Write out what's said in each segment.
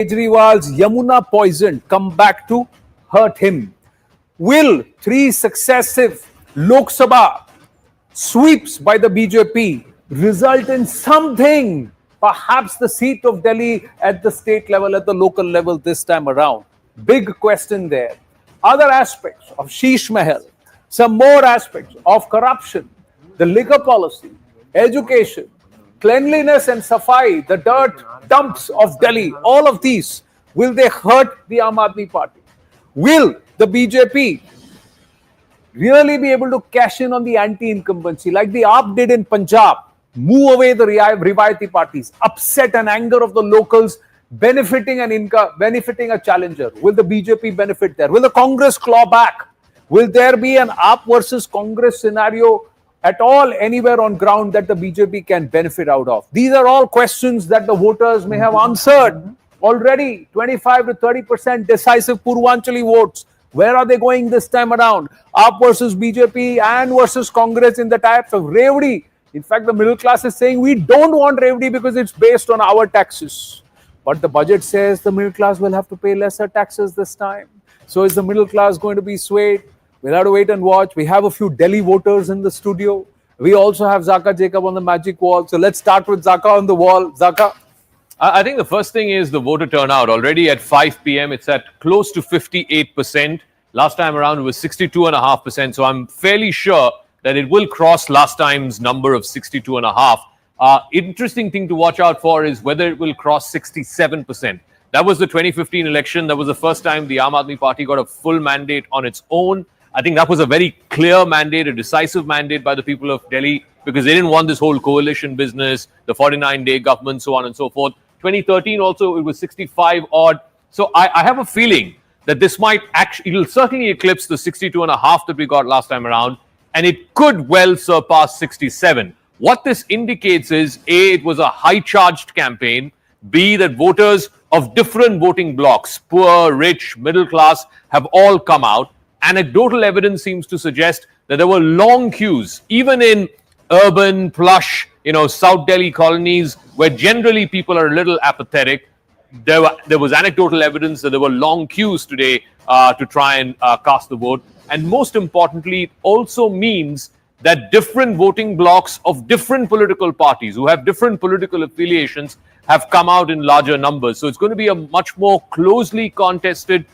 Kejriwal's Yamuna poison come back to hurt him? Will three successive Lok Sabha sweeps by the BJP result in something, perhaps the seat of Delhi at the state level, at the local level this time around? Big question there. Other aspects of Sheesh Mahal, some more aspects of corruption, the liquor policy, education, cleanliness and safai, the dirt dumps of Delhi, all of these, will they hurt the Aam Aadmi Party? Will the BJP really be able to cash in on the anti-incumbency like the AAP did in Punjab, move away the Rivayati parties, upset and anger of the locals, benefiting a challenger? Will the BJP benefit there? Will the Congress claw back? Will there be an AAP versus Congress scenario at all anywhere on ground that the BJP can benefit out of? These are all questions that the voters may have answered already. 25 to 30% decisive Purvanchali votes. Where are they going this time around? AAP versus BJP and versus Congress in the types of Revdi. In fact, the middle class is saying we don't want Revdi because it's based on our taxes. But the budget says the middle class will have to pay lesser taxes this time. So is the middle class going to be swayed? We'll have to wait and watch. We have a few Delhi voters in the studio. We also have Zaka Jacob on the magic wall. So let's start with Zaka on the wall. Zaka. I think the first thing is the voter turnout. Already at 5 p.m., it's at close to 58%. Last time around, it was 62.5%. So I'm fairly sure that it will cross last time's number of 62.5%. Interesting thing to watch out for is whether it will cross 67%. That was the 2015 election. That was the first time the Aam Aadmi Party got a full mandate on its own. I think that was a very clear mandate, a decisive mandate by the people of Delhi, because they didn't want this whole coalition business, the 49-day government, so on and so forth. 2013 also, it was 65 odd. So I have a feeling that this might actually, it will certainly eclipse the 62.5 that we got last time around, and it could well surpass 67. What this indicates is, A, it was a high-charged campaign, B, that voters of different voting blocks, poor, rich, middle class, have all come out. Anecdotal evidence seems to suggest that there were long queues, even in urban, plush, South Delhi colonies, where generally people are a little apathetic. There was anecdotal evidence that there were long queues today to try and cast the vote. And most importantly, it also means that different voting blocks of different political parties who have different political affiliations have come out in larger numbers. So it's going to be a much more closely contested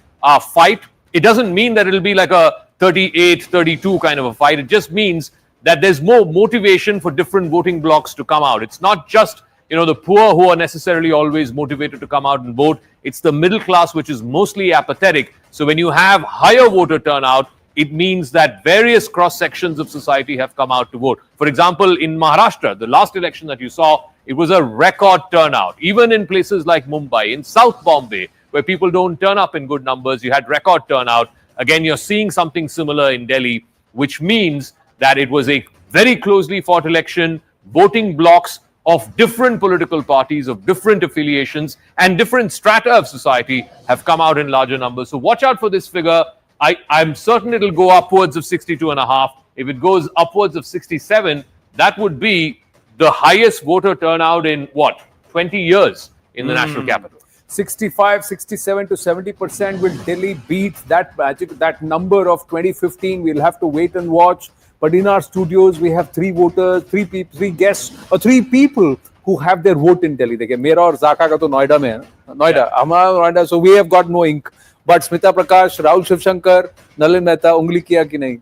fight. It doesn't mean that it'll be like a 38-32 kind of a fight. It just means that there's more motivation for different voting blocks to come out. It's not just, the poor who are necessarily always motivated to come out and vote. It's the middle class, which is mostly apathetic. So when you have higher voter turnout, it means that various cross sections of society have come out to vote. For example, in Maharashtra, the last election that you saw, it was a record turnout. Even in places like Mumbai, in South Bombay, where people don't turn up in good numbers, you had record turnout. Again, you're seeing something similar in Delhi, which means that it was a very closely fought election. Voting blocks of different political parties, of different affiliations, and different strata of society have come out in larger numbers. So watch out for this figure. I'm certain it'll go upwards of 62.5. If it goes upwards of 67, that would be the highest voter turnout in 20 years in the national capital. 65, 67 to 70%. Will Delhi beat that number of 2015? We'll have to wait and watch. But in our studios, we have three voters, three guests, or three people who have their vote in Delhi. Dekhe, Mera aur Zaka ka to Noida mein hai. Noida, Noida. So we have got no ink. But Smita Prakash, Rahul Shivshankar, Nalin Mehta, ungli kiya ki nahi?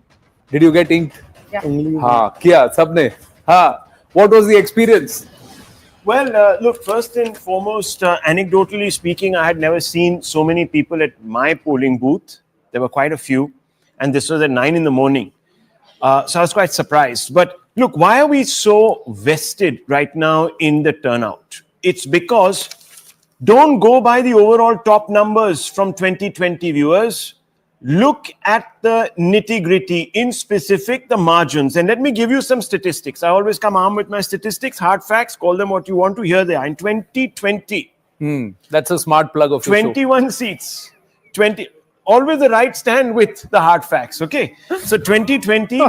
Did you get inked? Yeah. Haan, kiya, sabne. Haan. What was the experience? Well, look, first and foremost, anecdotally speaking, I had never seen so many people at my polling booth. There were quite a few. And this was at 9 in the morning. So I was quite surprised. But look, why are we so vested right now in the turnout? It's because don't go by the overall top numbers from 2020 viewers. Look at the nitty-gritty, in specific, the margins. And let me give you some statistics. I always come armed with my statistics, hard facts, call them what you want to hear they are. In 2020, that's a smart plug of 21 seats. 20. Always the right stand with the hard facts, okay? So 2020,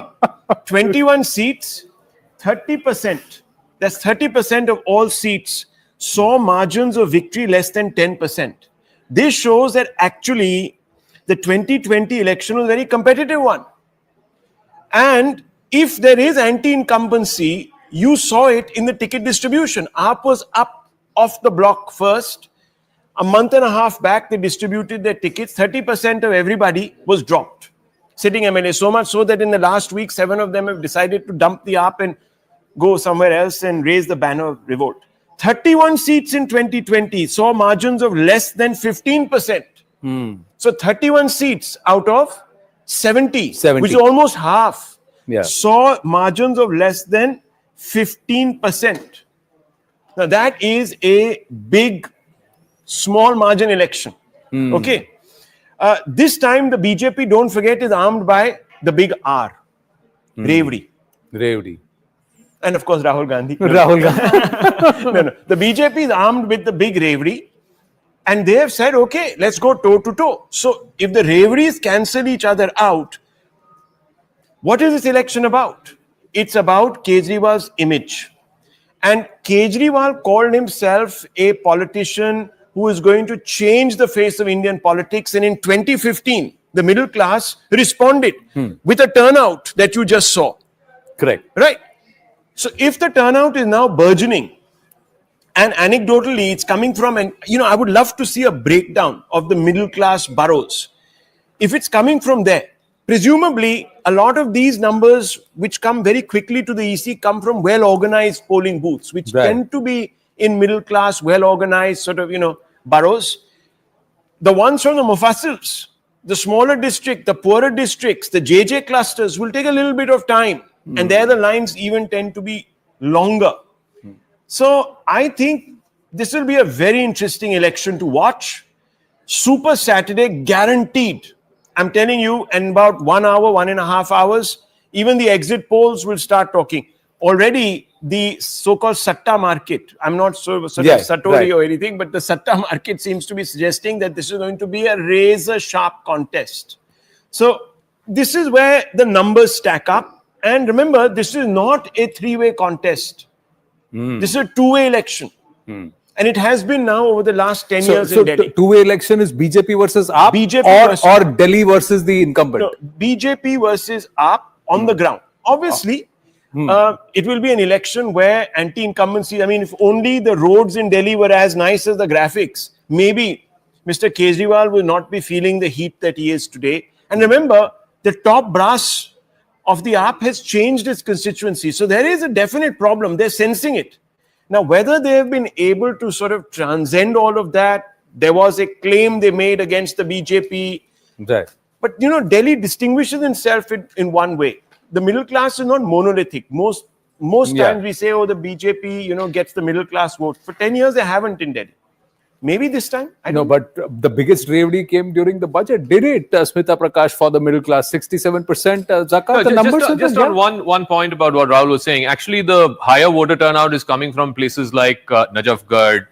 21 seats, 30%. That's 30% of all seats saw margins of victory less than 10%. This shows that actually the 2020 election was a very competitive one. And if there is anti-incumbency, you saw it in the ticket distribution. AAP was up off the block first. A month and a half back, they distributed their tickets. 30% of everybody was dropped. Sitting MLA, so much so that in the last week, 7 of them have decided to dump the AAP and go somewhere else and raise the banner of revolt. 31 seats in 2020 saw margins of less than 15%. So 31 seats out of 70, 70. which is almost half, Yeah. saw margins of less than 15%. Now that is a big, small margin election. Okay. This time the BJP, don't forget, is armed by the big R, bravery. Revdi. And of course, Rahul Gandhi. Rahul Gandhi. No. The BJP is armed with the big bravery. And they have said, okay, let's go toe to toe. So if the braveries cancel each other out, what is this election about? It's about Kejriwal's image. And Kejriwal called himself a politician who is going to change the face of Indian politics. And in 2015, the middle class responded with a turnout that you just saw. Correct. Right? So if the turnout is now burgeoning, and anecdotally it's coming from, and I would love to see a breakdown of the middle class boroughs. If it's coming from there, presumably a lot of these numbers which come very quickly to the EC come from well-organized polling booths, which tend to be in middle class, well-organized sort of, boroughs. The ones from the Mufassils, the smaller district, the poorer districts, the JJ clusters will take a little bit of time. And there the lines even tend to be longer. So I think this will be a very interesting election to watch. Super Saturday guaranteed. I'm telling you, in about 1 hour, 1.5 hours, even the exit polls will start talking. Already the so-called Satta market, I'm not sure Satori or anything, but the Satta market seems to be suggesting that this is going to be a razor-sharp contest. So this is where the numbers stack up. And remember, this is not a three-way contest. This is a two-way election. And it has been now over the last 10 years in Delhi. Two-way election is BJP versus AAP BJP or Delhi versus the incumbent? No, BJP versus AAP on the ground. Obviously, it will be an election where anti-incumbency, if only the roads in Delhi were as nice as the graphics, maybe Mr. Kejriwal will not be feeling the heat that he is today. And remember, the top brass of the AAP has changed its constituency. So there is a definite problem. They're sensing it. Now, whether they have been able to sort of transcend all of that, there was a claim they made against the BJP. Right. But, Delhi distinguishes itself in one way. The middle class is not monolithic. Most times we say, the BJP, gets the middle class vote. For 10 years, they haven't in Delhi. Maybe this time. I don't know. But the biggest bravery came during the budget. Did it, Smita Prakash, for the middle class? 67% Zakat. No, just on one point about what Rahul was saying. Actually, the higher voter turnout is coming from places like Najafgarh,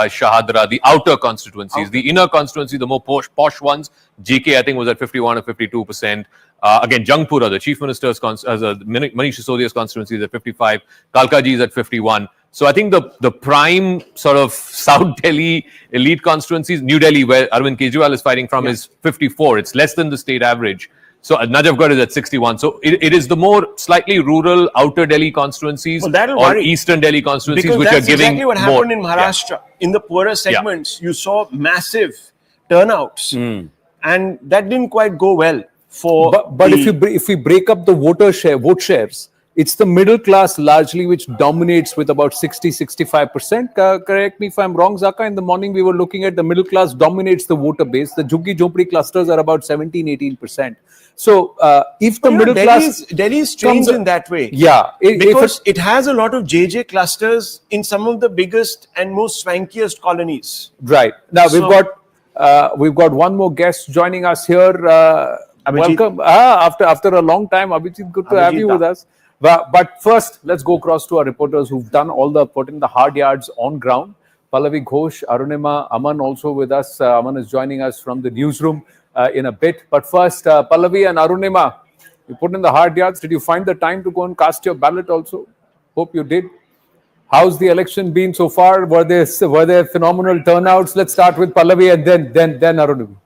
Shahadra, the outer constituencies. The inner constituencies, the more posh ones, JK, I think, was at 51 or 52%. Again, Jangpura, the chief minister's Manish Sisodia's constituency is at 55. Kalkaji is at 51. So I think the prime sort of South Delhi elite constituencies, New Delhi, where Arvind Kejriwal is fighting from, is 54. It's less than the state average. So Najafgarh is at 61. So it is the more slightly rural outer Delhi constituencies or eastern Delhi constituencies because which are giving exactly what happened in Maharashtra. Yeah. In the poorer segments, you saw massive turnouts. And that didn't quite go well for But if we break up the vote shares, it's the middle class largely which dominates with about 60-65%. Correct me if I'm wrong, Zaka. In the morning, we were looking at the middle class dominates the voter base. The Jhuggi Jhopri clusters are about 17-18%. So if the middle class... Delhi is strange in that way. Yeah. Because it has a lot of JJ clusters in some of the biggest and most swankiest colonies. Right. Now, we've got one more guest joining us here. Welcome. After a long time, Abhijit, good to have you with us. But first, let's go across to our reporters who've put in the hard yards on ground. Pallavi Ghosh, Arunima, Aman also with us. Aman is joining us from the newsroom in a bit. But first, Pallavi and Arunima, you put in the hard yards. Did you find the time to go and cast your ballot also? Hope you did. How's the election been so far? Were there phenomenal turnouts? Let's start with Pallavi and then Arun.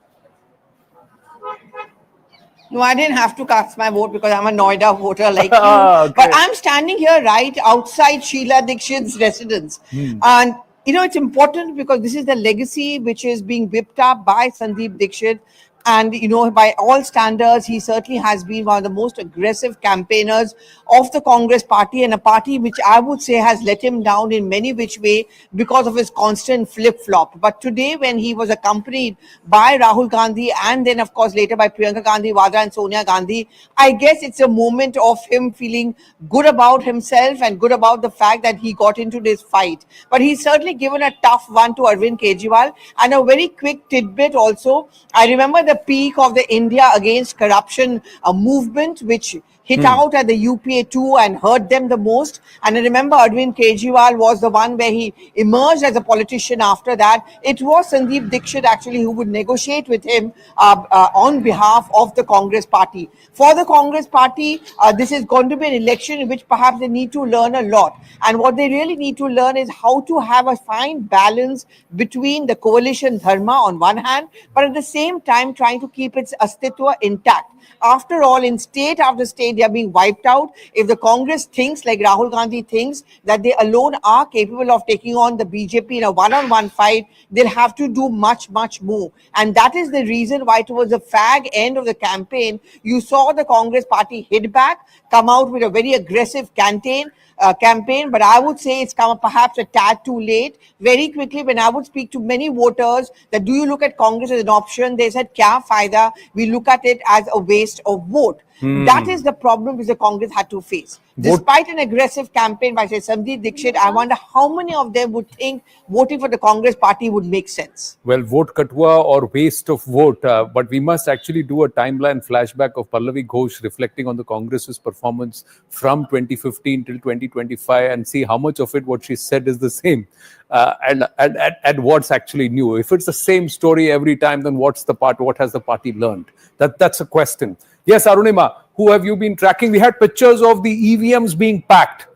No, I didn't have to cast my vote because I'm a Noida voter like you. Okay. But I'm standing here right outside Sheila Dixit's residence. And, it's important because this is the legacy which is being whipped up by Sandeep Dixit. And, by all standards, he certainly has been one of the most aggressive campaigners of the Congress party, and a party which I would say has let him down in many which way because of his constant flip-flop. But today, when he was accompanied by Rahul Gandhi and then, of course, later by Priyanka Gandhi Vadra and Sonia Gandhi, I guess it's a moment of him feeling good about himself and good about the fact that he got into this fight. But he's certainly given a tough one to Arvind Kejriwal. And a very quick tidbit also, I remember the peak of the India Against Corruption movement, which hit out at the UPA 2 and hurt them the most. And I remember Arvind Kejriwal was the one where he emerged as a politician after that. It was Sandeep Dixit actually who would negotiate with him on behalf of the Congress party. For the Congress party, this is going to be an election in which perhaps they need to learn a lot. And what they really need to learn is how to have a fine balance between the coalition dharma on one hand, but at the same time trying to keep its astitwa intact. After all, in state after state, they are being wiped out. If the Congress thinks, like Rahul Gandhi thinks, that they alone are capable of taking on the BJP in a one-on-one fight, they'll have to do much, much more. And that is the reason why towards the fag end of the campaign, you saw the Congress party hit back, come out with a very aggressive campaign, but I would say it's come perhaps a tad too late. Very quickly, when I would speak to many voters that do you look at Congress as an option, they said, kya faida? We look at it as a waste of vote. That is the problem which the Congress had to face. Despite an aggressive campaign by, say, Sandeep Dixit, I wonder how many of them would think voting for the Congress party would make sense. Well, vote katwa or waste of vote. But we must actually do a timeline flashback of Pallavi Ghosh reflecting on the Congress's performance from 2015 till 2025 and see how much of it, what she said, is the same. And what's actually new. If it's the same story every time, then what has the party learned? That's a question. Yes, Arunima, who have you been tracking? We had pictures of the EVMs being packed,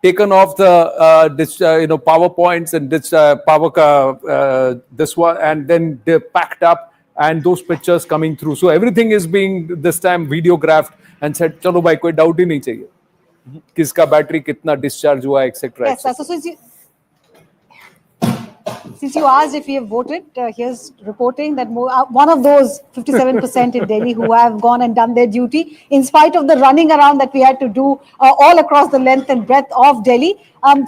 taken off the PowerPoints and this one, and then they're packed up, and those pictures coming through. So everything is being this time videographed and said, "Chalo bhai, koi doubt hi nahi chahiye. Kiska battery kitna discharge hua, etc." Yes, so since you asked if we have voted, here's reporting that one of those 57% in Delhi who have gone and done their duty, in spite of the running around that we had to do all across the length and breadth of Delhi.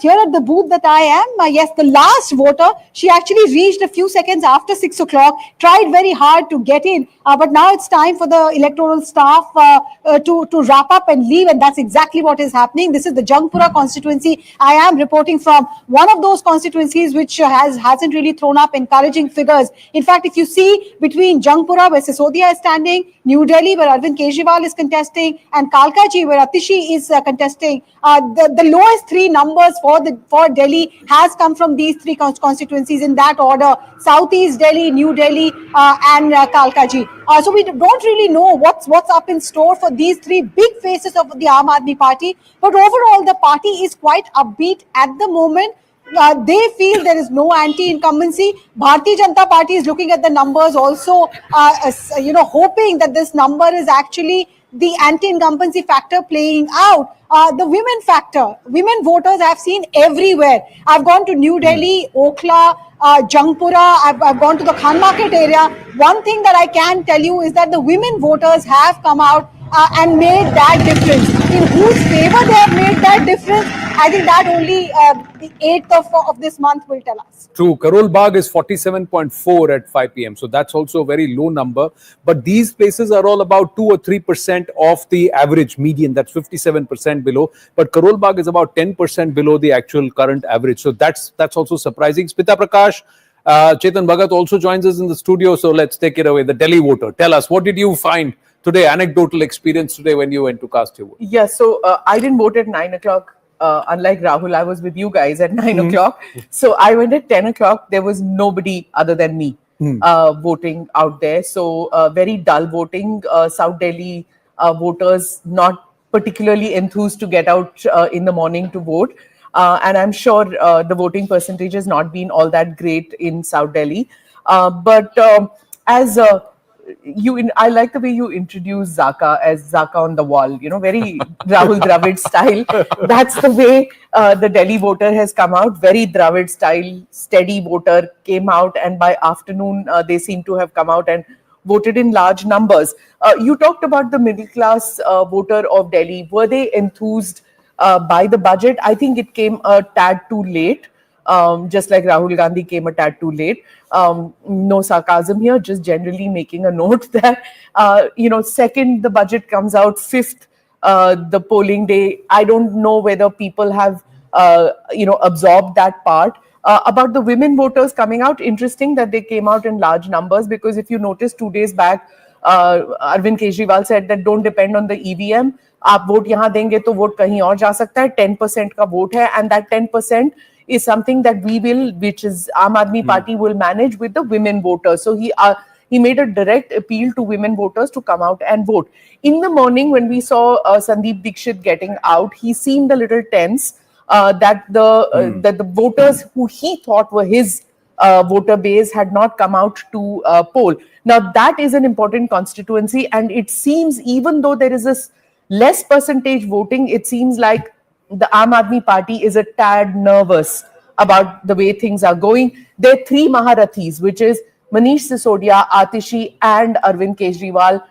Here at the booth that I am, yes, the last voter, she actually reached a few seconds after 6 o'clock, tried very hard to get in, but now it's time for the electoral staff to wrap up and leave, and that's exactly what is happening. This is the Jangpura constituency. I am reporting from one of those constituencies which hasn't really thrown up encouraging figures. In fact, if you see between Jangpura, where Sisodia is standing, New Delhi, where Arvind Kejriwal is contesting, and Kalkaji, where Atishi is contesting, the lowest three numbers for Delhi has come from these three constituencies in that order: Southeast Delhi, New Delhi, and Kalkaji. So we don't really know what's up in store for these three big faces of the Aam Aadmi Party. But overall, the party is quite upbeat at the moment. They feel there is no anti-incumbency. Bharatiya Janata Party is looking at the numbers also, hoping that this number is actually the anti-incumbency factor playing out. The women factor, women voters I've seen everywhere. I've gone to New Delhi, Okhla, Jangpura, I've gone to the Khan Market area. One thing that I can tell you is that the women voters have come out and made that difference. In whose favor they have made that difference, I think that only the 8th of this month will tell us. True. Karol Bagh is 47.4 at 5 p.m. So that's also a very low number. But these places are all about 2 or 3% of the average median. That's 57% below. But Karol Bagh is about 10% below the actual current average. So that's also surprising. Smita Prakash, Chetan Bhagat also joins us in the studio. So let's take it away. The Delhi voter. Tell us, what did you find today, anecdotal experience today when you went to cast your vote? Yeah, so I didn't vote at 9 o'clock. Unlike Rahul, I was with you guys at 9 o'clock. So I went at 10 o'clock. There was nobody other than me voting out there. So very dull voting. South Delhi voters not particularly enthused to get out in the morning to vote. and I'm sure the voting percentage has not been all that great in South Delhi. But as I like the way you introduce Zaka as Zaka on the wall, very Rahul Dravid style. That's the way the Delhi voter has come out, very Dravid style, steady voter came out, and by afternoon they seem to have come out and voted in large numbers. You talked about the middle class voter of Delhi. Were they enthused by the budget? I think it came a tad too late. Just like Rahul Gandhi came a tad too late. No sarcasm here, just generally making a note that, second, the budget comes out, fifth, the polling day. I don't know whether people have, absorbed that part. About the women voters coming out, interesting that they came out in large numbers, because if you notice 2 days back, Arvind Kejriwal said that don't depend on the EVM. आप vote यहाँ देंगे तो vote कहीं और जा सकता है. 10% का वोट है, and that 10% is something that which is Aam Aadmi Party will manage with the women voters. So he made a direct appeal to women voters to come out and vote. In the morning, when we saw Sandeep Dixit getting out, he seemed a little tense that the voters who he thought were his voter base had not come out to poll. Now, that is an important constituency, and it seems, even though there is this less percentage voting, it seems like the Aam Aadmi Party is a tad nervous about the way things are going. There are three Maharathis, which is Manish Sisodia, Atishi, and Arvind Kejriwal.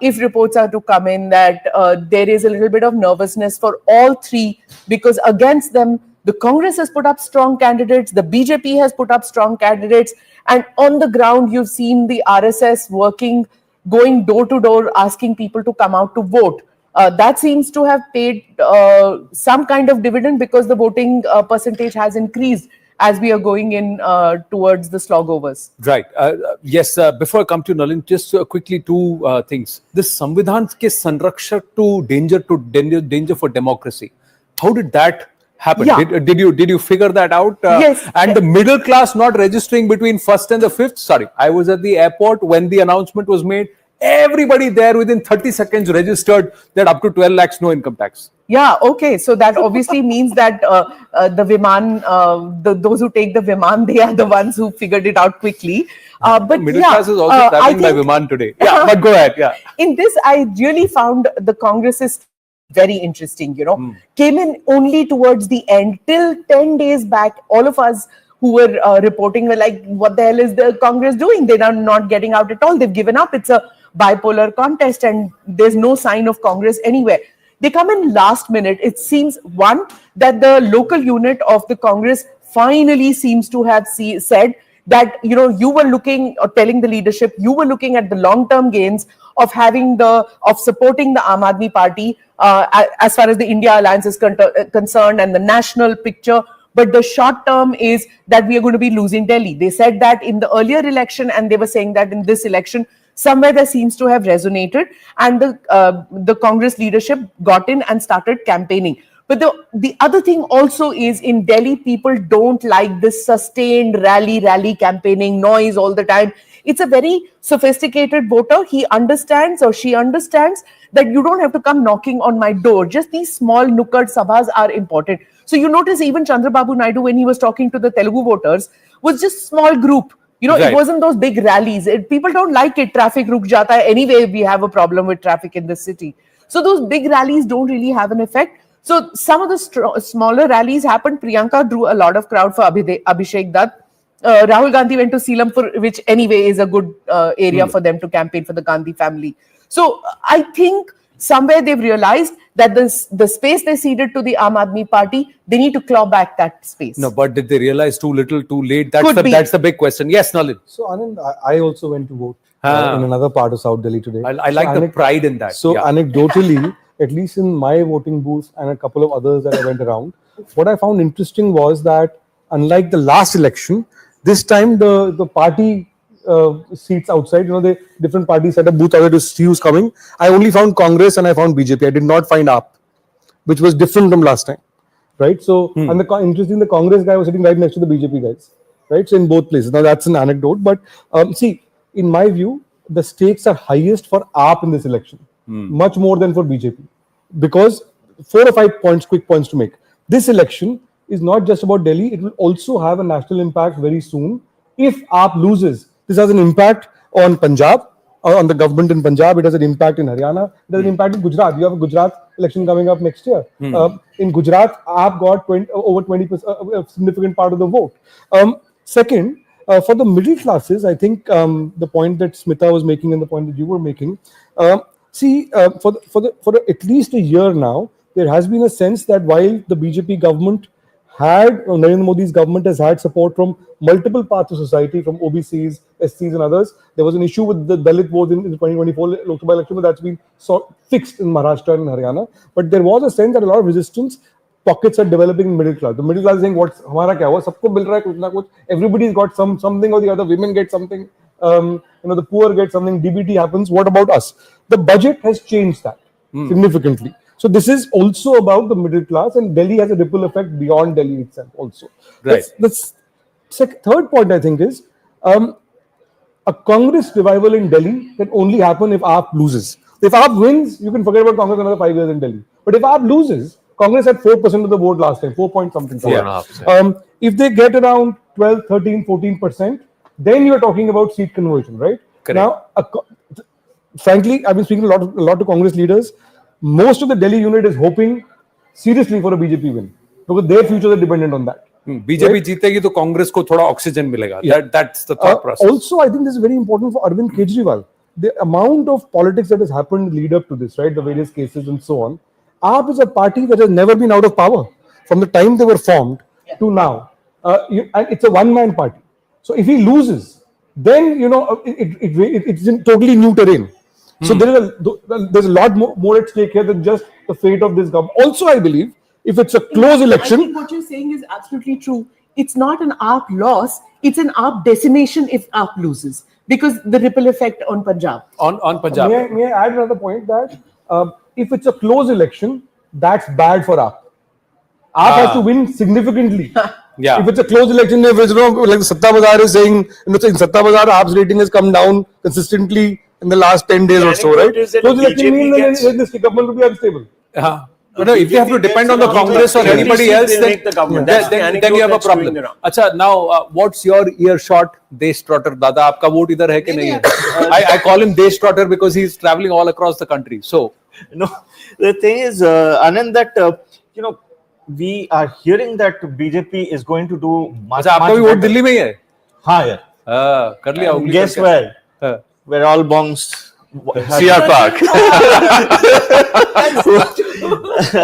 If reports are to come in that there is a little bit of nervousness for all three, because against them, the Congress has put up strong candidates, the BJP has put up strong candidates, and on the ground, you've seen the RSS working, going door to door, asking people to come out to vote. That seems to have paid some kind of dividend, because the voting percentage has increased as we are going in towards the slogovers. Right. Yes. Before I come to Nalin, just quickly two things. This Samvidhan ke sanrakshak to danger for democracy. How did that happen? Yeah. Did you figure that out? Yes. And the middle class not registering between first and the fifth. Sorry, I was at the airport when the announcement was made. Everybody there within 30 seconds registered that up to 12 lakhs no income tax. Yeah, okay. So that obviously means that the Viman, those who take the Viman, they are the ones who figured it out quickly. But middle class is also traveling by Viman today. Yeah, but go ahead. Yeah. In this, I really found the Congress very interesting, Came in only towards the end. Till 10 days back, all of us who were reporting were like, what the hell is the Congress doing? They are not getting out at all. They've given up. It's a bipolar contest and there's no sign of Congress anywhere. They come in last minute. It seems, one, that the local unit of the Congress finally seems to have said that, you were looking, or telling the leadership, you were looking at the long-term gains of supporting the Aam Aadmi Party as far as the India Alliance is concerned and the national picture. But the short term is that we are going to be losing Delhi. They said that in the earlier election, and they were saying that in this election. Somewhere that seems to have resonated, and the Congress leadership got in and started campaigning. But the other thing also is, in Delhi, people don't like this sustained rally campaigning noise all the time. It's a very sophisticated voter. He understands, or she understands, that you don't have to come knocking on my door. Just these small nukkad sabhas are important. So you notice even Chandrababu Naidu, when he was talking to the Telugu voters, was just small group. Right. It wasn't those big rallies. People don't like it. Traffic ruk jata hai. Anyway, we have a problem with traffic in this city. So those big rallies don't really have an effect. So some of the smaller rallies happened. Priyanka drew a lot of crowd for Abhishek Dutt. Rahul Gandhi went to Seelampur, which anyway is a good area for them to campaign for the Gandhi family. So I think somewhere they've realized that the space they ceded to the Aam Aadmi Party, they need to claw back that space. No, but did they realize too little, too late? That's the big question. Yes, Nalin. So Anand, I also went to vote in another part of South Delhi today. I like the pride in that. So anecdotally, at least in my voting booth and a couple of others that I went around, what I found interesting was that, unlike the last election, this time the party seats outside, the different parties set up booth outside to see who's coming. I only found Congress and I found BJP. I did not find AAP, which was different from last time, right? So, and interesting, the Congress guy was sitting right next to the BJP guys, right? So in both places. Now that's an anecdote, but see, in my view, the stakes are highest for AAP in this election, much more than for BJP, because 4 or 5 points, quick points to make. This election, is not just about Delhi. It will also have a national impact very soon. If AAP loses, this has an impact on Punjab, on the government in Punjab. It has an impact in Haryana. It has an impact in Gujarat. You have a Gujarat election coming up next year. In Gujarat, AAP got over 20%, a significant part of the vote. Second, for the middle classes, I think the point that Smita was making and the point that you were making, for at least a year now, there has been a sense that while the BJP government Narendra Modi's government has had support from multiple parts of society, from OBCs, SCs and others. There was an issue with the Dalit vote in the 2024 Lok Sabha election, but that's been fixed in Maharashtra and Haryana. But there was a sense that a lot of resistance pockets are developing in middle class. The middle class is saying, "What's hamara kya hua? Sabko mil raha hai, kuch na kuch." Everybody's got something or the other. Women get something. The poor get something. DBT happens. What about us? The budget has changed that significantly. So this is also about the middle class, and Delhi has a ripple effect beyond Delhi itself also. Right. Third point I think is a Congress revival in Delhi can only happen if AAP loses. If AAP wins, you can forget about Congress another 5 years in Delhi. But if AAP loses, Congress had 4% of the vote last time, 4 point something. 4.5%. If they get around 12, 13, 14%, then you're talking about seat conversion, right? Correct. Now, frankly, I've been speaking a lot to Congress leaders. Most of the Delhi unit is hoping seriously for a BJP win because their futures are dependent on that. BJP जीतेगी तो कांग्रेस को थोड़ा oxygen मिलेगा. That's the thought process. Also, I think this is very important for Arvind Kejriwal. The amount of politics that has happened lead up to this, right? The various cases and so on. AAP is a party that has never been out of power from the time they were formed to now. And it's a one-man party. So if he loses, then it's in totally new terrain. So there's a lot more at stake here than just the fate of this government. Also, I believe if it's a close election, I think what you're saying is absolutely true. It's not an AAP loss; it's an AAP decimation if AAP loses because the ripple effect on Punjab. On Punjab. May I add another point that if it's a close election, that's bad for AAP. AAP has to win significantly. Yeah. If it's a close election, if it's, like Satta Bazaar is saying, in Satta Bazaar, AAP's rating has come down consistently in the last 10 days or so, right? Close election means that this government will be unstable. If you have to depend on the Congress or anybody else, then you have a problem. Acha, now what's your earshot, Desh Trotter? Dada, aapka vote idhar hai ki nahi hai? I call him Desh Trotter because he's traveling all across the country. So, no, the thing is, Anand, that we are hearing that BJP is going to do much. अच्छा, आपका भी vote Delhi में ही है? हाँ यार. कर लिया. Guess where? Where all bongs. CR Park.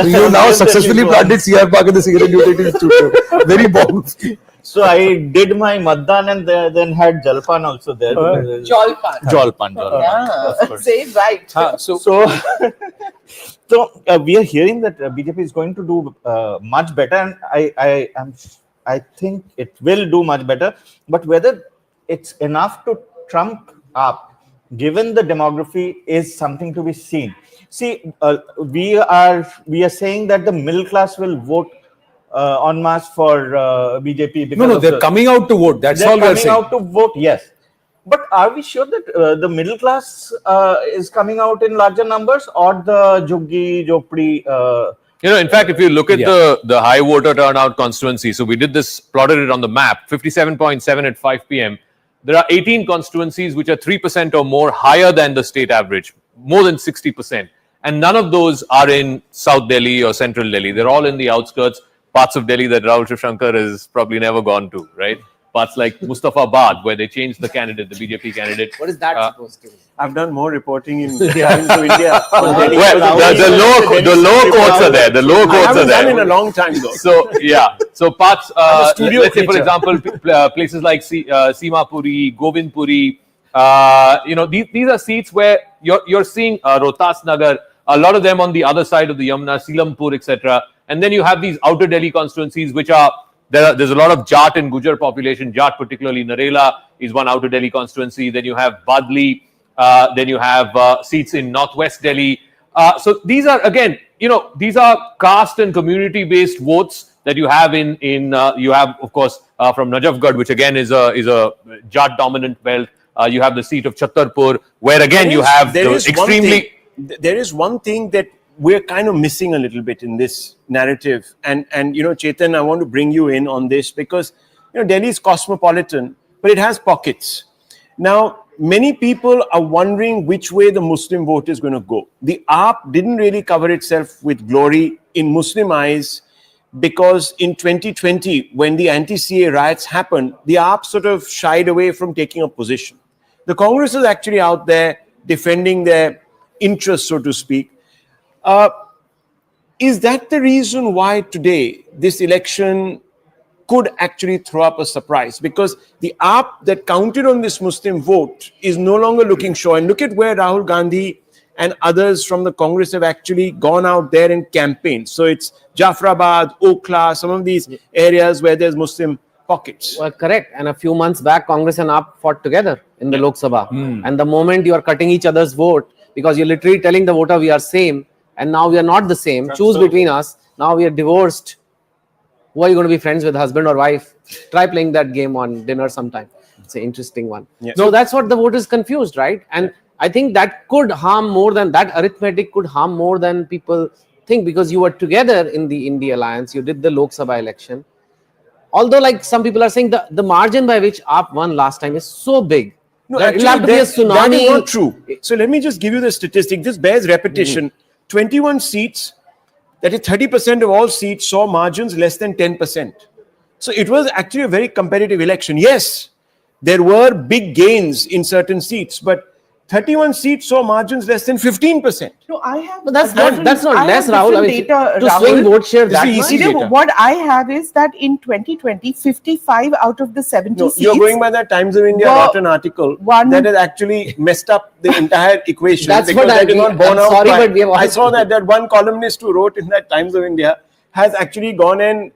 You now successfully planted CR Park in the Cigarette Utility Institute. Very bongs. So I did my Matdan and then had Jalpan also there. Jalpan. Yeah, say it right. So we are hearing that BJP is going to do much better, and I think it will do much better. But whether it's enough to trump up, given the demography, is something to be seen. See, we are saying that the middle class will vote en masse for BJP. No, they're coming out to vote. That's all we're saying. They're coming out to vote, yes. But are we sure that the middle class is coming out in larger numbers, or the Juggi, Jopdi? In fact, if you look at the high voter turnout constituency, so we did this, plotted it on the map, 57.7 at 5 p.m. There are 18 constituencies which are 3% or more higher than the state average, more than 60%. And none of those are in South Delhi or Central Delhi. They're all in the outskirts, parts of Delhi that Rahul Shivshankar has probably never gone to, right? Parts like Mustafabad, where they changed the candidate, the BJP candidate. What is that supposed to be? I've done more reporting in India. Well, the lower courts are there. The lower courts are I haven't done in there. a long time though. So, yeah. So parts, studio let's say, for creature. example, places like Simapuri, Govindpuri, these are seats where you're seeing Rohtas Nagar, a lot of them on the other side of the Yamuna, Silampur, etc. And then you have these outer Delhi constituencies, which are, there's a lot of Jat and Gujar population. Jat, particularly Narela, is one outer Delhi constituency. Then you have Badli. Then you have seats in northwest Delhi. So these are, again, these are caste and community-based votes that you have you have, of course, from Najafgarh, which again is a Jat-dominant belt. You have the seat of Chhattarpur, where again you have the extremely. There is one thing that we're kind of missing a little bit in this narrative. And Chetan, I want to bring you in on this because Delhi is cosmopolitan, but it has pockets. Now, many people are wondering which way the Muslim vote is going to go. The AAP didn't really cover itself with glory in Muslim eyes because in 2020, when the anti-CA riots happened, the AAP sort of shied away from taking a position. The Congress is actually out there defending their interests, so to speak. Is that the reason why today this election could actually throw up a surprise? Because the AAP that counted on this Muslim vote is no longer looking sure. And look at where Rahul Gandhi and others from the Congress have actually gone out there and campaigned. So it's Jafrabad, Okhla, some of these areas where there's Muslim pockets. Well, correct. And a few months back, Congress and AAP fought together in the Lok Sabha. And the moment you are cutting each other's vote, because you're literally telling the voter we are same, and now we are not the same. Choose between us. Now we are divorced. Who are you going to be friends with, husband or wife? Try playing that game on dinner sometime. It's an interesting one. Yeah. So that's what the vote is confused, right? And I think that could harm more than that. Arithmetic could harm more than people think, because you were together in the India alliance. You did the Lok Sabha election. Although, like some people are saying, the margin by which AAP won last time is so big. No, that actually, it'll have to be a tsunami. That is not true. So let me just give you the statistic. This bears repetition. 21 seats, that is 30% of all seats, saw margins less than 10%. So it was actually a very competitive election. Yes, there were big gains in certain seats, but 31 seats saw margins less than 15%. No, I have. But that's not less, Rahul. I mean, data, to Rahul. swing vote share that is much. easy data. What I have is that in 2020, 55 out of the 70 No, seats. you're going by that Times of India were wrote an article that has actually messed up the entire equation. That's because what I that is mean. not borne I'm out sorry, by- but we have I always- saw that one columnist who wrote in that Times of India has actually gone and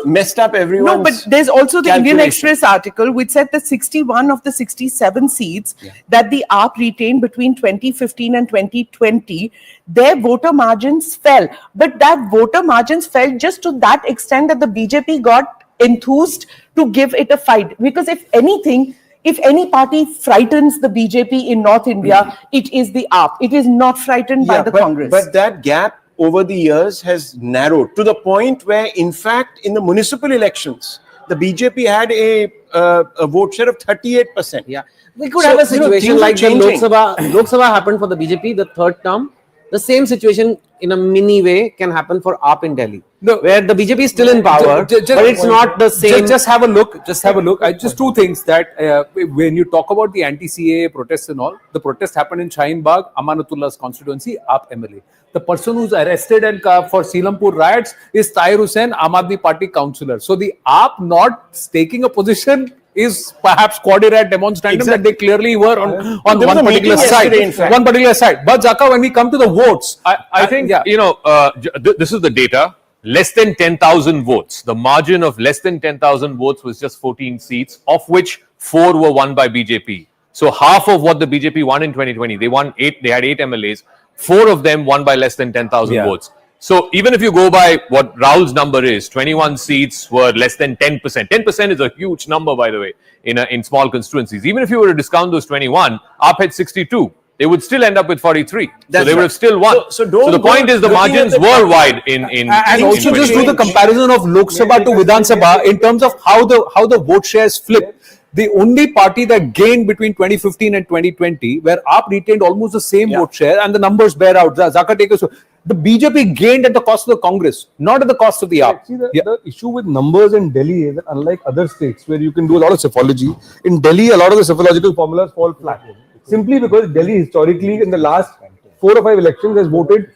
messed up everyone's. No, but there's also the Indian calculation. Express article which said that 61 of the 67 seats that the AAP retained between 2015 and 2020, their voter margins fell. But that voter margins fell just to that extent that the BJP got enthused to give it a fight. Because if anything, if any party frightens the BJP in North India, it is the AAP. It is not frightened by the Congress. But that gap over the years has narrowed to the point where, in fact, in the municipal elections, the BJP had a vote share of 38%. Yeah, we could So, have a situation things are like the changing. Lok Sabha happened for the BJP, the third term. The same situation in a mini way can happen for AAP in Delhi, where the BJP is still in power, but it's not the same. Just have a look. Just have a look. Just two things that when you talk about the anti-CAA protests and all, the protest happened in Shaheen Bagh, Amanatullah's constituency, AAP MLA. The person who's arrested and for Seelampur riots is Tahir Hussain, Aam Aadmi Party councillor. So the AAP not taking a position is perhaps quadrilateral demonstrandum that they clearly were on There one was a particular meeting side. yesterday, in fact. One particular side. But Zaka, when we come to the votes, I think, this is the data. Less than 10,000 votes. The margin of less than 10,000 votes was just 14 seats, of which 4 were won by BJP. So half of what the BJP won in 2020, they won 8. They had 8 MLAs. 4 of them won by less than 10,000 votes. So even if you go by what Rahul's number is, 21 seats were less than 10%. 10% is a huge number, by the way, in small constituencies. Even if you were to discount those 21, AAP had 62. They would still end up with 43. So they would have still won. So the point is the margins were wide in and also just do the comparison of Lok Sabha to Vidhan Sabha in terms of how the vote shares flip. The only party that gained between 2015 and 2020, where AAP retained almost the same vote share, and the numbers bear out. Zaka, take us. The BJP gained at the cost of the Congress, not at the cost of the AAP. See, the issue with numbers in Delhi is that unlike other states where you can do a lot of psephology, in Delhi a lot of the psephological formulas fall flat. Simply because Delhi historically in the last 4 or 5 elections has voted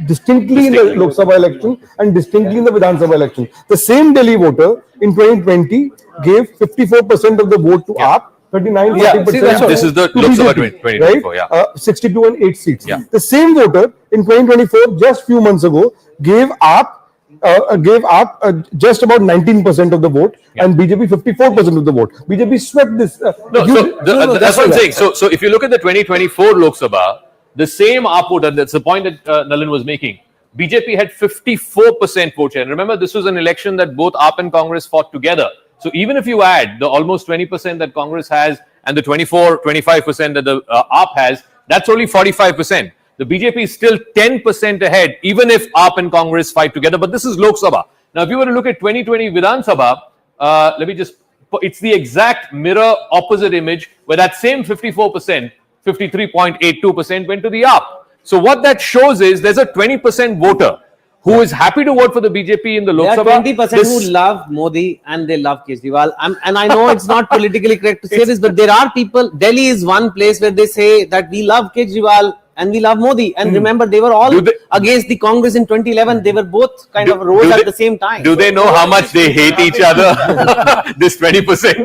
distinctly in the Lok Sabha election and distinctly in the Vidhan Sabha election. The same Delhi voter in 2020 gave 54% of the vote to AAP, 39-40% This is the to Lok Sabha BJP, 2024, right? 62 and 8 seats. Yeah. The same voter in 2024, just few months ago, gave AAP just about 19% of the vote and BJP 54% of the vote. BJP swept this. That's what I'm saying. So if you look at the 2024 Lok Sabha, the same AAP vote, and that's the point that Nalin was making, BJP had 54% vote share. And remember, this was an election that both AAP and Congress fought together. So even if you add the almost 20% that Congress has and the 25% that the AAP has, that's only 45%. The BJP is still 10% ahead, even if AAP and Congress fight together. But this is Lok Sabha. Now, if you were to look at 2020 Vidhan Sabha, let me just, it's the exact mirror opposite image where that same 54%, 53.82% went to the AAP. So what that shows is there's a 20% voter who is happy to vote for the BJP in the Lok There are Sabha. 20% who love Modi and they love Kejriwal. And I know it's not politically correct to say this, but there are people. Delhi is one place where they say that we love Kejriwal and we love Modi. And remember, they were all against the Congress in 2011. They were both kind of rose at the same time. Do they know how much they hate each other? This 20%.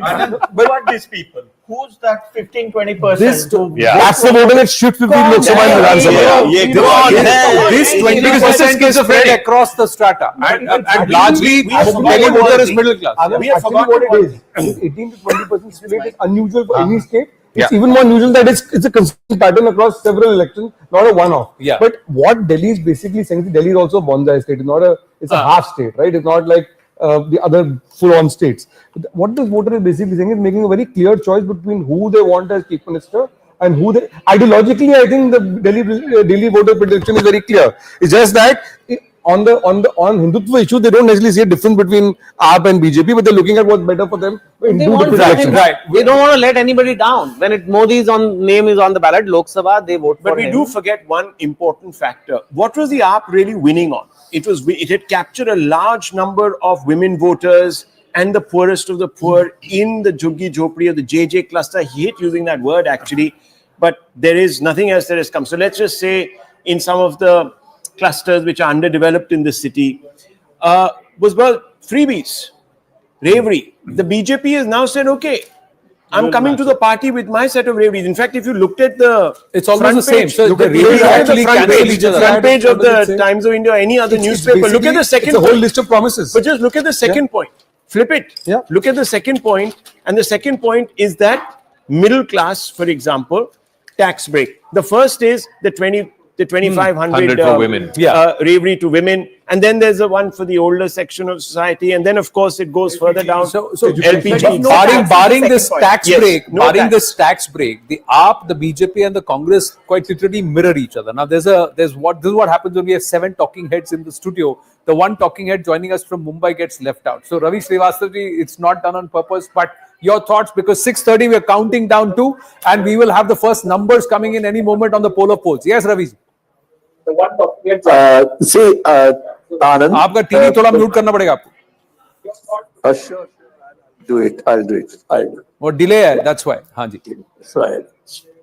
But what these people? Who's that 15-20%? That's the voter that shifts between Lok Sabha and Vidhan Sabha. This 20% is spread across the strata, and largely Delhi voter is middle class. We have forgotten what it is. 18 to 20% split is unusual for any state. It's even more unusual that it's a consistent pattern across several elections, not a one-off. Yeah. But what Delhi is basically saying, Delhi is also a bonsai state. It's a half state, right? It's not like the other full-on states. What this voter is basically saying is making a very clear choice between who they want as chief minister and who they. Ideologically, I think the Delhi voter prediction is very clear. It's just that on Hindutva issue, they don't necessarily see a difference between AAP and BJP, but they're looking at what's better for them in They two want different something elections. right. They don't want to let anybody down. When Modi's name is on the ballot, Lok Sabha, they vote for But we him. do forget one important factor. What was the AAP really winning on? It had captured a large number of women voters and the poorest of the poor in the Jhuggi Jhopri or the JJ cluster. I hate using that word actually, but there is nothing else that has come. So let's just say in some of the clusters which are underdeveloped in the city, was about freebies, ravery. The BJP has now said, okay, I'm coming to the party with my set of raveries. In fact, if you looked at It's almost front the same. page, So look the at raveries actually front cancel page, each the other. front page of the Same. Times of India or any other newspaper. Look at the second It's a whole point. list of promises. But just look at the second point. Flip it. Yeah. Look at the second point. And the second point is that middle class, for example, tax break. The first is the 2,500 100 for women. ravery to women. And then there's a one for the older section of society. And then, of course, it goes further down. So LPG. barring this tax Yes, break, no tax. the AAP, the BJP, and the Congress quite literally mirror each other. Now, this is what happens when we have 7 talking heads in the studio. The one talking head joining us from Mumbai gets left out. So, Ravi Srivastavji, it's not done on purpose, but your thoughts, because 6:30 we are counting down to, and we will have the first numbers coming in any moment on the poll of polls. Yes, Ravi. Anand, आपका TV थोड़ा mute करना पड़ेगा आपको. sure. Do it. I'll do it. वो delay है, that's why. हाँ जी. Right.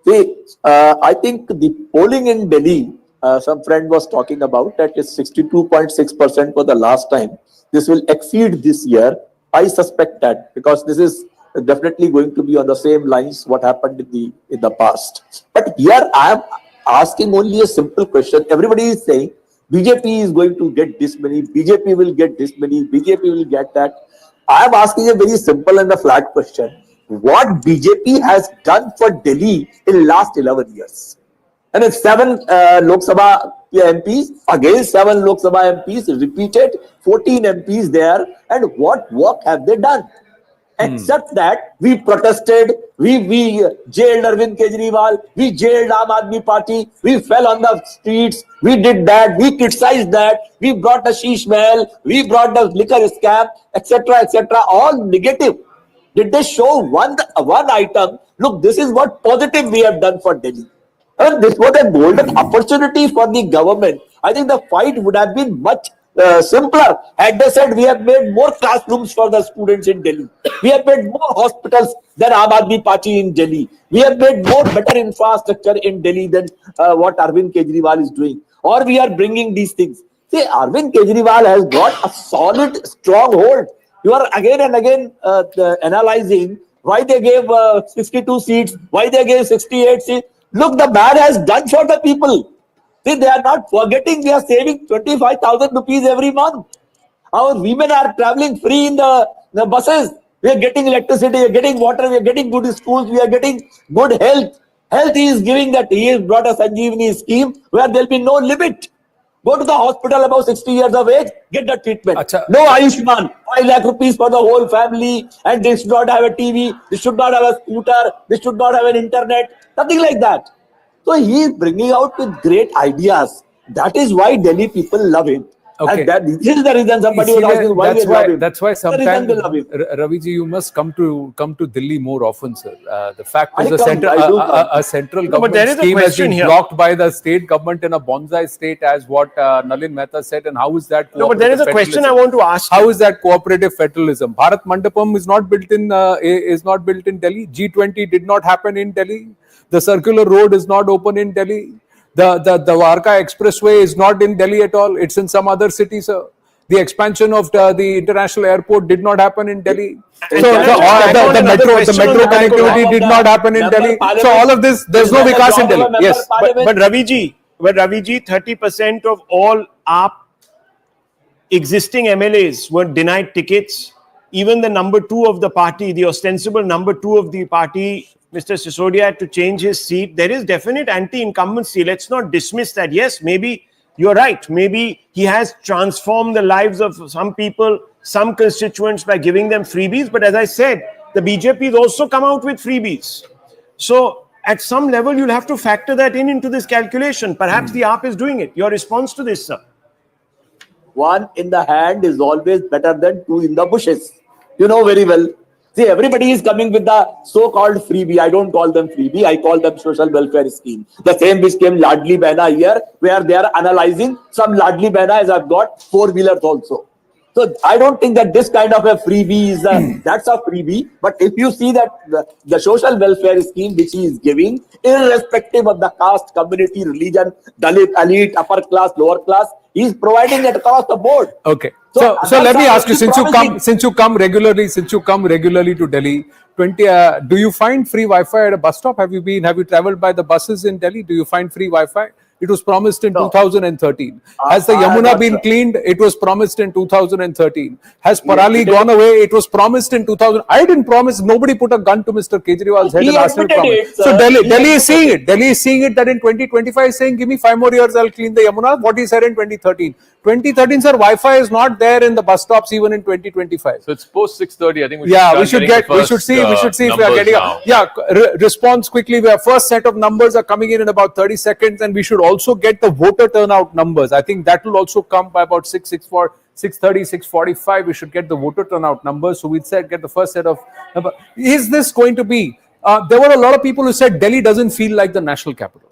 See, I think the polling in Delhi, some friend was talking about that is 62.6% for the last time. This will exceed this year. I suspect that because this is definitely going to be on the same lines what happened in the past. But here I am asking only a simple question. Everybody is saying BJP is going to get this many, BJP will get this many, BJP will get that. I am asking a very simple and a flat question. What BJP has done for Delhi in last 11 years? And it's 7 Lok Sabha MPs, against 7 Lok Sabha MPs, repeated 14 MPs there. And what work have they done? Except that we protested, we jailed Arvind Kejriwal, we jailed Aam Aadmi Party, we fell on the streets, we did that, we criticized that, we brought the Sheesh Mahal, we brought the liquor scam, etc., all negative. Did they show one item? Look, this is what positive we have done for Delhi. And this was a golden opportunity for the government. I think the fight would have been much simpler had they said we have made more classrooms for the students in Delhi. We have made more hospitals than Aam Aadmi Party in Delhi. We have made more better infrastructure in Delhi than what Arvind Kejriwal is doing. Or we are bringing these things. See, Arvind Kejriwal has got a solid stronghold. You are again and again analyzing why they gave 62 seats, why they gave 68 seats. Look, the man has done for the people. See, they are not forgetting we are saving 25,000 rupees every month. Our women are traveling free in the buses. We are getting electricity, we are getting water, we are getting good schools, we are getting good health. Health he is giving that. He has brought a Sanjeevani scheme where there will be no limit. Go to the hospital above 60 years of age, get the treatment. Achha. No Ayushman, 5 lakh rupees for the whole family, and they should not have a TV, they should not have a scooter, they should not have an internet, nothing like that. So he is bringing out with great ideas. That is why Delhi people love him. Okay. And this is the reason somebody was asking why we love him. That's why The reason sometimes, they love him. Raviji, you must come to Delhi more often, sir. The fact I is, come, I do come. a central No, but there government is a scheme has question been here. blocked by the state government in a bonsai state, as what Nalin Mehta said. And how is that? No, but there is a cooperative question I federalism? want to ask. How is that cooperative federalism? Bharat Mandapam is not built in Delhi. G20 did not happen in Delhi. The circular road is not open in Delhi. The Dwarka Expressway is not in Delhi at all. It's in some other city, sir. The expansion of the international airport did not happen in Delhi. So the metro connectivity did not happen in Delhi. So all of this, there's no vikas in Delhi. Yes. But Raviji, 30% of all AAP existing MLAs were denied tickets. Even the number 2 of the party, the ostensible number 2 of the party, Mr. Sisodia, had to change his seat. There is definite anti-incumbency. Let's not dismiss that. Yes, maybe you're right. Maybe he has transformed the lives of some people, some constituents by giving them freebies. But as I said, the BJP has also come out with freebies. So at some level, you'll have to factor that into this calculation. Perhaps the AAP is doing it. Your response to this, sir? One in the hand is always better than 2 in the bushes. You know very well. See, everybody is coming with the so-called freebie. I don't call them freebie. I call them social welfare scheme. The same which came Ladli Behna here, where they are analyzing some Ladli Behnas have got 4-wheelers also. So I don't think that this kind of a freebie is that's a freebie. But if you see that the social welfare scheme which he is giving, irrespective of the caste, community, religion, Dalit, elite, upper class, lower class, he is providing it across the board. Okay. So So let me that's ask you, since you come regularly to Delhi, do you find free Wi-Fi at a bus stop? Have you traveled by the buses in Delhi? Do you find free Wi-Fi? It was promised in 2013. Has the Yamuna been cleaned? It was promised in 2013. Has Parali gone away? It was promised in 2000. I didn't promise. Nobody put a gun to Mr. Kejriwal's head and asked him to promise. So Delhi is seeing it. Delhi is seeing it that in 2025 is saying, give me 5 more years, I'll clean the Yamuna. What he said in 2013. 2013, sir, Wi-Fi is not there in the bus stops even in 2025. So it's post 6:30. I think We should see if we are getting response quickly. Our first set of numbers are coming in about 30 seconds, and we should also get the voter turnout numbers. I think that will also come by about 6:30, 6:45. We should get the voter turnout numbers. So we'll get the first set of numbers. Is this going to be? There were a lot of people who said Delhi doesn't feel like the national capital.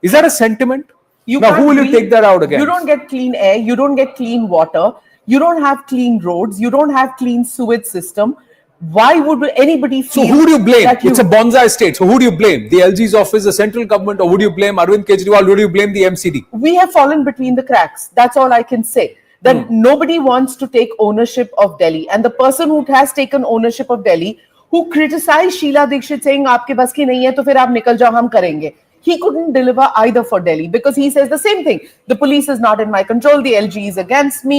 Is that a sentiment? Now, who will you take that out again? You don't get clean air. You don't get clean water. You don't have clean roads. You don't have clean sewage system. Why would anybody feel? So who do you blame? It's a bonsai state. So who do you blame? The LG's office, the central government, or would you blame Arvind Kejriwal? Would you blame the MCD? We have fallen between the cracks. That's all I can say. That nobody wants to take ownership of Delhi. And the person who has taken ownership of Delhi, who criticized Sheila Dikshit saying, "Aapke bas ki nahi hai, to fir aap nikal jao, hum karenge." He couldn't deliver either for Delhi because he says the same thing. The police is not in my control. The LG is against me.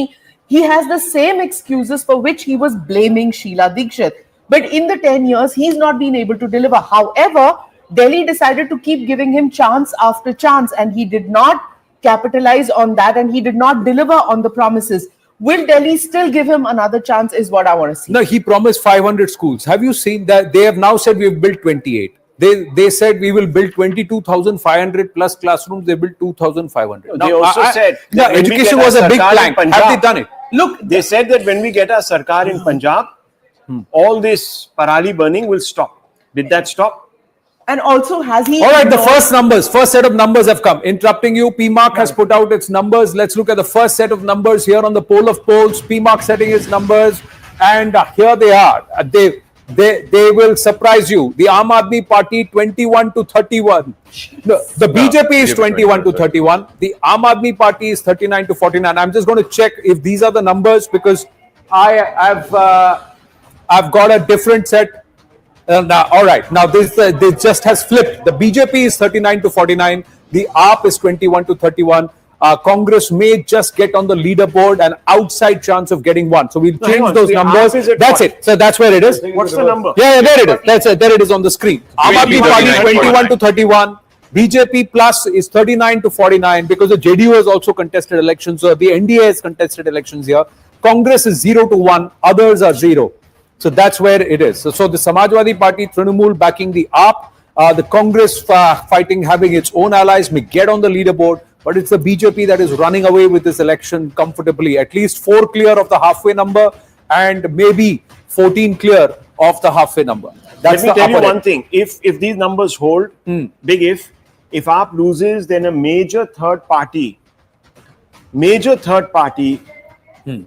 He has the same excuses for which he was blaming Sheila Dikshit. But in the 10 years, he's not been able to deliver. However, Delhi decided to keep giving him chance after chance, and he did not capitalize on that, and he did not deliver on the promises. Will Delhi still give him another chance is what I want to see. No, he promised 500 schools. Have you seen that? They have now said we've built 28. They said we will build 22,500 plus classrooms. They built 2,500. They also said that education was a big plank. Have they done it? Look, they said that when we get our Sarkar in Punjab, all this Parali burning will stop. Did that stop? And also, has he... All right, the first set of numbers have come. Interrupting you, PMark has put out its numbers. Let's look at the first set of numbers here on the poll of polls. PMark setting its numbers. And here they are. They will surprise you. The Aam Aadmi Party 21 to 31. The BJP is 21 to 31. The Aam Aadmi Party is 39 to 49. I'm just going to check if these are the numbers because I've got a different set. All right. Now this just has flipped. The BJP is 39 to 49. The AAP is 21 to 31. Congress may just get on the leaderboard an outside chance of getting one. So we'll change those numbers. That's it. So that's where it is. What's the number? Yeah, there it is. There it is on the screen. Aam Aadmi Party 21 to 31. BJP plus is 39 to 49 because the JDU has also contested elections. So the NDA has contested elections here. Congress is 0 to 1. Others are 0. So that's where it is. So the Samajwadi Party, Trinamool backing the AAP. The Congress fighting, having its own allies, may get on the leaderboard, but it's the BJP that is running away with this election comfortably. At least 4 clear of the halfway number, and maybe 14 clear of the halfway number. That's Let me tell you upper one end. thing. If these numbers hold, big if AAP loses, then a major third party,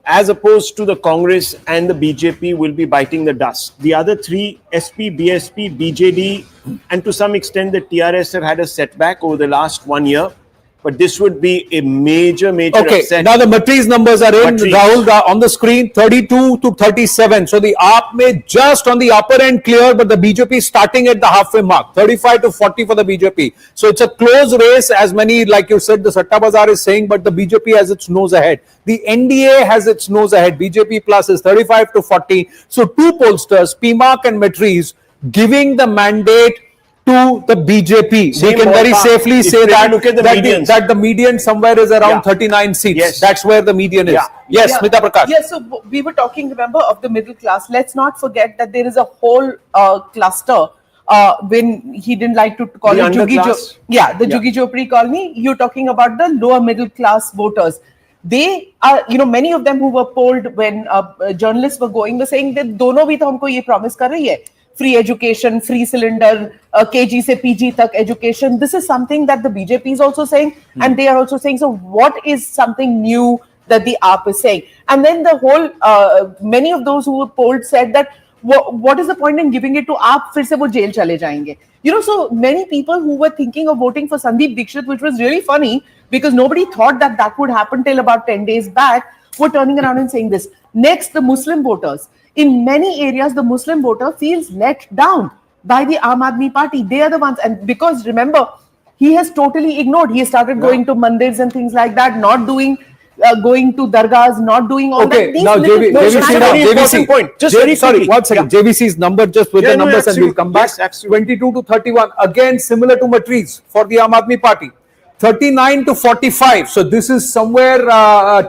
as opposed to the Congress and the BJP, will be biting the dust. The other three, SP, BSP, BJD, and to some extent the TRS have had a setback over the last 1 year. But this would be a major Okay, upset. now the matriz numbers are in, Matriz. Rahul, on the screen, 32 to 37. So the AAP may just on the upper end clear, but the BJP is starting at the halfway mark, 35 to 40 for the BJP. So it's a close race, as many, like you said, the Satta Bazaar is saying, but the BJP has its nose ahead. The NDA has its nose ahead. BJP plus is 35 to 40. So two pollsters, PMARC and matriz, giving the mandate to the BJP. Same we can very ballpark. safely If say you that, look at the medians. that the median somewhere is around Yeah. 39 seats. Yes. That's where the median is. Yeah. Yes, Yeah. Smita Prakash. Yes, so we were talking, remember, of the middle class. Let's not forget that there is a whole cluster. When he didn't like to call The it Juggi underclass? the Juggi Jopri colony, you're talking about the lower middle class voters. They are, many of them who were polled when journalists were going were saying that dono bhi to humko ye promise kar rahi hai. Free education, free cylinder, KG se PG tak education. This is something that the BJP is also saying, and they are also saying. So, what is something new that the AAP is saying? And then the whole, many of those who were polled said that, what is the point in giving it to AAP? Fir se wo jail chale jayenge. So many people who were thinking of voting for Sandeep Dixit, which was really funny because nobody thought that that would happen till about 10 days back, were turning around and saying this. Next, the Muslim voters. In many areas, the Muslim voter feels let down by the Aam Aadmi Party. They are the ones, and because remember, he has totally ignored. He has started going to mandirs and things like that, not doing, going to dargahs, not doing all that. Okay, These now little- JVC, now very important JVC. point. Just very Sorry, quickly. 1 second. JVC's number, just with Yeah, the no, numbers, and we'll absolutely. come back. Yes, absolutely. 22 to 31. Again, similar to matriz for the Aam Aadmi Party. 39 to 45. So this is somewhere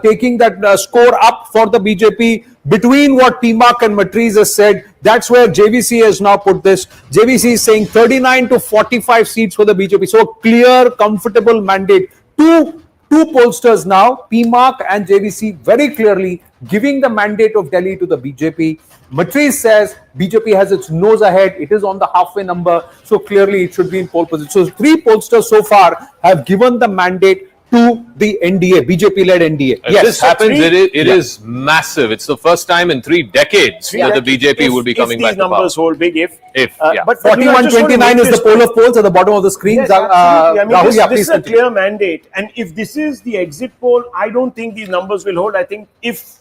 taking that score up for the BJP between what PMARC and matriz has said. That's where JVC has now put this. JVC is saying 39 to 45 seats for the BJP. So a clear, comfortable mandate. Two pollsters now, PMARC and JVC, very clearly giving the mandate of Delhi to the BJP. Matriz says BJP has its nose ahead. It is on the halfway number. So clearly it should be in pole position. So 3 pollsters so far have given the mandate to the NDA, BJP-led NDA. If this happens, three- it is massive. It's the first time in 3 decades that the BJP will be coming if back these to power. numbers hold big, If, yeah. But 41-29 is the poll of polls at the bottom of the screen. Yes, absolutely. I mean, Rahul, this, yeah, this please is a continue. clear mandate, and if this is the exit poll, I don't think these numbers will hold. I think if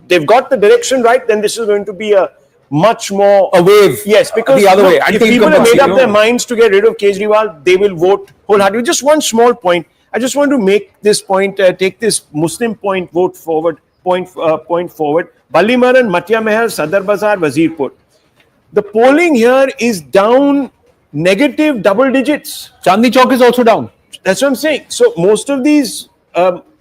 they've got the direction right, then this is going to be a much more A wave. Yes, because the other look, way. if people have made up their minds to get rid of Kejriwal, they will vote wholeheartedly. Just one small point. I just want to make this point, take this Muslim point forward. Ballimaran, Matya Mahal, Sadar Bazar, Wazirpur. The polling here is down negative double digits. Chandni Chowk is also down. That's what I'm saying. So most of these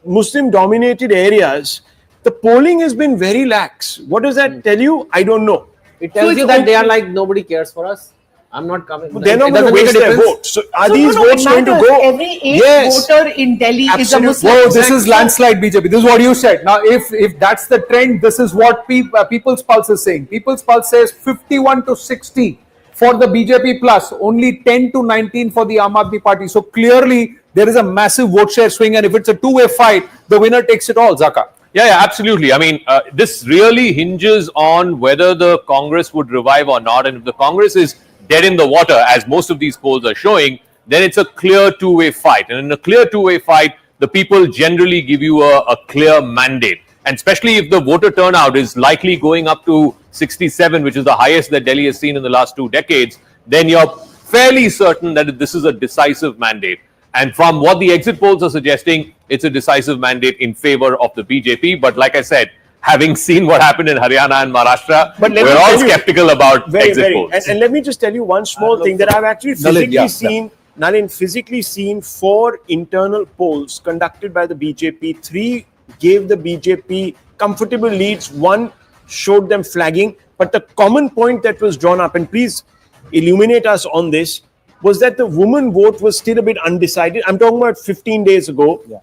Muslim-dominated areas, the polling has been very lax. What does that tell you? I don't know. It tells you that they are like, nobody cares for us. I'm not coming. They're not It going to doesn't make waste a their difference. vote. So are So these no, it votes going to matters. go? Every 8th Yes. voter in Delhi is a Absolutely. Muslim. Whoa, this is landslide BJP. This is what you said. Now, if that's the trend, this is what People's Pulse is saying. People's Pulse says 51 to 60 for the BJP plus, only 10 to 19 for the Aam Aadmi Party. So clearly, there is a massive vote share swing, and if it's a two-way fight, the winner takes it all, Zaka. Yeah, absolutely. I mean, this really hinges on whether the Congress would revive or not. And if the Congress is dead in the water, as most of these polls are showing, then it's a clear two-way fight. And in a clear two-way fight, the people generally give you a clear mandate. And especially if the voter turnout is likely going up to 67, which is the highest that Delhi has seen in the last 2 decades, then you're fairly certain that this is a decisive mandate. And from what the exit polls are suggesting, it's a decisive mandate in favor of the BJP. But like I said, having seen what happened in Haryana and Maharashtra, But let me we're all tell you- skeptical about exit polls. And let me just tell you one small thing that I've actually physically seen 4 internal polls conducted by the BJP. 3 gave the BJP comfortable leads. 1 showed them flagging. But the common point that was drawn up, and please illuminate us on this, was that the woman vote was still a bit undecided. I'm talking about 15 days ago. Yeah.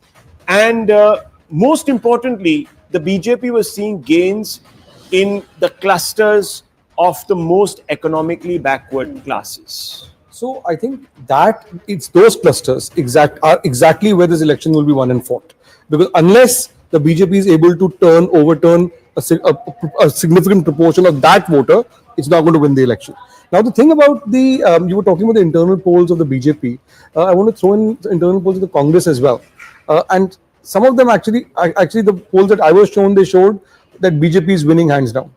And most importantly, the BJP was seeing gains in the clusters of the most economically backward classes. So I think that it's those clusters are exactly where this election will be won and fought. Because unless the BJP is able to overturn a significant proportion of that voter, it's not going to win the election. Now the thing about the, you were talking about the internal polls of the BJP. I want to throw in the internal polls of the Congress as well. And some of them actually the polls that I was shown, they showed that BJP is winning hands down.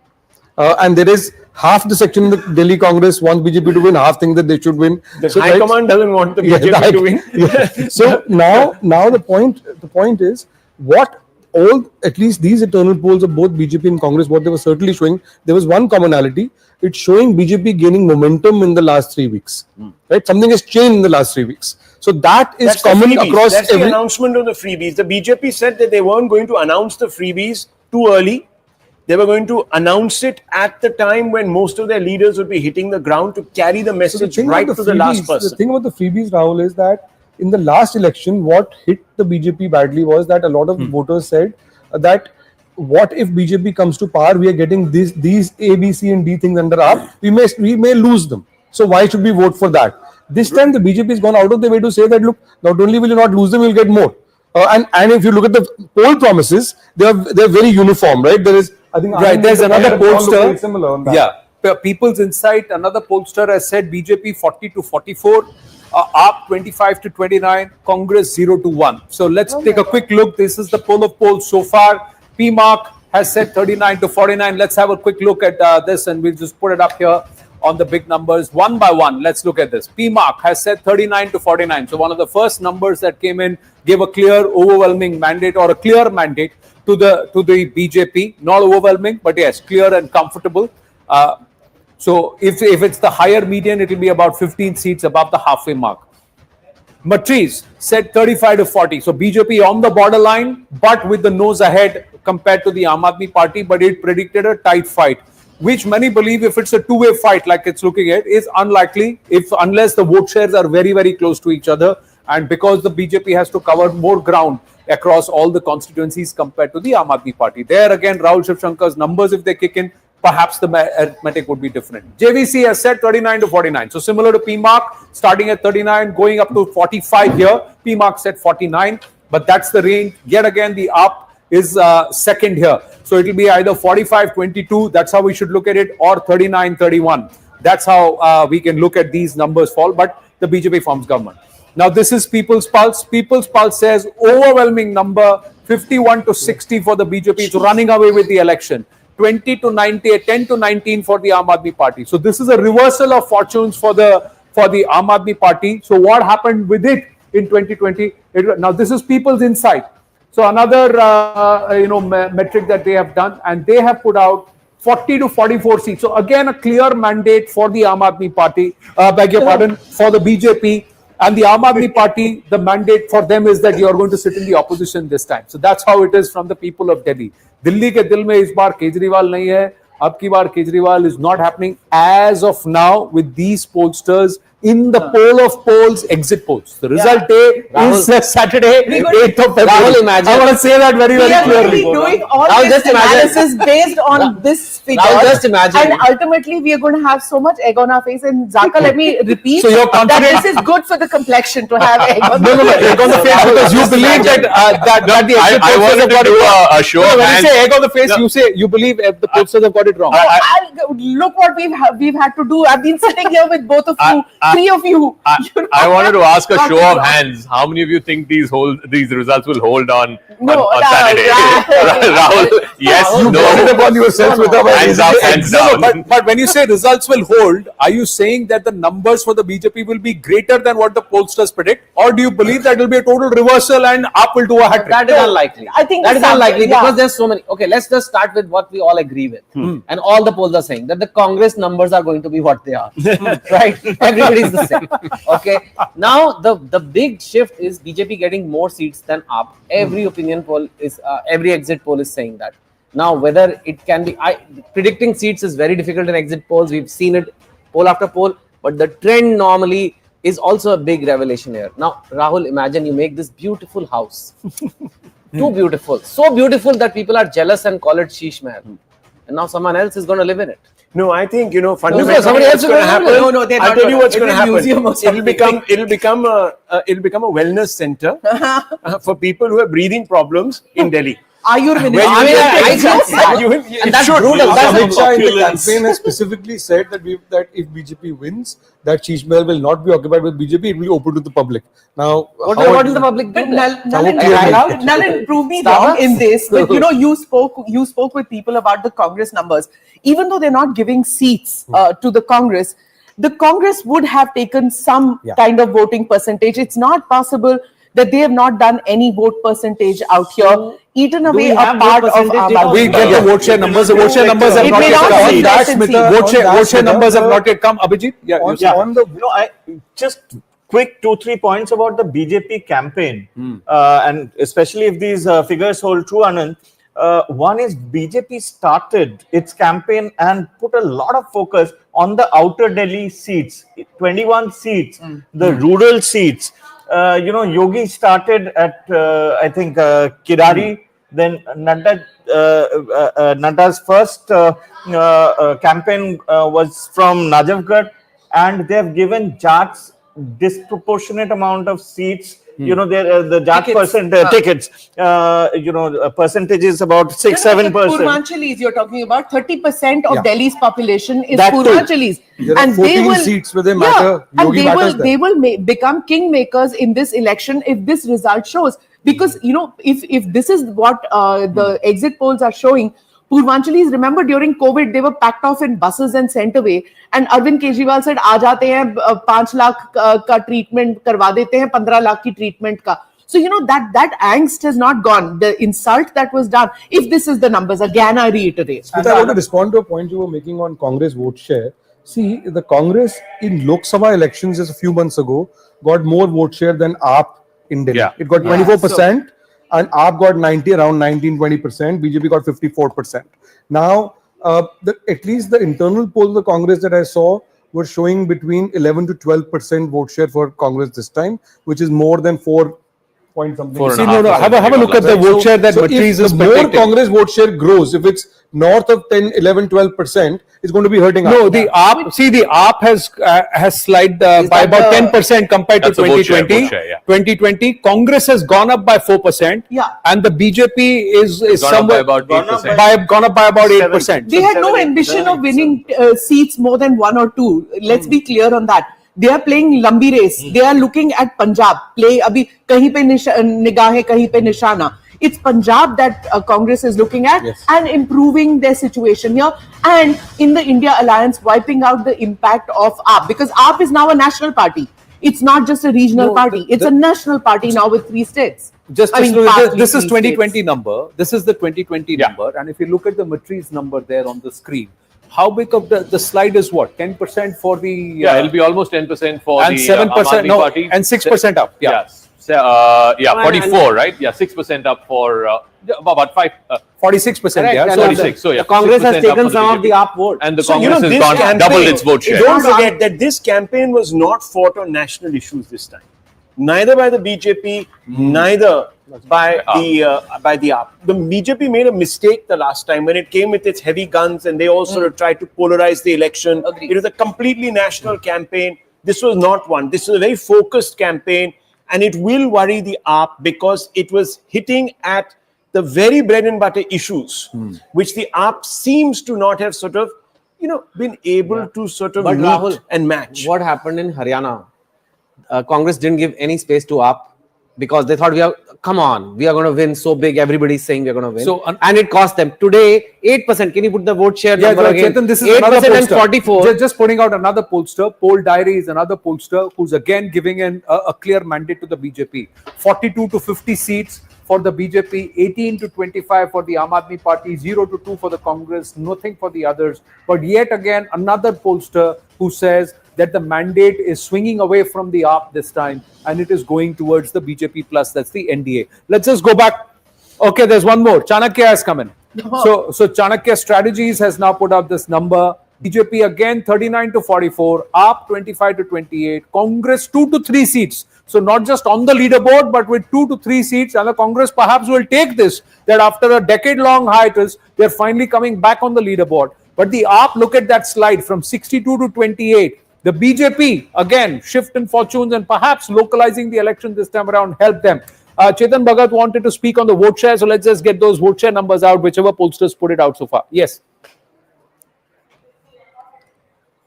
And there is half the section in the Delhi Congress wants BJP to win, half think that they should win. The High Command doesn't want the BJP to win. Yeah. So now the point is what all, at least these internal polls of both BJP and Congress, what they were certainly showing, there was one commonality. It's showing BJP gaining momentum in the last 3 weeks. Right? Something has changed in the last 3 weeks. So that is common across That's the announcement of the freebies. The BJP said that they weren't going to announce the freebies too early. They were going to announce it at the time when most of their leaders would be hitting the ground to carry the message right to the last person. The thing about the freebies, Rahul, is that in the last election, what hit the BJP badly was that a lot of voters said that what if BJP comes to power, we are getting these A, B, C and D things under AAP, we may lose them. So why should we vote for that? This time the BJP has gone out of the way to say that, look, not only will you not lose them, you'll get more. And if you look at the poll promises, they're very uniform, right? There is, I think, right. There's another pollster. Similar on that. Yeah, People's Insight. Another pollster has said BJP 40 to 44, AAP 25 to 29, Congress 0 to 1. So let's take a quick look. This is the poll of polls so far. PMark has said 39 to 49. Let's have a quick look at this, and we'll just put it up here on the big numbers one by one. Let's look at this. PMark has said 39 to 49. So one of the first numbers that came in gave a clear, overwhelming mandate, or a clear mandate to the BJP. Not overwhelming, but yes, clear and comfortable. So if it's the higher median, it will be about 15 seats above the halfway mark. Matriz said 35 to 40. So BJP on the borderline, but with the nose ahead compared to the Aam Aadmi Party, but it predicted a tight fight, which many believe, if it's a two-way fight like it's looking at, is unlikely unless the vote shares are very, very close to each other, and because the BJP has to cover more ground across all the constituencies compared to the Aam Aadmi Party. There again, Rahul Shivshankar's numbers, if they kick in, perhaps the arithmetic would be different. JVC has said 39 to 49. So similar to PMark, starting at 39, going up to 45 here. PMark said 49, but that's the range. Yet again, the AAP is second here. So it will be either 45-22, that's how we should look at it, or 39-31. That's how we can look at these numbers fall, but the BJP forms government. Now this is People's Pulse. People's Pulse says overwhelming number, 51 to 60 for the BJP. It's running away with the election. 20 to 90, 10 to 19 for the Aam Aadmi Party. So this is a reversal of fortunes for the Aam Aadmi Party. So what happened with it in 2020? Now this is People's Insight. So another metric that they have done, and they have put out 40 to 44 seats. So again, a clear mandate for the Aam Aadmi Party, for the BJP. And the Aam Aadmi Party, the mandate for them is that you are going to sit in the opposition this time. So that's how it is from the people of Delhi. Delhi ke dil mein is baar Kejriwal nahi hai. Ab ki baar Kejriwal is not happening as of now with these pollsters in the poll of polls, exit polls. The result day is Saturday, 8th of February. Imagine. I want to say that very, very clearly. We are doing all Rahul, this just imagine. analysis based on this figure. Rahul, just imagine. And ultimately, we are going to have so much egg on our face. And Zaka, let me repeat So you're confident- that this is good for the complexion to have egg on No, egg on the face, because you believe that the exit I pollsters wanted have to got do it wrong. a show No, of when hands. you say egg on the face, you believe the pollsters have got it wrong. Look what we've had to do. I've been sitting here with both of you, three of you. I wanted to ask a show of hands. How many of you think these results will hold on Saturday? Rahul, yes, You no. got it upon yourself without Hands up, hands down. But when you say results will hold, are you saying that the numbers for the BJP will be greater than what the pollsters predict, or do you believe that it will be a total reversal and AAP will do a hat trick? That is unlikely. I think that is some- unlikely yeah. because there's so many. Okay, let's just start with what we all agree with, and all the polls are saying that the Congress numbers are going to be what they are. Right? Everybody is the same. Okay. Now the big shift is BJP getting more seats than AAP. Every opinion poll is, every exit poll is saying that. Now whether it can be, predicting seats is very difficult in exit polls. We've seen it poll after poll, but the trend normally is also a big revelation here. Now, Rahul, imagine you make this beautiful house. Too beautiful. So beautiful that people are jealous and call it Sheesh Mahal. And now someone else is going to live in it. No, I think, fundamentally somebody else what's going to is gonna happen. No, no, they're I'll not tell you gonna- what's it'll going to be museum or happen. It'll become a wellness center for people who have breathing problems in Delhi. Ayurvedic. Where you I mean, will- I feel sad. you will- And it that's should. brutal. That's Amit Shah in the opulence. campaign has specifically said that if BJP wins, that Sheesh Mahal will not be occupied with BJP, it will be open to the public. Now, What how will the public But do? Nalin, prove me wrong in Starbucks? this. But you spoke with people about the Congress numbers. Even though they're not giving seats to the Congress would have taken some kind of voting percentage. It's not possible that they have not done any vote percentage out here, eaten away we a have part vote of percentage? our We get the vote share numbers. The vote share numbers have It not may yet not come. be On that, less than Smita, vote share Smita, numbers have not yet come. Abhijit, on the I just quick 2-3 points about the BJP campaign, and especially if these figures hold true, Anand. One is BJP started its campaign and put a lot of focus on the outer Delhi seats, 21 seats, the rural seats. Yogi started at I think Kirari. Then Nadda's first campaign was from Najafgarh, and they have given Jats disproportionate amount of seats. The Jat tickets. Percentage is about 6-7%. Purvanchalis, you're talking about 30% of Yeah. Delhi's population is That too. Purvanchalis. There are 14 seats where they matter. And Yogi matters there. they will become kingmakers in this election if this result shows. Because, if this is what the exit polls are showing, Purvanchalis, remember during COVID, they were packed off in buses and sent away. And Arvind Kejriwal said, "Aa jaate hain, 5 lakh ka treatment karwa dete hain, 15 lakh ki treatment ka." So, that angst has not gone. The insult that was done, if this is the numbers, again, I reiterate. Smita, I want to respond to a point you were making on Congress vote share. See, the Congress in Lok Sabha elections just a few months ago got more vote share than AAP in Delhi. Yeah. It got 24%, and AAP got around 19-20%. BJP got 54%. Now, at least the internal polls of the Congress that I saw were showing between 11 to 12% vote share for Congress this time, which is more than 4 point something. Four and See, a half no. percent Have a look at the vote share that So Matriz if is the more predicting. Congress vote share grows, if it's north of 10, 11, 12%, it's going to be hurting us. No, the AAP has slid by that about the- 10% compared to That's the vote share, 2020. vote share, yeah. 2020, Congress has gone up by 4%. Yeah. And the BJP is Gone up by somewhere about 8%. gone up by about 8%. They had no ambition of winning seats more than 1 or 2. Let's be clear on that. They are playing lambi race. They are looking at Punjab. Play abhi kahin pe nigah hai, kahin pe nishana. It's Punjab that Congress is looking at and improving their situation here. And in the India Alliance, wiping out the impact of AAP. Because AAP is now a national party. It's not just a regional No, party. It's a national party now with 3 states. Just I mean, this partly is 3 2020 states. number. This is the 2020 number. And if you look at the Matriz number there on the screen, how big of the slide is what? 10% for the Yeah, it'll be almost 10% for and the 7% Aam Aadmi no, Party. and 6% up. Yeah. Yeah, 44, right? Yeah, 6% up for about 5. 46%. Correct. Yeah. And So 46, so yeah, the Congress has 6% up taken for the some of the BJP. AAP vote. And the So, Congress has this gone campaign- doubled its vote share. Don't forget that this campaign was not fought on national issues this time. Neither by the BJP, neither by the AAP. The BJP made a mistake the last time when it came with its heavy guns, and they also tried to polarize the election. Agreed. It was a completely national campaign. This was not one. This was a very focused campaign, and it will worry the AAP because it was hitting at the very bread and butter issues, which the AAP seems to not have sort of, been able to sort of But meet Rahul, and match. What happened in Haryana? Congress didn't give any space to AAP because they thought we are going to win so big. Everybody's saying we are going to win. So, and it cost them. Today, 8%. Can you put the vote share Yeah, number again? Chetan, this is 8% another and pollster. 44. Just putting out another pollster. Poll Diary is another pollster who's again giving a clear mandate to the BJP. 42 to 50 seats for the BJP, 18 to 25 for the Aam Aadmi Party, 0 to 2 for the Congress, nothing for the others. But yet again, another pollster who says that the mandate is swinging away from the AAP this time and it is going towards the BJP plus, that's the NDA. Let's just go back. Okay, there's one more. Chanakya has come in. So Chanakya Strategies has now put out this number. BJP again 39 to 44, AAP 25 to 28, Congress 2 to 3 seats. So not just on the leaderboard, but with 2 to 3 seats. And the Congress perhaps will take this, that after a decade-long hiatus, they're finally coming back on the leaderboard. But the AAP, look at that slide, from 62 to 28. The BJP, again, shift in fortunes and perhaps localizing the election this time around help them. Chetan Bhagat wanted to speak on the vote share, so let's just get those vote share numbers out, whichever pollsters put it out so far. Yes.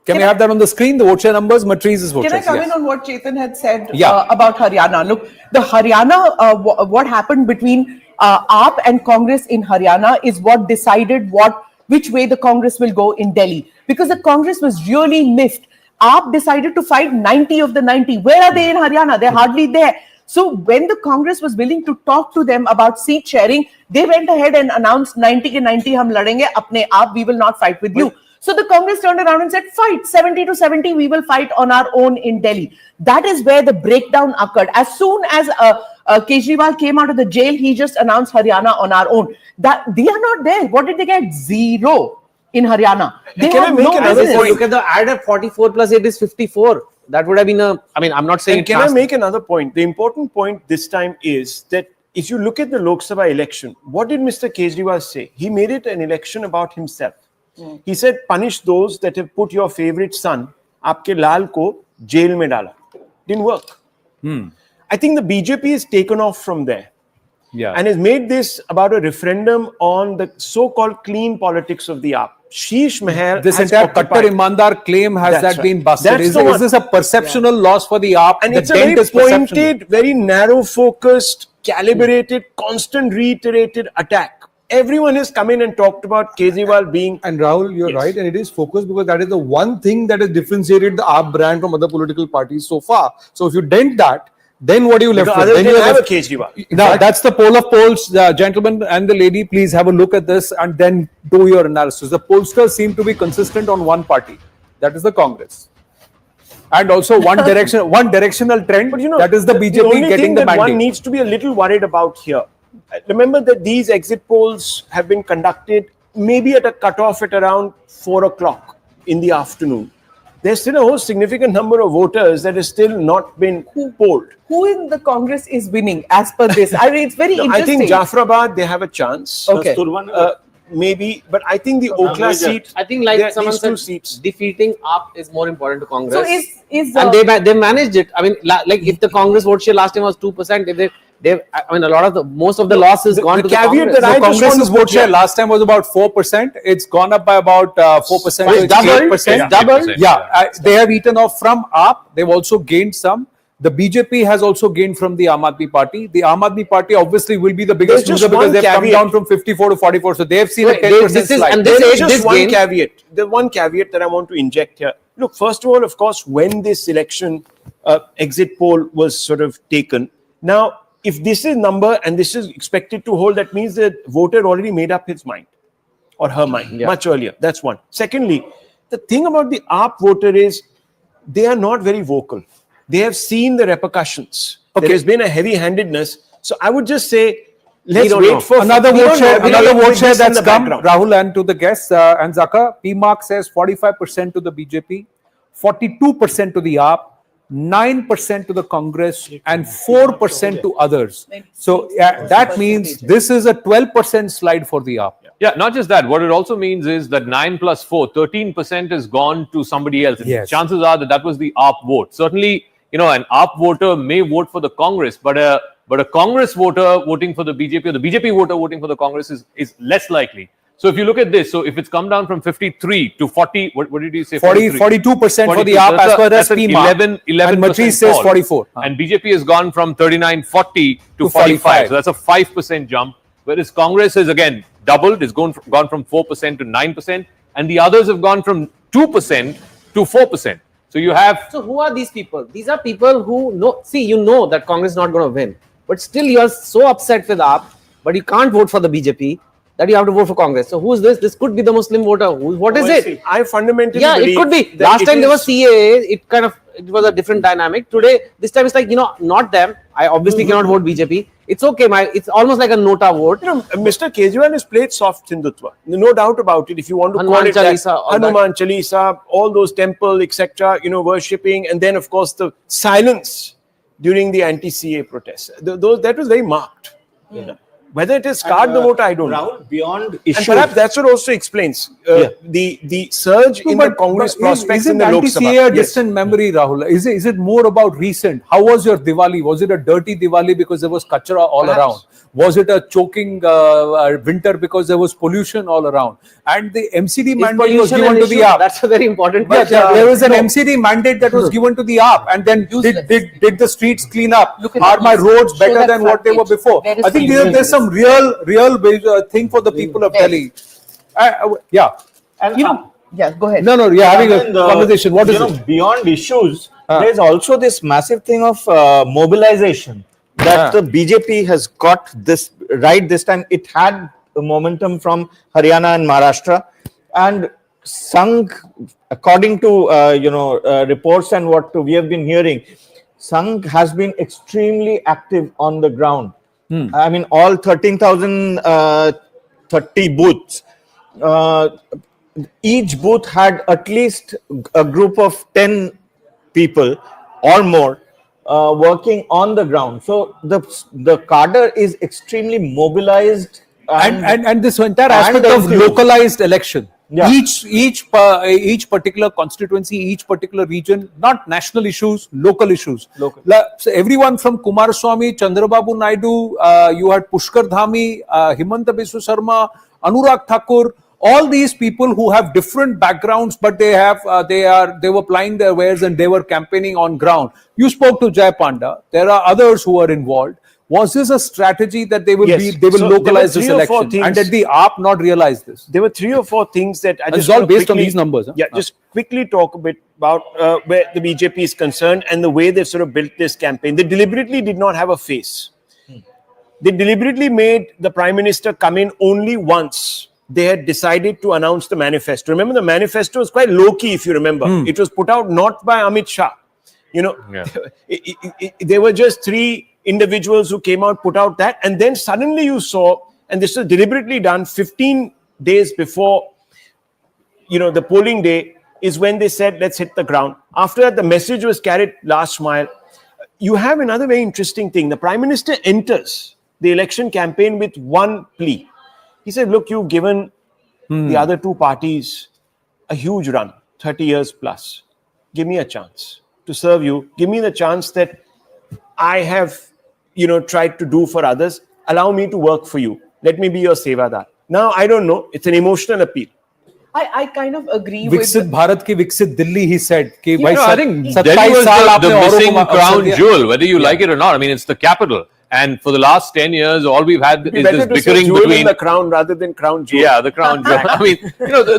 Can we have that on the screen, the vote share numbers? Matrice's vote Can shares. I come Yes. in on what Chetan had said Yeah. about Haryana? Look, the Haryana, what happened between AAP and Congress in Haryana is what decided which way the Congress will go in Delhi. Because the Congress was really miffed. AAP decided to fight 90 of the 90. Where are they in Haryana? They're hardly there. So when the Congress was willing to talk to them about seat sharing, they went ahead and announced 90 ke 90 hum ladenge apne aap, we will not fight with you. So the Congress turned around and said, fight 70 to 70, we will fight on our own in Delhi. That is where the breakdown occurred. As soon as Kejriwal came out of the jail, he just announced Haryana on our own. That they are not there. What did they get? Zero in Haryana. They Can I have make no another business. point? Look at the add of 44 plus 8 is 54. That would have been a, I mean, I'm not saying And can I make another point? The important point this time is that if you look at the Lok Sabha election, what did Mr. Kejriwal say? He made it an election about himself. He said, punish those that have put your favorite son, aapke lal ko, jail mein dala. Didn't work. I think the BJP has taken off from there. Yeah. And has made this about a referendum on the so-called clean politics of the AAP. Sheesh Mahal. This has entire occupied- Kattar Imandar claim has That's that right. been busted? That's Is the this a perceptional loss for the AAP? And The it's a dent very is perceptional. pointed, very narrow focused, calibrated, constant reiterated attack. Everyone has come in and talked about Kejriwal being. And Rahul, you're Yes. right, and it is focused because that is the one thing that has differentiated the AAP brand from other political parties so far. So if you dent that, then what are you left The with? others Then you didn't are have a left- Kejriwal. Now, that's the poll of polls. Gentlemen and the lady, please have a look at this and then do your analysis. The pollsters seem to be consistent on one party. That is the Congress. And also one directional trend, But you know, that is the only BJP thing getting the that one mandate. needs to be a little worried about here. Remember that these exit polls have been conducted maybe at a cutoff at around 4 o'clock in the afternoon. There's still a whole significant number of voters that has still not been polled. Who in the Congress is winning as per this? I mean, it's very I interesting. think Jafrabad, they have a chance. Okay. Maybe, but I think the Okla seat, I think, like someone these two said, seats. defeating AAP is more important to Congress. So is and they managed it. I mean, like if the Congress vote share last time was 2%, if I mean, most of the loss is gone the to the caveat Congress. that I The just want Congress's to vote put share here- last time was about 4%. It's gone up by about 4%. It's to doubled. 8%. It's doubled. 8%. Yeah, they have eaten off from AAP. They've also gained some. The BJP has also gained from the Aam Aadmi Party. The Aam Aadmi Party obviously will be the biggest There's just loser because one they've come caveat. down from 54 to 44. So they've seen Wait, a 10% this is- slide. and this There is age, just this one gain- caveat. The one caveat that I want to inject here. Look, first of all, of course, when this election exit poll was sort of taken, now if this is number and this is expected to hold, that means the voter already made up his mind or her mind much earlier. That's one. Secondly, the thing about the AAP voter is they are not very vocal. They have seen the repercussions. Okay. There has been a heavy-handedness. So I would just say, let's don't wait know. for Another we vote don't share, know. another We'll vote wait share this in that's the come, background. Rahul, and to the guests and Zaka. PMark says 45% to the BJP, 42% to the AAP, 9% to the Congress, and 4% to others. So that means this is a 12% slide for the AAP. Yeah, not just that. What it also means is that 9 plus 4, 13% has gone to somebody else. And Yes. chances are that was the AAP vote. Certainly, an AAP voter may vote for the Congress, but a Congress voter voting for the BJP or the BJP voter voting for the Congress is less likely. So if you look at this, so if it's come down from 53 to 40, what did you say? 42% for the 42. AAP as per as that's an PMark. 11% And Matrice says fall. 44. And BJP has gone from 39.40 to 45. So that's a 5% jump. Whereas Congress has again doubled. It's gone from 4% to 9%. And the others have gone from 2% to 4%. So you have... So who are these people? These are people who know. See, you know that Congress is not going to win, but still you are so upset with AAP, but you can't vote for the BJP that you have to vote for Congress. So who is this? This could be the Muslim voter. What is it? I fundamentally Yeah, it believe could be. that Last it time there is- was CAA. It was a different dynamic. Today, this time it's like not them. I obviously cannot vote BJP. It's okay. It's almost like a nota vote. You know, Mr. Kejriwal has played soft Hindutva. No doubt about it. If you want to Hanuman call it Chalisa, that, all that. Hanuman Chalisa, all those temple, etc., you know, worshipping, and then of course the silence during the anti-CA protests. That was very marked. You know. Whether it is scarred the vote, I don't know. Rahul, beyond And issues, perhaps that's what also explains the surge in the Congress prospects in the Lok Isn't Sabha. a distant memory, Rahul? Is it more about recent? How was your Diwali? Was it a dirty Diwali because there was kachra all around? Was it a choking winter because there was pollution all around? And the MCD Is mandate was pollution given an to the issue? AAP. That's a very important Yeah, question. there was an MCD mandate that was given to the AAP, and then did the streets clean up? Look at Are that. my roads Show better that than what they were front page. before? There is I think some there's some real thing for the people of Delhi. Yeah. and You know, yeah, go ahead. No, yeah, having a Arvind, conversation. What is it? beyond issues, there's also this massive thing of mobilization that the BJP has got this right this time. It had the momentum from Haryana and Maharashtra, and Sangh, according to reports and what we have been hearing, Sangh has been extremely active on the ground. I mean, all 13,030 booths. Each booth had at least a group of 10 people or more working on the ground. So the cadre is extremely mobilized. And this entire and aspect of enthused. localized election. Yeah. Each particular constituency, each particular region, not national issues, local issues. So everyone from Kumaraswamy, Chandrababu Naidu, you had Pushkar Dhami, Himanta Biswa Sarma, Anurag Thakur, all these people who have different backgrounds, but they were plying their wares and they were campaigning on ground. You spoke to Jay Panda. There are others who are involved. Was this a strategy that they will Yes. So localize there this were 3 or 4 election? things. And did the AAP not realize this? There were 3 or 4 things that I And just it's all want to based on quickly- these numbers, huh? Yeah, just quickly talk a bit about where the BJP is concerned and the way they've sort of built this campaign. They deliberately did not have a face. They deliberately made the Prime Minister come in only once. They had decided to announce the manifesto. Remember, the manifesto was quite low-key, if you remember. It was put out not by Amit Shah. You know, there were just 3 individuals who came out, put out that, and then suddenly you saw, and this was deliberately done 15 days before, the polling day is when they said, let's hit the ground. After that, the message was carried last mile. You have another very interesting thing. The Prime Minister enters the election campaign with one plea. He said, look, you've given the other 2 parties a huge run, 30 years plus. Give me a chance to serve you. Give me the chance that I have, tried to do for others. Allow me to work for you. Let me be your sevadar. Now, I don't know. It's an emotional appeal. I kind of agree with. Viksit Bharat ki Viksit Delhi, he said. Ki bhai I think 27 Delhi was saal the aapne auron missing ko crown avsar diya. jewel, whether you like it or not. I mean, it's the capital. And for the last 10 years, all we've had is Better this to say bickering jewel in between... the crown rather than crown jewel. Yeah, the crown jewel. I mean,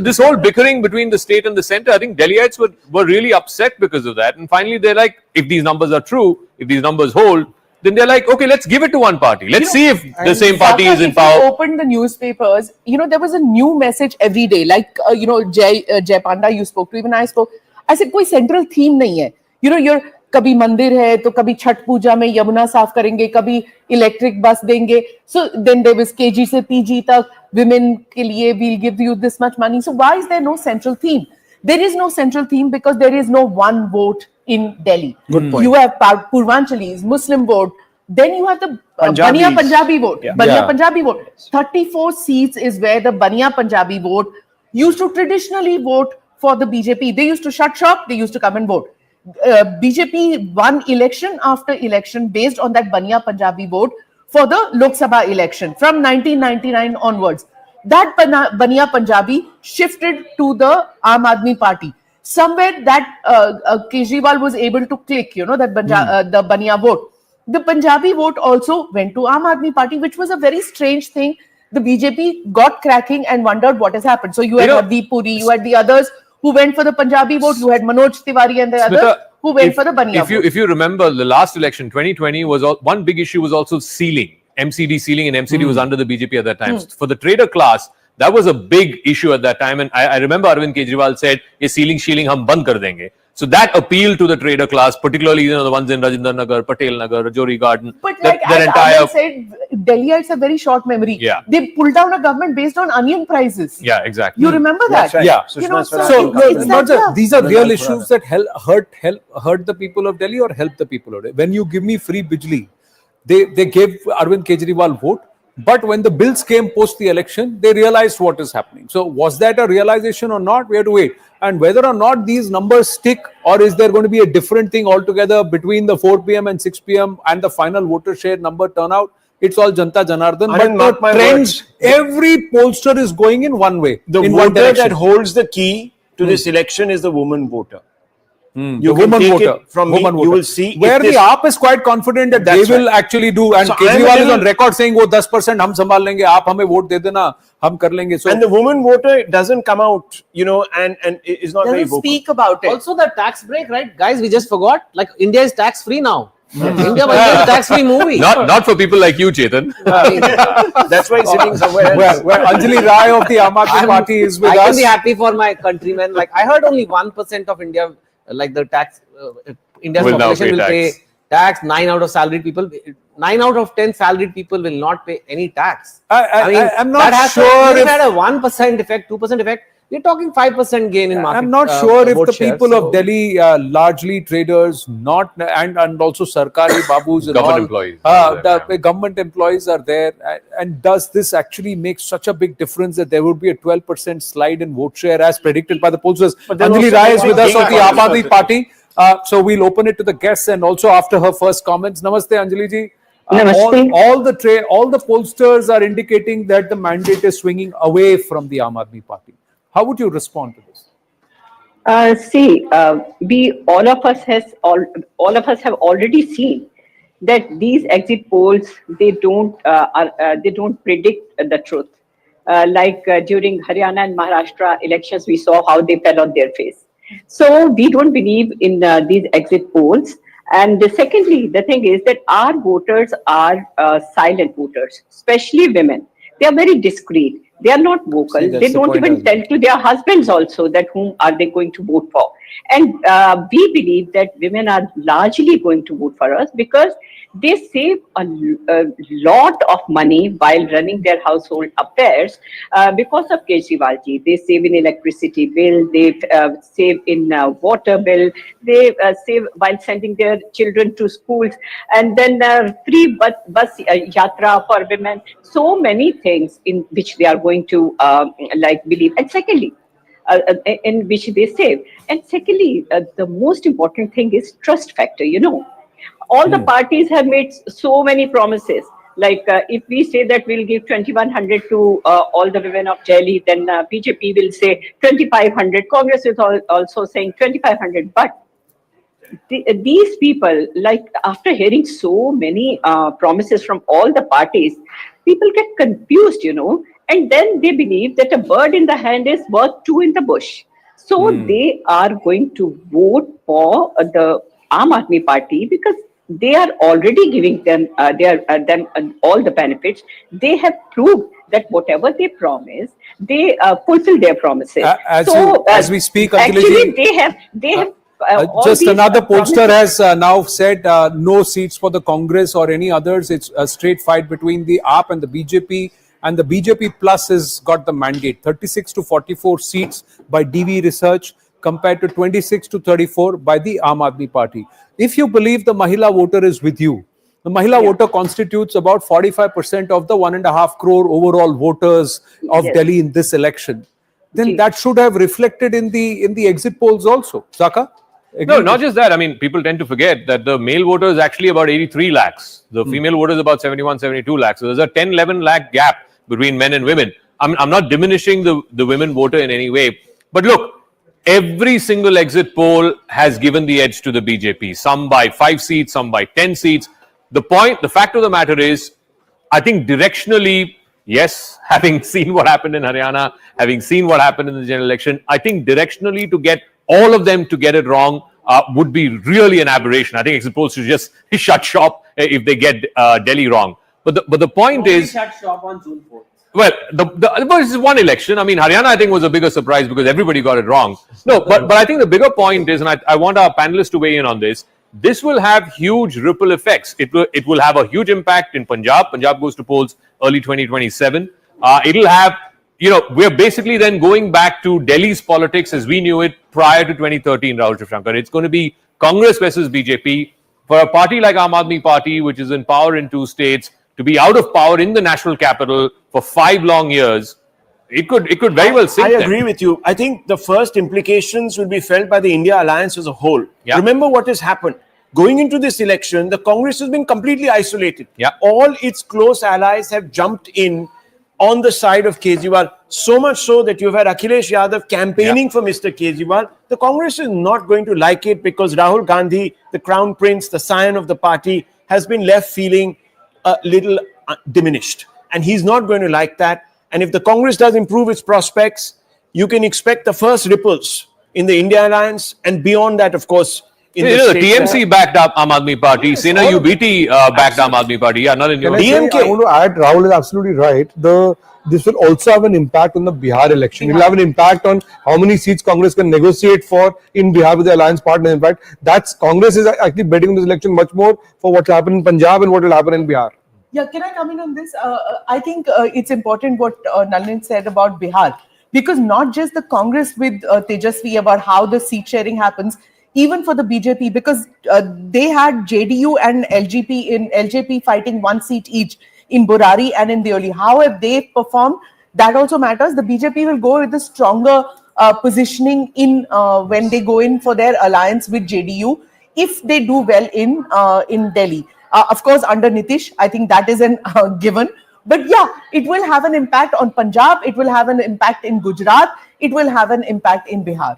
this whole bickering between the state and the center, I think Delhiites were really upset because of that. And finally, they're like, if these numbers are true, if these numbers hold, then they're like, okay, let's give it to one party. Let's see if the same party is in If you power. opened the newspapers, there was a new message every day. Like, Jay Panda, you spoke to, even I spoke. I said, कोई central theme नहीं है. You're कभी मंदिर है तो कभी छठ पूजा में यमुना साफ करेंगे, कभी इलेक्ट्रिक बस देंगे. So then there was KG से PG तक women के लिए we'll give you this much money. So why is there no central theme? There is no central theme because there is no one vote in Delhi. Good point. You have Purvanchalis, Muslim vote. Then you have the Punjabis. Baniya Punjabi vote. Yeah. Baniya Yeah. Punjabi vote. 34 seats is where the Baniya Punjabi vote used to traditionally vote for the BJP. They used to shut shop. They used to come and vote. BJP won election after election based on that Baniya Punjabi vote for the Lok Sabha election from 1999 onwards. That Baniya Punjabi shifted to the Aam Aadmi Party. Somewhere that Kejriwal was able to click, that the Baniya vote. The Punjabi vote also went to Aam Aadmi Party, which was a very strange thing. The BJP got cracking and wondered what has happened. So you had Hardeep Puri, you had the others who went for the Punjabi vote, you had Manoj Tiwari and the others who went for the Baniya vote. If you remember, the last election, 2020, one big issue was also ceiling. MCD ceiling, and MCD was under the BJP at that time. For the trader class, that was a big issue at that time. And I remember Arvind Kejriwal said, "Ye ceiling shieling hum band kar denge." So that appealed to the trader class, particularly the ones in Rajinder Nagar, Patel Nagar, Rajouri Garden. But like as Arvind said, Delhiites have very short memory. Yeah. They pulled down a government based on onion prices. Yeah, exactly. You remember that? That's right. Yeah. You know, Sushma so Swaraj So, will it's come. not that, just, these are real Right. issues that hurt the people of Delhi or help the people of Delhi. When you give me free bijli, they gave Arvind Kejriwal vote, but when the bills came post the election, they realized what is happening. So was that a realization or not? We have to wait. And whether or not these numbers stick, or is there going to be a different thing altogether between the 4 p.m. and 6 p.m. and the final voter share number turnout, it's all Janta Janardhan. I didn't But mark the my trends, words. every pollster is going in one way, The in one voter direction. that holds the key to this election is the woman voter. The You can woman take voter. it from me, Woman you voter. will see if where the this- AAP is quite confident that they That's will right. actually do, and So I'm Kejriwal a is on little- record saying वो 10% हम संभाल लेंगे, आप हमें vote दे देना, हम कर लेंगे. So And the woman voter doesn't come out, and is not very doesn't vocal. speak about it. Also, the tax break, right? Guys, we just forgot. Like, India is tax free now. India is a tax free movie. Not for people like you, Chetan. That's why he's sitting somewhere else. where Anjali Rai of the Aam Aadmi Party is with I can us. be happy for my countrymen. Like, I heard only 1% of India, like the tax, India's Will now population pay will tax. pay tax. 9 out of salaried people, 9 out of 10 salaried people will not pay any tax. I'm not that has sure to, if- had a 1% effect, 2% effect. We're talking 5% gain in market. I'm not sure if vote the share, people so- of Delhi, largely traders, not and also Sarkari babus and Government all, employees. the government employees are there. And does this actually make such a big difference that there would be a 12% slide in vote share as predicted by the pollsters? But then Anjali also Rai they is want with us gig of the Aam economy. Aadmi Party. So we'll open it to the guests and also after her first comments. Namaste, Anjali ji. Namaste. All the pollsters are indicating that the mandate is swinging away from the Aam Aadmi Party. How would you respond to this? We all of us have already seen that these exit polls they don't predict the truth. During Haryana and Maharashtra elections, we saw how they fell on their face. So we don't believe in these exit polls. And secondly, the thing is that our voters are silent voters, especially women. They are very discreet. They are not vocal. See, that's They the don't point even as tell to their husbands also that whom are they going to vote for. And we believe that women are largely going to vote for us because they save a lot of money while running their household affairs because of Kejriwal ji. They save in electricity bill, they save in water bill, they save while sending their children to schools, and then free bus yatra for women. So many things in which they are going to believe. And secondly, in which they save. And secondly, the most important thing is trust factor. All the parties have made so many promises. If we say that we'll give 2,100 to all the women of Delhi, then BJP will say 2,500. Congress is also saying 2,500. But these people, after hearing so many promises from all the parties, people get confused, and then they believe that a bird in the hand is worth two in the bush. So they are going to vote for the Aam Aadmi Party because they are already giving them all the benefits. They have proved that whatever they promise, they fulfill their promises. As we speak, Anjali actually, ji, they have. All just these, another pollster promises- has now said no seats for the Congress or any others. It's a straight fight between the AAP and the BJP. And the BJP Plus has got the mandate, 36 to 44 seats by DV Research compared to 26 to 34 by the Aam Aadmi Party. If you believe the Mahila voter is with you, the Mahila voter constitutes about 45% of the 1.5 crore overall voters of Yes. Delhi in this election. Then Ji. that should have reflected in the exit polls also. Saka? No, not just that. I mean, people tend to forget that the male voter is actually about 83 lakhs. The female voter is about 71, 72 lakhs. So there's a 10, 11 lakh gap between men and women. I'm not diminishing the women voter in any way. But look, every single exit poll has given the edge to the BJP. Some by 5 seats, some by 10 seats. The fact of the matter is, I think directionally, yes, having seen what happened in Haryana, having seen what happened in the general election, I think directionally to get all of them to get it wrong would be really an aberration. I think exit polls should just shut shop if they get Delhi wrong. But the point is, shut shop on June 4th. Well, this is one election. I mean, Haryana, I think, was a bigger surprise because everybody got it wrong. No, but I think the bigger point is, and I want our panelists to weigh in on this, this will have huge ripple effects. It will have a huge impact in Punjab. Punjab goes to polls early 2027. It'll have, we're basically then going back to Delhi's politics as we knew it prior to 2013, Rahul Shivshankar. It's going to be Congress versus BJP. For a party like Aam Aadmi Party, which is in power in 2 states, to be out of power in the national capital for 5 long years, it could very well sink I agree with you. I think the first implications will be felt by the India alliance as a whole. Yeah. Remember what has happened. Going into this election, the Congress has been completely isolated. Yeah. All its close allies have jumped in on the side of Kejriwal, so much so that you've had Akhilesh Yadav campaigning for Mr. Kejriwal. The Congress is not going to like it because Rahul Gandhi, the crown prince, the scion of the party, has been left feeling a little diminished. And he's not going to like that. And if the Congress does improve its prospects, you can expect the first ripples in the India alliance, and beyond that, of course, in the TMC backed up Aam Aadmi Party. Sena UBT backed Aam Aadmi Party. Yeah, not in your DMK. I want to add, Rahul is absolutely right. This will also have an impact on the Bihar election. It will have an impact on how many seats Congress can negotiate for in Bihar with the alliance partner. In fact, Congress is actually betting on this election much more for what will happen in Punjab and what will happen in Bihar. Yeah, can I come in on this? I think it's important what Nalin said about Bihar, because not just the Congress with Tejasvi about how the seat sharing happens, even for the BJP, because they had JDU and LJP fighting 1 seat each in Burari and in Deoli. How have they performed? That also matters. The BJP will go with a stronger positioning in when they go in for their alliance with JDU if they do well in Delhi. Of course, under Nitish, I think that is an given. But yeah, it will have an impact on Punjab. It will have an impact in Gujarat. It will have an impact in Bihar.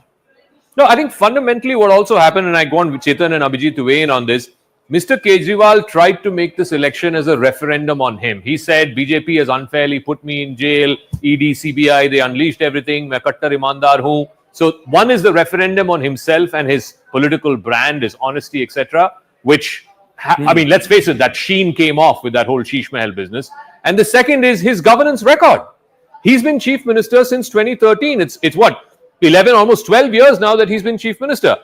No, I think fundamentally what also happened, and I go on with Chetan and Abhijit to weigh in on this, Mr. Kejriwal tried to make this election as a referendum on him. He said, BJP has unfairly put me in jail, ED, CBI, they unleashed everything, main kattar imandar hoon. So one is the referendum on himself and his political brand, his honesty, etc., which, I mean, let's face it, that sheen came off with that whole Sheesh Mahal business. And the second is his governance record. He's been chief minister since 2013. It's what, 11, almost 12 years now that he's been chief minister.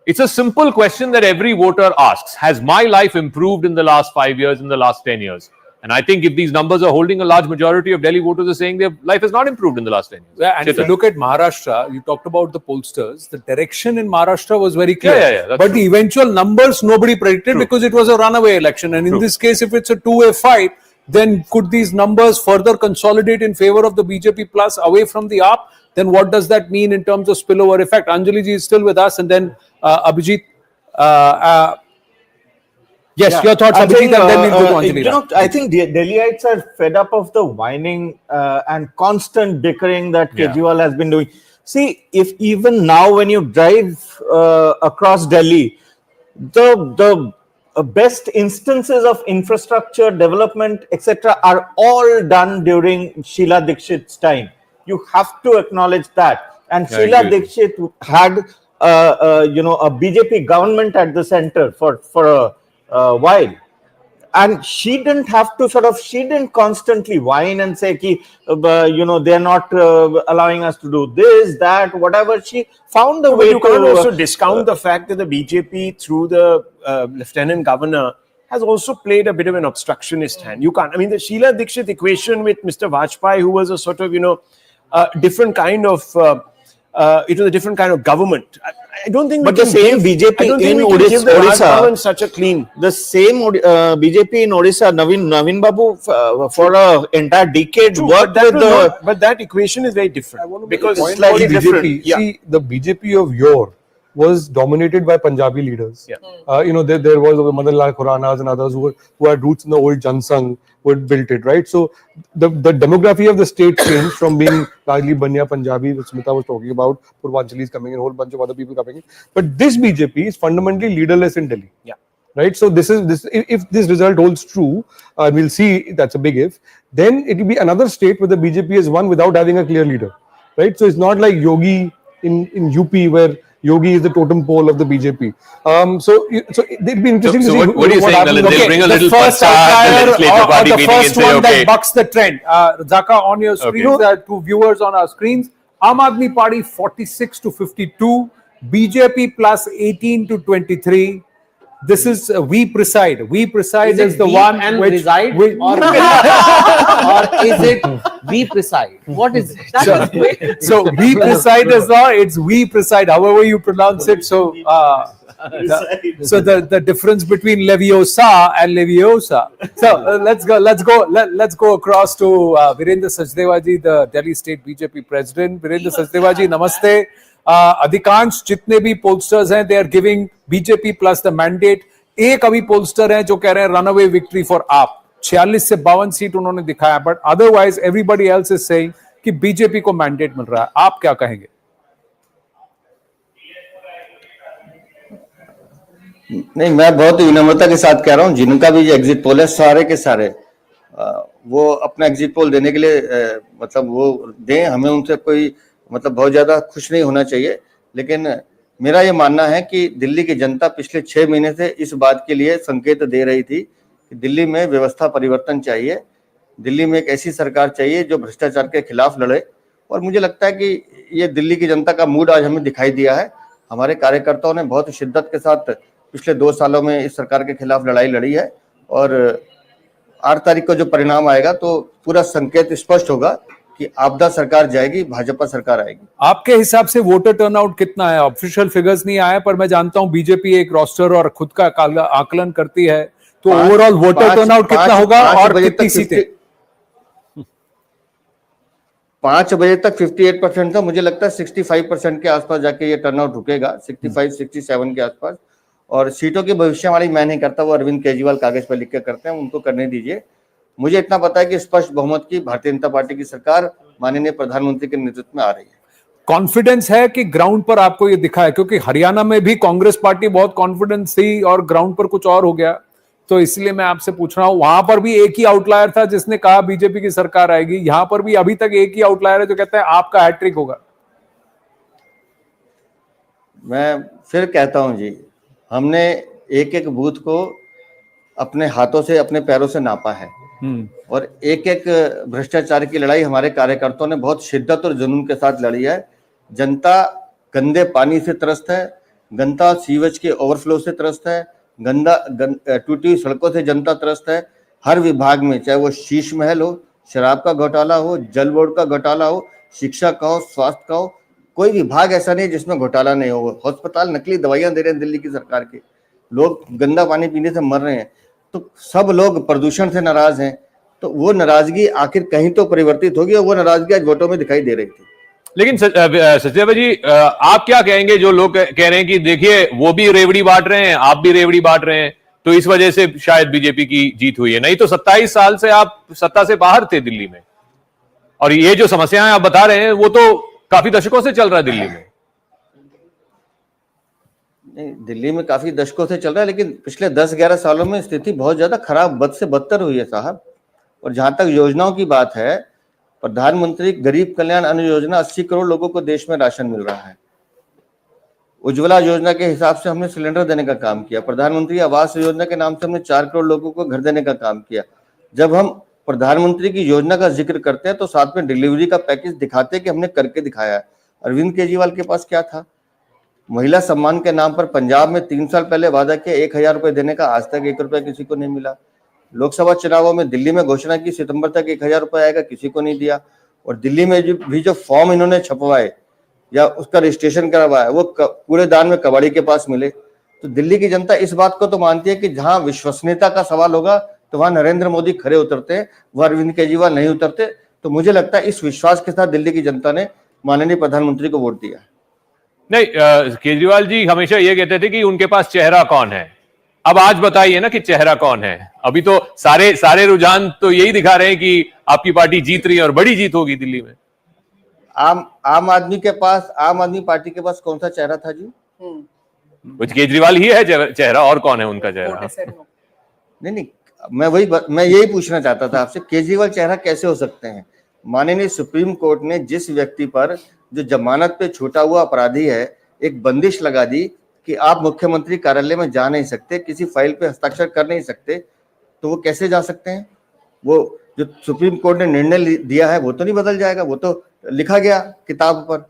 It's a simple question that every voter asks. Has my life improved in the last 5 years, in the last 10 years? And I think if these numbers are holding, a large majority of Delhi voters are saying their life has not improved in the last 10 years. Yeah, and if you look at Maharashtra, you talked about the pollsters, the direction in Maharashtra was very clear. But the eventual numbers, nobody predicted because it was a runaway election. And in this case, if it's a two-way fight, then could these numbers further consolidate in favor of the BJP plus away from the AAP? Then what does that mean in terms of spillover effect? Anjali ji is still with us, and then Abhijit. Yes, your thoughts, Abhijit, and then we'll go to Anjali. I think Delhiites are fed up of the whining and constant bickering that Kejriwal has been doing. See, if even now when you drive across Delhi, the best instances of infrastructure development, etc., are all done during Sheila Dikshit's time. You have to acknowledge that. And Sheila Dikshit had, a BJP government at the center for a while. And she didn't have to she didn't constantly whine and say, they're not allowing us to do this, that, whatever. She found a way to... You can't also discount the fact that the BJP, through the Lieutenant Governor, has also played a bit of an obstructionist hand. You can't... I mean, the Sheila Dikshit equation with Mr. Vajpayee, who was a sort of, different kind of... it was a different kind of government. I don't think. But the same BJP in Odisha, such a clean. The same BJP in Odisha, Navin Babu for an entire decade worked with the. But that equation is very different because it's slightly different. See, the BJP of yore was dominated by Punjabi leaders. Yeah. There was Madan Lal Khuranas and others who had roots in the old Jansangh, who had built it, right? So the demography of the state changed from being largely Banya Punjabi, which Smita was talking about, Purvanchali is coming in, a whole bunch of other people coming in. But this BJP is fundamentally leaderless in Delhi. Yeah. Right? So if this result holds true, and we'll see, that's a big if, then it will be another state where the BJP has won without having a clear leader. Right? So it's not like Yogi in UP where Yogi is the totem pole of the BJP. So it'd be interesting So to see what are you saying, happens. Nalin? They'll bring a the little first pacha at the outlier legislative or party the meeting first and say, one okay. that bucks the trend. Zaka, on your screen, to viewers on our screens, Aam Aadmi Party 46 to 52, BJP plus 18 to 23. This is We Preside. We Preside is the beep one and which reside which- or is it we preside? What is it? so We Preside is law. It's We Preside. However you pronounce it. So the difference between Leviosa and Leviosa. So let's go across to Virendra Sachdevaji, the Delhi State BJP President. Virendra Sachdevaji, namaste. अधिकांश जितने भी pollsters हैं, they are giving BJP plus the mandate. एक अभी pollster है जो कह रहे हैं रनअवे विक्ट्री फॉर आप, 46 से 52 सीट उन्होंने दिखाया, but otherwise everybody else is saying कि बीजेपी को मैंडेट मिल रहा है. आप क्या कहेंगे? नहीं, मैं बहुत विनम्रता के साथ कह रहा हूं, जिनका भी एग्जिट पोल है सारे के सारे वो अपना एग्जिट पोल देने के लिए मतलब वो दें. हमें उनसे कोई मतलब बहुत ज्यादा खुश नहीं होना चाहिए, लेकिन मेरा ये मानना है कि दिल्ली की जनता पिछले 6 महीने से इस बात के लिए संकेत दे रही थी कि दिल्ली में व्यवस्था परिवर्तन चाहिए, दिल्ली में एक ऐसी सरकार चाहिए जो भ्रष्टाचार के खिलाफ लड़े. और मुझे लगता है कि ये दिल्ली की जनता का मूड आज हमें दिखाई दिया है. हमारे कार्यकर्ताओं ने बहुत शिद्दत के साथ पिछले 2 सालों में इस सरकार के खिलाफ लड़ाई लड़ी है, और 8 तारीख को जो परिणाम आएगा तो पूरा संकेत स्पष्ट होगा कि आपदा सरकार जाएगी, भाजपा सरकार आएगी. आपके हिसाब से वोटर टर्नआउट कितना है? ऑफिशियल फिगर्स नहीं आए, पर मैं जानता हूं बीजेपी एक रोस्टर और खुद का आकलन करती है, तो ओवरऑल वोटर टर्नआउट कितना होगा और कितनी सीटें? 5 बजे तक 58% था. मुझे लगता है 65% के आसपास जाके ये टर्नआउट रुकेगा, 65-67 के आसपास. और सीटों की भविष्यवाणी मैं नहीं करता, वो अरविंद केजरीवाल कागज पर लिख के करते हैं, उनको करने दीजिए. मुझे इतना पता है कि स्पष्ट बहुमत की भारतीय जनता पार्टी की सरकार माननीय प्रधानमंत्री के नेतृत्व में आ रही है. कॉन्फिडेंस है कि ग्राउंड पर आपको ये दिखा है? क्योंकि हरियाणा में भी कांग्रेस पार्टी बहुत कॉन्फिडेंस थी और ग्राउंड पर कुछ और हो गया, तो इसलिए मैं आपसे पूछ रहा हूं. वहां पर भी एक ही आउटलायर था जिसने कहा बीजेपी की सरकार आएगी, यहां पर भी अभी तक एक ही आउटलायर है जो कहता है आपका हैट्रिक होगा. मैं फिर कहता हूं जी, हमने एक एक बूथ को अपने हाथों से अपने पैरों से नापा है, और एक एक भ्रष्टाचार की लड़ाई हमारे कार्यकर्ताओं ने बहुत शिद्दत और जुनून के साथ लड़ी है. जनता गंदे पानी से त्रस्त है, जनता सीवेज के ओवरफ्लो से त्रस्त है, टूटी हुई सड़कों से जनता त्रस्त है. हर विभाग में, चाहे वो शीश महल हो, शराब का घोटाला हो, जल बोर्ड का घोटाला हो, शिक्षा का हो, स्वास्थ्य का हो, कोई विभाग ऐसा नहीं जिसमें घोटाला नहीं हो. अस्पताल नकली दवाइयां दे रहे हैं दिल्ली की सरकार के, लोग गंदा पानी पीने से मर रहे हैं, तो सब लोग प्रदूषण से नाराज हैं. तो वो नाराजगी आखिर कहीं तो परिवर्तित होगी, और वो नाराजगी आज वोटों में दिखाई दे रही थी. लेकिन सचदेव जी, आप क्या कहेंगे जो लोग कह रहे हैं कि देखिए वो भी रेवड़ी बांट रहे हैं, आप भी रेवड़ी बांट रहे हैं, तो इस वजह से शायद बीजेपी की जीत हुई है? नहीं तो 27 साल से आप सत्ता से बाहर थे दिल्ली में, और ये जो समस्याएं आप बता रहे हैं वो तो काफी दशकों से चल रहा है दिल्ली में. नहीं, दिल्ली में काफी दशकों से चल रहा है, लेकिन पिछले 10-11 सालों में स्थिति बहुत ज्यादा खराब, बद से बदतर हुई है साहब. और जहां तक योजनाओं की बात है, प्रधानमंत्री गरीब कल्याण अन्न योजना 80 करोड़ लोगों को देश में राशन मिल रहा है. उज्ज्वला योजना के हिसाब से हमने सिलेंडर देने का काम किया. प्रधानमंत्री आवास योजना के नाम से हमने 4 करोड़ लोगों को घर देने का काम किया. जब हम प्रधानमंत्री की योजना का जिक्र करते हैं तो साथ में डिलीवरी का पैकेज दिखाते हैं कि हमने करके दिखाया है. अरविंद केजरीवाल के पास क्या था? महिला सम्मान के नाम पर पंजाब में 3 साल पहले वादा किया 1000 रुपए देने का, आज तक 1 रुपया किसी को नहीं मिला. लोकसभा चुनावों में दिल्ली में घोषणा की सितंबर तक 1000 रुपए आएगा, किसी को नहीं दिया. और दिल्ली में जो फॉर्म इन्होंने छपवाए या उसका रजिस्ट्रेशन करवाया, वो कूड़ेदान में कबाड़ी के पास मिले. तो दिल्ली की जनता इस बात को तो मानती है कि जहां विश्वसनीयता का सवाल होगा तो वहां नरेंद्र मोदी खड़े उतरते हैं, वह अरविंद केजरीवाल नहीं उतरते. तो मुझे लगता है इस विश्वास के साथ दिल्ली की जनता ने माननीय प्रधानमंत्री को वोट दिया. नहीं, केजरीवाल जी हमेशा ये कहते थे कि उनके पास चेहरा कौन है. अब आज बताइए ना कि चेहरा कौन है. अभी तो सारे रुझान तो यही दिखा रहे हैं कि आपकी पार्टी जीत रही है और बड़ी जीत होगी दिल्ली में. आम आदमी पार्टी के पास कौन सा चेहरा था जी? कुछ केजरीवाल ही है चेहरा, और कौन है उनका चेहरा? नहीं, मैं यही पूछना चाहता था आपसे, केजरीवाल चेहरा कैसे हो सकते हैं? माननीय सुप्रीम कोर्ट ने जिस व्यक्ति पर जो जमानत पे छूटा हुआ अपराधी है, एक बंदिश लगा दी कि आप मुख्यमंत्री कार्यालय में जा नहीं सकते, किसी फाइल पे हस्ताक्षर कर नहीं सकते, तो वो कैसे जा सकते हैं? वो जो सुप्रीम कोर्ट ने निर्णय दिया है वो तो नहीं बदल जाएगा, वो तो लिखा गया किताब पर।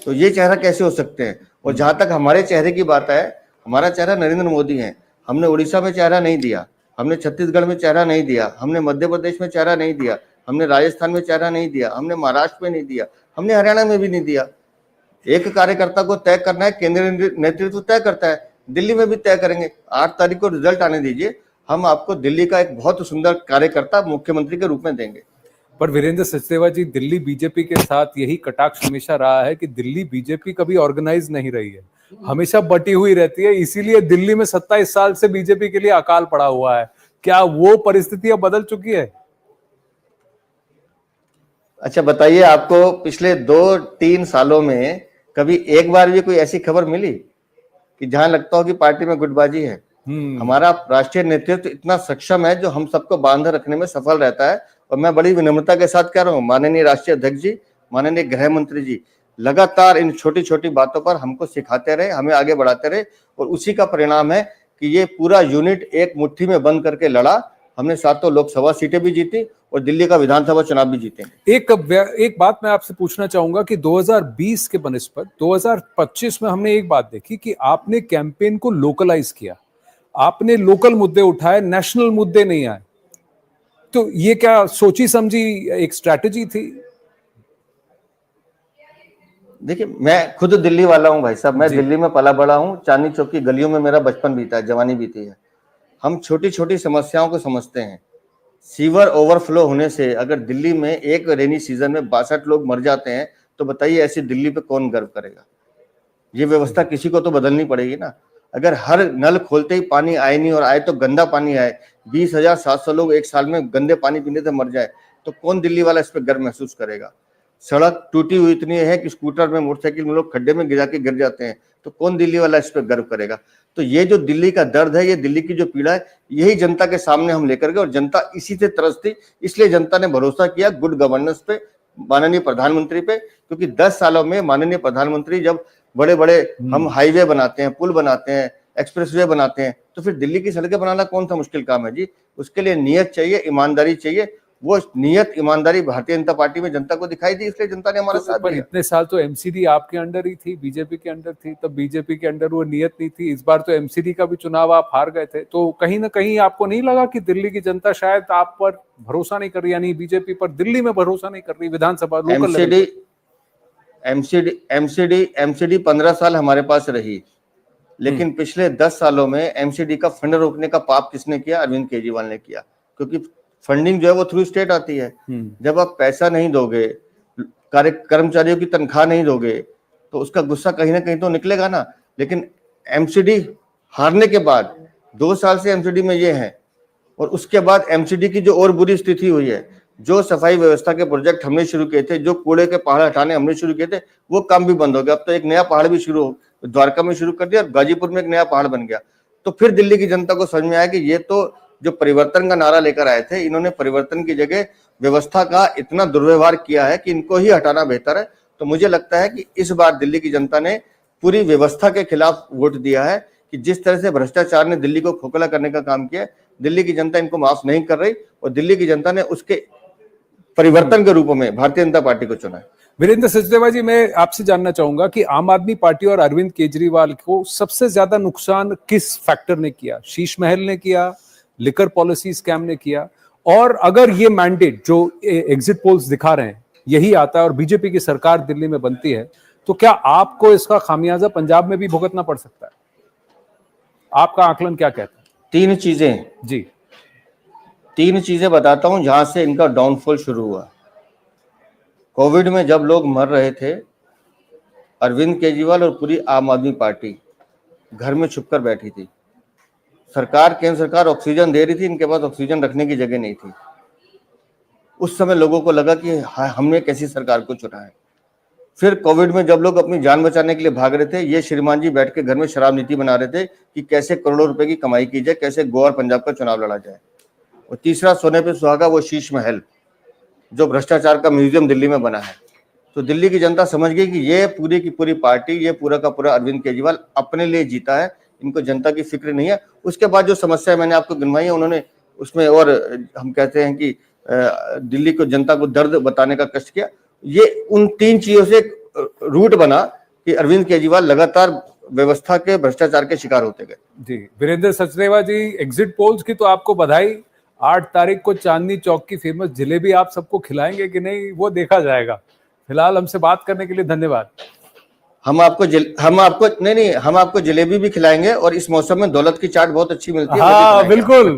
तो ये चेहरा कैसे हो सकते हैं? और जहां तक हमारे चेहरे की बात है, हमारा चेहरा नरेंद्र मोदी है। हमने उड़ीसा में चेहरा नहीं दिया, हमने छत्तीसगढ़ में चेहरा नहीं दिया, हमने मध्य प्रदेश में चेहरा नहीं दिया, हमने राजस्थान में चेहरा नहीं दिया, हमने महाराष्ट्र में नहीं दिया, हमने हरियाणा में भी नहीं दिया। एक कार्यकर्ता को तय करना है, केंद्रीय नेतृत्व तय करता है, दिल्ली में भी तय करेंगे। 8 तारीख को रिजल्ट आने दीजिए, हम आपको दिल्ली का एक बहुत सुंदर कार्यकर्ता मुख्यमंत्री के रूप में देंगे। पर वीरेंद्र सचदेवा जी, दिल्ली बीजेपी के साथ यही कटाक्ष हमेशा रहा है कि दिल्ली बीजेपी कभी ऑर्गेनाइज नहीं रही है, हमेशा बटी हुई रहती है, इसीलिए दिल्ली में 27 साल से बीजेपी के लिए अकाल पड़ा हुआ है। क्या वो परिस्थितियां बदल चुकी है? अच्छा बताइए, आपको पिछले 2-3 सालों में कभी एक बार भी कोई ऐसी खबर मिली कि जहां लगता हो कि पार्टी में गुटबाजी है? हमारा राष्ट्रीय नेतृत्व इतना सक्षम है जो हम सबको बांधे रखने में सफल रहता है। और मैं बड़ी विनम्रता के साथ कह रहा हूँ, माननीय राष्ट्रीय अध्यक्ष जी, माननीय गृह मंत्री जी लगातार इन छोटी छोटी बातों पर हमको सिखाते रहे, हमें आगे बढ़ाते रहे, और उसी का परिणाम है कि ये पूरा यूनिट एक मुट्ठी में बंद करके लड़ा। हमने 7 लोकसभा सीटें भी जीती और दिल्ली का विधानसभा चुनाव भी जीते। एक बात मैं आपसे पूछना चाहूंगा कि 2020 के बनिस्पत 2025 में हमने एक बात देखी कि आपने कैंपेन को लोकलाइज किया, आपने लोकल मुद्दे उठाए, नेशनल मुद्दे नहीं आए। तो ये क्या सोची समझी एक स्ट्रैटेजी थी? देखिए, मैं खुद दिल्ली वाला हूं भाई साहब, मैं दिल्ली में पला बड़ा हूं, चांदनी चौक की गलियों में मेरा बचपन बीता है, जवानी बीती है। हम छोटी छोटी समस्याओं को समझते हैं। सीवर ओवरफ्लो होने से अगर दिल्ली में एक रेनी सीजन में 62 लोग मर जाते हैं, तो बताइए ऐसी दिल्ली पे कौन गर्व करेगा? ये व्यवस्था किसी को तो बदलनी पड़ेगी ना। अगर हर नल खोलते ही पानी आए नहीं, और आए तो गंदा पानी आए, 20,700 लोग एक साल में गंदे पानी पीने से मर जाए, तो कौन दिल्ली वाला इस पर गर्व महसूस करेगा? सड़क टूटी हुई इतनी है कि स्कूटर में, मोटरसाइकिल में लोग खड्डे में गिरा के गिर जाते हैं, तो कौन दिल्ली वाला इस पर गर्व करेगा? तो ये जो दिल्ली का दर्द है, ये दिल्ली की जो पीड़ा है, यही जनता के सामने हम लेकर गए, और जनता इसी से त्रस्त थी। इसलिए जनता ने भरोसा किया गुड गवर्नेंस पे, माननीय प्रधानमंत्री पे, क्योंकि 10 सालों में माननीय प्रधानमंत्री जब बड़े बड़े हम हाईवे बनाते हैं, पुल बनाते हैं, एक्सप्रेसवे बनाते हैं, तो फिर दिल्ली की सड़कें बनाना कौन सा मुश्किल काम है जी? उसके लिए नियत चाहिए, ईमानदारी चाहिए। वो नियत ईमानदारी भारतीय जनता पार्टी में जनता को दिखाई दी, इसलिए जनता ने हमारा साथ दिया। इतने साल तो एमसीडी आपके अंडर ही थी, बीजेपी के अंडर थी, तब बीजेपी के अंडर वो नियत नहीं थी। इस बार तो एमसीडी का भी चुनाव आप हार गए थे, तो कहीं ना कहीं आपको नहीं लगा कि दिल्ली की जनता शायद आप पर भरोसा नहीं कर रही, यानी बीजेपी पर दिल्ली में भरोसा नहीं कर रही? विधानसभा लोकल एमसीडी 15 साल हमारे पास रही, लेकिन पिछले 10 सालों में एमसीडी का फंड रोकने का पाप किसने किया? अरविंद केजरीवाल ने किया, क्योंकि फंडिंग जो है वो थ्रू स्टेट आती है। जब आप पैसा नहीं दोगे, कर्मचारियों की तनख्वाह नहीं दोगे, तो उसका गुस्सा कहीं ना कहीं तो निकलेगा ना। लेकिन एमसीडी हारने के बाद 2 साल से एमसीडी में ये है, और उसके बाद एमसीडी की जो और बुरी स्थिति हुई है, जो सफाई व्यवस्था के प्रोजेक्ट हमने शुरू किए थे, जो कूड़े के पहाड़ हटाने हमने शुरू किए थे, वो काम भी बंद हो गया। अब तो एक नया पहाड़ भी द्वारका में शुरू कर दिया, और गाजीपुर में एक नया पहाड़ बन गया। तो फिर दिल्ली की जनता को समझ में आया कि ये तो जो परिवर्तन का नारा लेकर आए थे, इन्होंने परिवर्तन की जगह व्यवस्था का इतना दुर्व्यवहार किया है कि इनको ही हटाना बेहतर है। तो मुझे लगता है कि इस बार दिल्ली की जनता ने पूरी व्यवस्था के खिलाफ वोट दिया है, कि जिस तरह से भ्रष्टाचार ने दिल्ली को खोखला करने का काम किया, दिल्ली की जनता इनको माफ नहीं कर रही, और दिल्ली की जनता ने उसके परिवर्तन के रूप में भारतीय जनता पार्टी को चुना है। वीरेंद्र सचदेवा जी, मैं आपसे जानना चाहूंगा कि आम आदमी पार्टी और अरविंद केजरीवाल को सबसे ज्यादा नुकसान किस फैक्टर ने किया? शीश महल ने किया, लिकर पॉलिसी स्कैम ने किया? और अगर ये मैंडेट जो एग्जिट पोल्स दिखा रहे हैं यही आता है और बीजेपी की सरकार दिल्ली में बनती है, तो क्या आपको इसका खामियाजा पंजाब में भी भुगतना पड़ सकता है? आपका आकलन क्या कहता है? 3 चीजें जी, 3 चीजें बताता हूं जहां से इनका डाउनफॉल शुरू हुआ। कोविड में जब लोग मर रहे थे, अरविंद केजरीवाल और पूरी आम आदमी पार्टी घर में छुपकर बैठी थी। केंद्र सरकार ऑक्सीजन दे रही थी, इनके पास ऑक्सीजन रखने की जगह नहीं थी। उस समय लोगों को लगा कि हमने कैसी सरकार को चुना है। फिर कोविड में जब लोग अपनी जान बचाने के लिए भाग रहे थे, ये श्रीमान जी बैठ के घर में शराब नीति बना रहे थे कि कैसे करोड़ों रुपए की कमाई की जाए, कैसे गोवा और पंजाब का चुनाव लड़ा जाए। और तीसरा सोने पे सुहागा वो शीश महल, जो भ्रष्टाचार का म्यूजियम दिल्ली में बना है। तो दिल्ली की जनता समझ गई कि ये पूरी की पूरी पार्टी, ये पूरा का पूरा अरविंद केजरीवाल अपने लिए जीता है, इनको जनता की फिक्र नहीं है। उसके बाद जो समस्या मैंने आपको गिनवाई है उन्होंने उसमें, और हम कहते हैं कि दिल्ली को जनता को दर्द बताने का कष्ट किया। ये उन 3 चीजों से एक रूट बना कि अरविंद केजरीवाल लगातार व्यवस्था के भ्रष्टाचार के शिकार होते गए। जी, वीरेंद्र सचदेवा जी, एग्जिट पोल्स की तो आपको बधाई। 8 तारीख को चांदनी चौक की फेमस जलेबी आप सबको खिलाएंगे कि नहीं, वो देखा जाएगा। फिलहाल हमसे बात करने के लिए धन्यवाद। हम आपको हम आपको जलेबी भी खिलाएंगे, और इस मौसम में दौलत की चाट बहुत अच्छी मिलती है। हाँ बिल्कुल,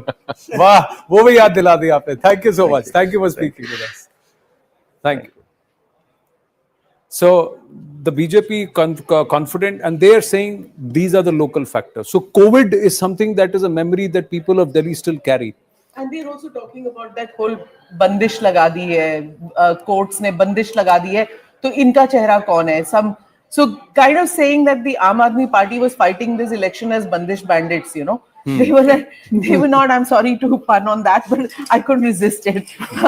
वाह, वो भी याद दिला दी आपने। Thank you so much, thank you for speaking with us, thank you. So the BJP confident, and they are saying these are the local factors. So COVID is something that is a memory that people of Delhi still carry. And they're also talking about that whole बंदिश लगा दी है, courts ने बंदिश लगा दी है, तो इनका चेहरा कौन है? So kind of saying that the Aam Aadmi Party was fighting this election as bandish bandits, you know. They were not, I'm sorry to pun on that, but I couldn't resist it.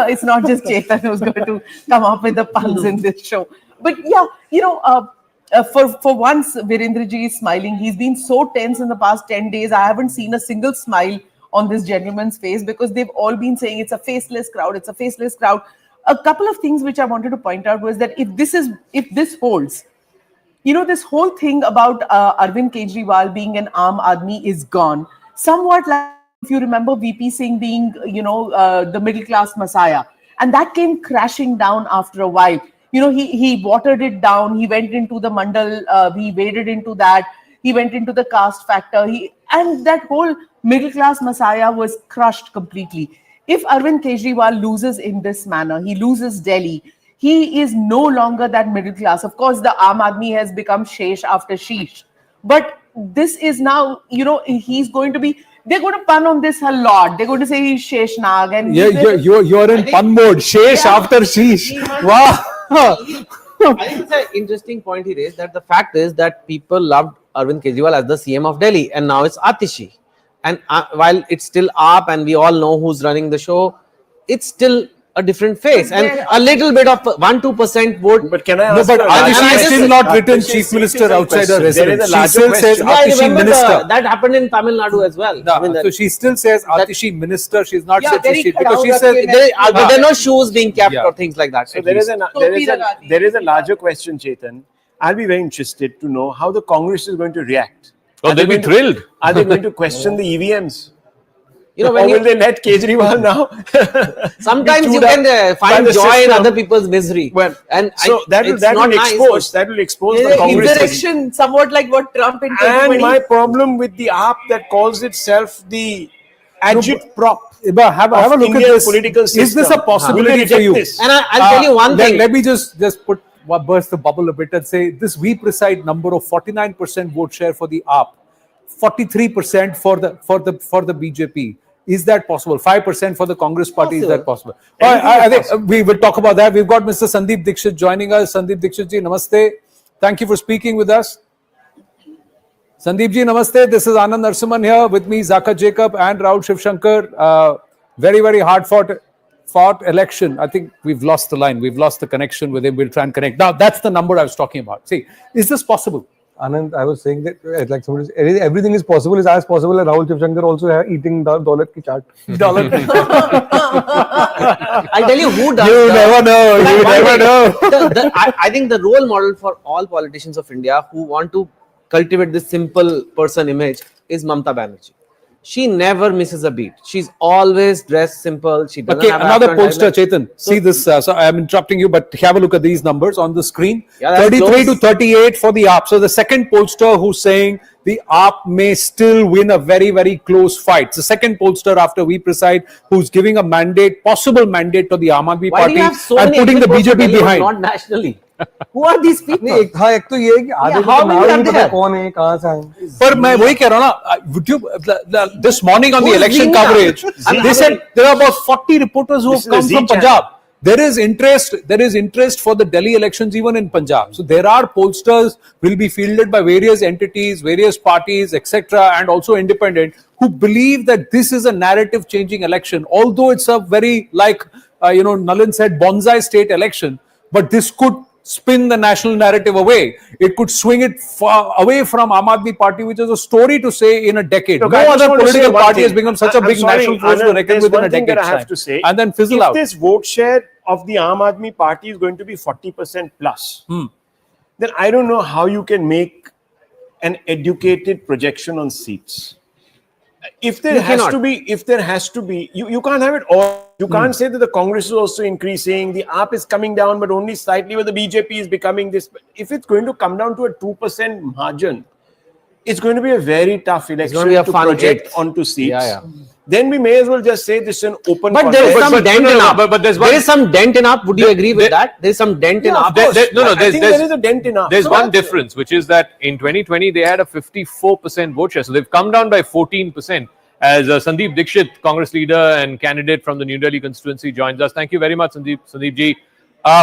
It's not just Chetan who's going to come up with the puns in this show. But yeah, you know, for once, Virendraji is smiling. He's been so tense in the past 10 days. I haven't seen a single smile on this gentleman's face, because they've all been saying it's a faceless crowd, it's a faceless crowd. A couple of things which I wanted to point out was that if this holds, you know, this whole thing about Arvind Kejriwal being an Aam Aadmi is gone. Somewhat like, if you remember, VP Singh being, you know, the middle class messiah. And that came crashing down after a while. You know, he watered it down. He went into the mandal. He waded into that. He went into the caste factor. And that whole middle class messiah was crushed completely. If Arvind Kejriwal loses in this manner, he loses Delhi, he is no longer that middle class. Of course, the Aam Aadmi has become Shesh after Sheesh. But this is now, you know, they're going to pun on this a lot. They're going to say he's Shesh Nag. And yeah, you're in pun mode. Shesh after Sheesh. Wow. I think it's an interesting point he raised, that the fact is that people loved Arvind Kejriwal as the CM of Delhi, and now it's Atishi. And while it's still AAP and we all know who's running the show, it's still a different face, and a little bit of 1-2% vote. But can I ask? No, but Atishi is still not written chief minister outside her residence. She still says Atishi minister. That happened in Tamil Nadu as well. No, I mean, so she still says Atishi minister. She's not said she, because she says there are no shoes being kept or things like that. So there is a larger question, Chetan. I'll be very interested to know how the Congress is going to react. Oh, they'll be thrilled. Are they going to question the EVMs? You know, or will they let Kejriwal now? Sometimes you can find joy in other people's misery. Well, and so that will expose the Congress. Insurrection, somewhat like what Trump in 2020. And my problem with the AAP that calls itself the agitprop. Have a look Indian at this. Political system. Is this a possibility for you? And I'll tell you one thing. Let me just burst the bubble a bit and say this we preside number of 49% vote share for the AAP, 43% for the BJP. Is that possible? 5% for the Congress party. Is that possible? I think we will talk about that. We've got Mr. Sandeep Dixit joining us. Sandeep Dixit ji, namaste. Thank you for speaking with us. Sandeep ji, namaste. This is Anand Narsimhan here with me, Zaka Jacob and Rahul Shivshankar. Very, very hard fought election. I think we've lost the line. We've lost the connection with him. We'll try and connect. Now, that's the number I was talking about. See, is this possible? Anand, I was saying that like somebody said, everything is possible, is as possible as Rahul Shivshankar also eating Daulat ki chaat. I'll tell you who does. You never know. You never know. I think the role model for all politicians of India who want to cultivate this simple person image is Mamata Banerjee. She never misses a beat. She's always dressed simple. She doesn't have another pollster, Chetan. See this. So I am interrupting you, but have a look at these numbers on the screen. Yeah, 33 to 38 for the AAP. So the second pollster who's saying the AAP may still win a very, very close fight. It's the second pollster after we preside who's giving a mandate, possible mandate to the Aam Aadmi Party and putting the BJP behind. Not nationally. Who are these people? एक तो ये है कि आधे को नाम नहीं पता कौन है, कहाँ से आए. पर मैं वही कह रहा हूँ ना, this morning on the election coverage, they said there are about 40 reporters who have come from Punjab. There is interest for the Delhi elections even in Punjab. So there are pollsters will be fielded by various entities, various parties, etc., and also independent, who believe that this is a narrative changing election. Although it's a very, like Nalin said, bonsai state election, but this could spin the national narrative away. It could swing it far away from Aam Aadmi Party, which is a story to say in a decade. Look, No I just other want to say political one party thing. has become such a I'm big sorry, national force to Anand, reckon there's with in one a thing that decade's I have time. to say. And then fizzle if out. this vote share of the Aam Aadmi Party is going to be 40% plus, then I don't know how you can make an educated projection on seats. If there has to be, you can't have it all. You can't say that the Congress is also increasing, the AAP is coming down, but only slightly, where the BJP is becoming this. If it's going to come down to a 2% margin, it's going to be a very tough election be a to fun project eighth. onto seats. Yeah. Then we may as well just say this is an open But there is contest. some dent in up. but there's There is some dent in up. Would you agree with that? There is some dent in Yeah, of up. course. No, I think there is a dent in up. There's No, one that's- difference, which is that in 2020 they had a 54% vote share, so they've come down by 14%. As Sandeep Dixit, Congress leader and candidate from the New Delhi constituency, joins us. Thank you very much, Sandeep ji.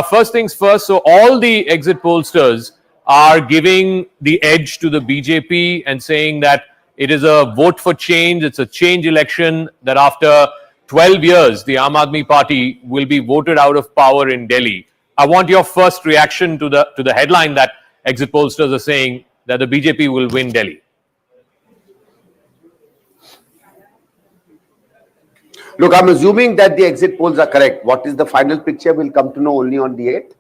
First things first. So all the exit pollsters are giving the edge to the BJP and saying that it is a vote for change. It's a change election. That after 12 years, the Aam Aadmi Party will be voted out of power in Delhi. I want your first reaction to the headline that exit pollsters are saying that the BJP will win Delhi. Look, I'm assuming that the exit polls are correct. What is the final picture, we'll come to know only on the 8th.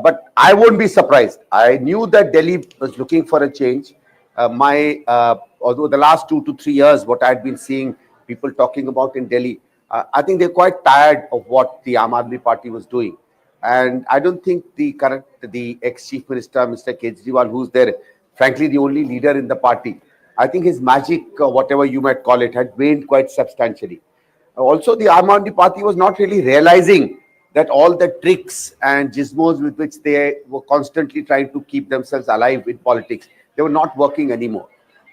But I won't be surprised. I knew that Delhi was looking for a change. Although the last 2 to 3 years, what I'd been seeing people talking about in Delhi, I think they're quite tired of what the Aam Aadmi Party was doing. And I don't think the ex-chief minister, Mr. Kejriwal, who's there, frankly, the only leader in the party, I think his magic, whatever you might call it, had waned quite substantially. Also, the Aam Aadmi Party was not really realizing that all the tricks and gizmos with which they were constantly trying to keep themselves alive in politics, they were not working anymore.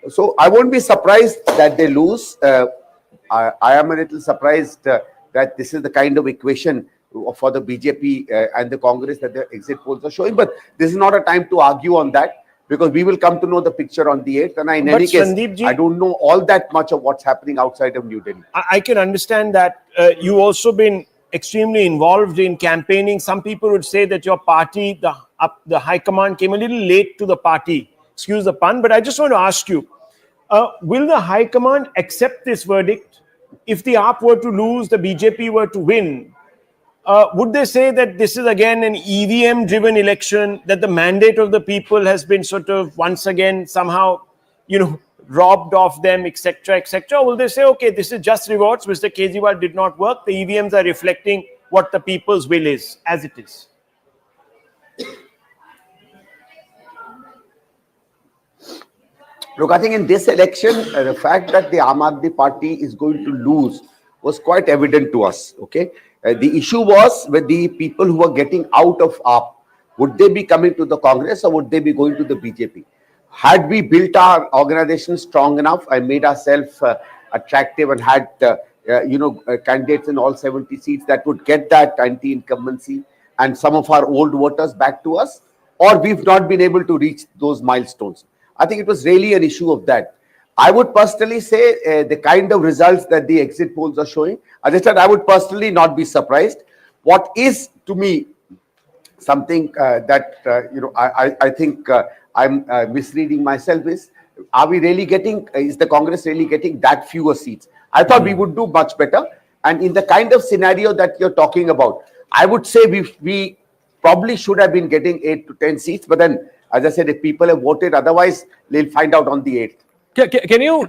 So I won't be surprised that they lose. I am a little surprised that this is the kind of equation for the BJP and the Congress that the exit polls are showing. But this is not a time to argue on that, because we will come to know the picture on the 8th. And in any case, Sandeep-ji, I don't know all that much of what's happening outside of New Delhi. I can understand that. You've also been extremely involved in campaigning. Some people would say that your party, the high command, came a little late to the party. Excuse the pun, but I just want to ask you, will the high command accept this verdict? If the AAP were to lose, the BJP were to win, would they say that this is again an EVM-driven election, that the mandate of the people has been sort of once again somehow, robbed of them, etc., etc.? Or will they say, okay, this is just rewards, Mr. Kejriwal did not work, the EVMs are reflecting what the people's will is, as it is? Look, I think in this election, the fact that the Aam Aadmi Party is going to lose was quite evident to us. Okay, the issue was with the people who were getting out of AAP. Would they be coming to the Congress or would they be going to the BJP? Had we built our organization strong enough and made ourselves attractive and had candidates in all 70 seats that would get that anti-incumbency and some of our old voters back to us, or we've not been able to reach those milestones? I think it was really an issue of that. I would personally say the kind of results that the exit polls are showing, as I said, I would personally not be surprised. What is, to me, something that, I think I'm misreading myself is, are we really getting, is the Congress really getting that fewer seats? I thought we would do much better. And in the kind of scenario that you're talking about, I would say we probably should have been getting 8 to 10 seats. But then, as I said, if people have voted otherwise, they'll find out on the 8th. Can you,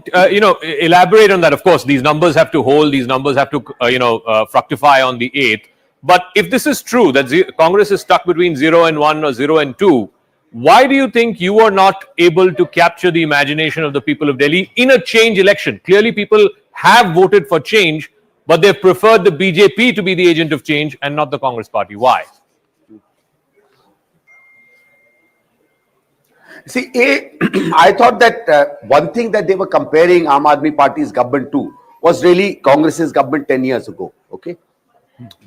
elaborate on that? Of course, these numbers have to hold. These numbers have to, fructify on the 8th. But if this is true, that Congress is stuck between 0 and 1 or 0 and 2, why do you think you are not able to capture the imagination of the people of Delhi in a change election? Clearly, people have voted for change, but they've preferred the BJP to be the agent of change and not the Congress party. Why? See, I thought that one thing that they were comparing Aam Aadmi Party's government to was really Congress's government 10 years ago. Okay,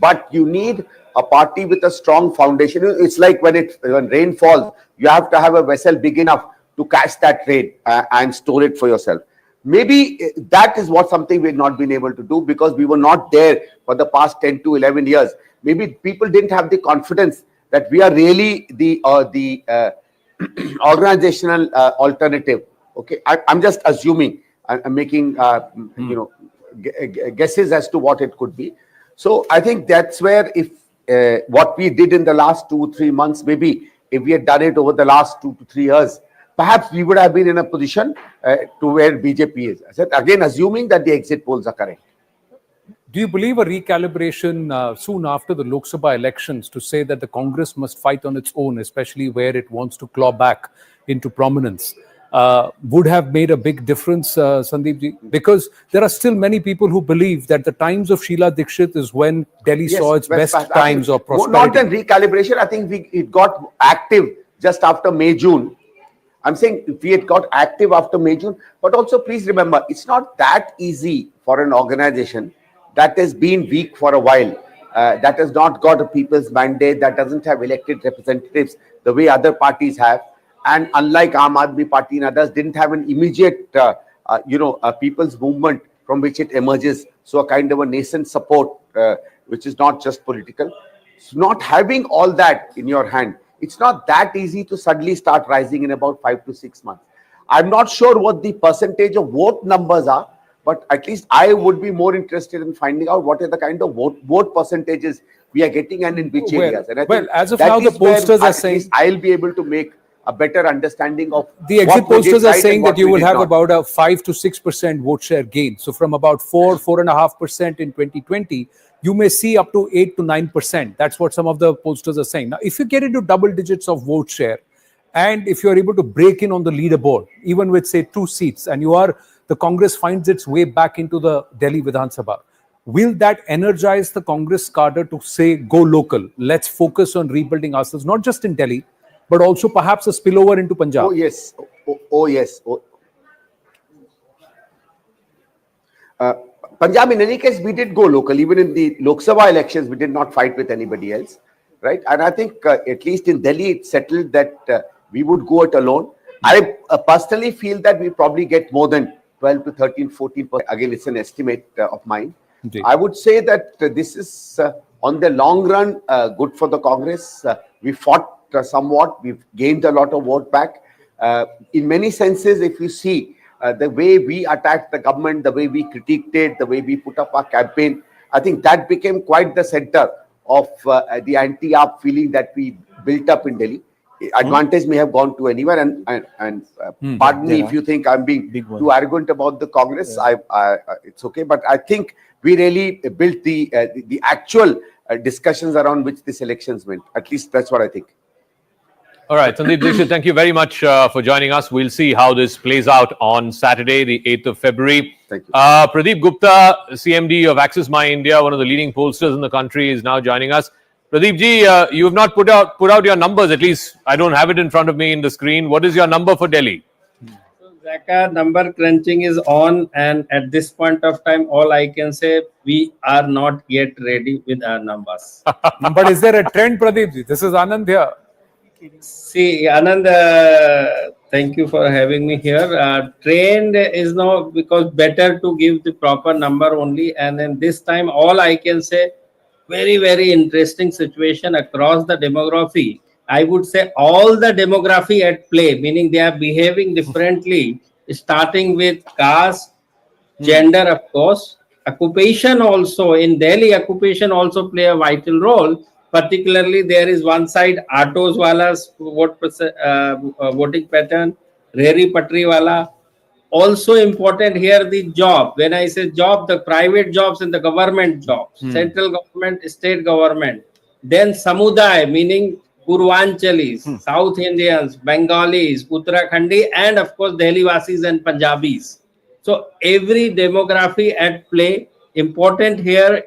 but you need a party with a strong foundation. It's like when rain falls, you have to have a vessel big enough to catch that rain and store it for yourself. Maybe that is something we've not been able to do because we were not there for the past 10 to 11 years. Maybe people didn't have the confidence that we are really the organizational alternative. Okay, I'm just assuming, I'm making guesses as to what it could be. So I think that's where, if what we did in the last 2-3 months, maybe if we had done it over the last 2 to 3 years, perhaps we would have been in a position to where BJP is. I said, again, assuming that the exit polls are correct. Do you believe a recalibration soon after the Lok Sabha elections to say that the Congress must fight on its own, especially where it wants to claw back into prominence, would have made a big difference, Sandeep ji? Because there are still many people who believe that the times of Sheila Dikshit is when Delhi saw its best times of prosperity. Not than recalibration. I think it got active just after May, June. I'm saying if we had got active after May, June, but also please remember, it's not that easy for an organization that has been weak for a while, that has not got a people's mandate, that doesn't have elected representatives the way other parties have, and unlike Aam Aadmi Party and others, didn't have an immediate, people's movement from which it emerges. So a kind of a nascent support, which is not just political. So not having all that in your hand, it's not that easy to suddenly start rising in about 5 to 6 months. I'm not sure what the percentage of vote numbers are, but at least I would be more interested in finding out what are the kind of vote percentages we are getting and in which areas. And I think as of now, the pollsters are saying I'll be able to make a better understanding of the exit pollsters are saying that you will have about a 5 to 6% vote share gain. So from about 4.5% in 2020, you may see up to 8 to 9%. That's what some of the pollsters are saying. Now, if you get into double digits of vote share, and if you're able to break in on the leaderboard, even with say 2 seats, and the Congress finds its way back into the Delhi Vidhan Sabha, will that energize the Congress cadre to say, go local, let's focus on rebuilding ourselves, not just in Delhi, but also perhaps a spillover into Punjab? Oh, yes. Oh, yes. Punjab, in any case, we did go local. Even in the Lok Sabha elections, we did not fight with anybody else, right? And I think at least in Delhi, it settled that we would go it alone. I personally feel that we probably get more than 12 to 13, 14%. Again, it's an estimate of mine. Indeed. I would say that this is, on the long run, good for the Congress. We fought somewhat. We've gained a lot of vote back. In many senses, if you see, the way we attacked the government, the way we critiqued it, the way we put up our campaign, I think that became quite the center of the anti-AAP feeling that we built up in Delhi. Advantage may have gone to anywhere, and pardon me if you think I'm being too arrogant about the Congress. It's okay, but I think we really built the actual discussions around which these elections went. At least that's what I think. All right, Sandeep Dixit, thank you very much for joining us. We'll see how this plays out on Saturday, the 8th of February. Thank you. Pradeep Gupta, CMD of Access My India, one of the leading pollsters in the country, is now joining us. Pradeep ji, you have not put out your numbers. At least I don't have it in front of me in the screen. What is your number for Delhi? So, Zaka, number crunching is on, and at this point of time, all I can say, we are not yet ready with our numbers. But is there a trend, Pradeep ji? This is Anand here. See, Anand, thank you for having me here. Trend is now, because better to give the proper number only. And then this time, all I can say, very, very interesting situation across the demography. I would say all the demography at play, meaning they are behaving differently, starting with caste, gender, of course, occupation also. In Delhi, occupation also play a vital role. Particularly, there is one side autos wala's voting pattern, reri patri wala. Also important here, the job. When I say job, the private jobs and the government jobs, central government, state government. Then Samudaya, meaning Purvanchalis, South Indians, Bengalis, Uttarakhandi, and of course Delhi Vasis and Punjabis. So every demography at play. Important here.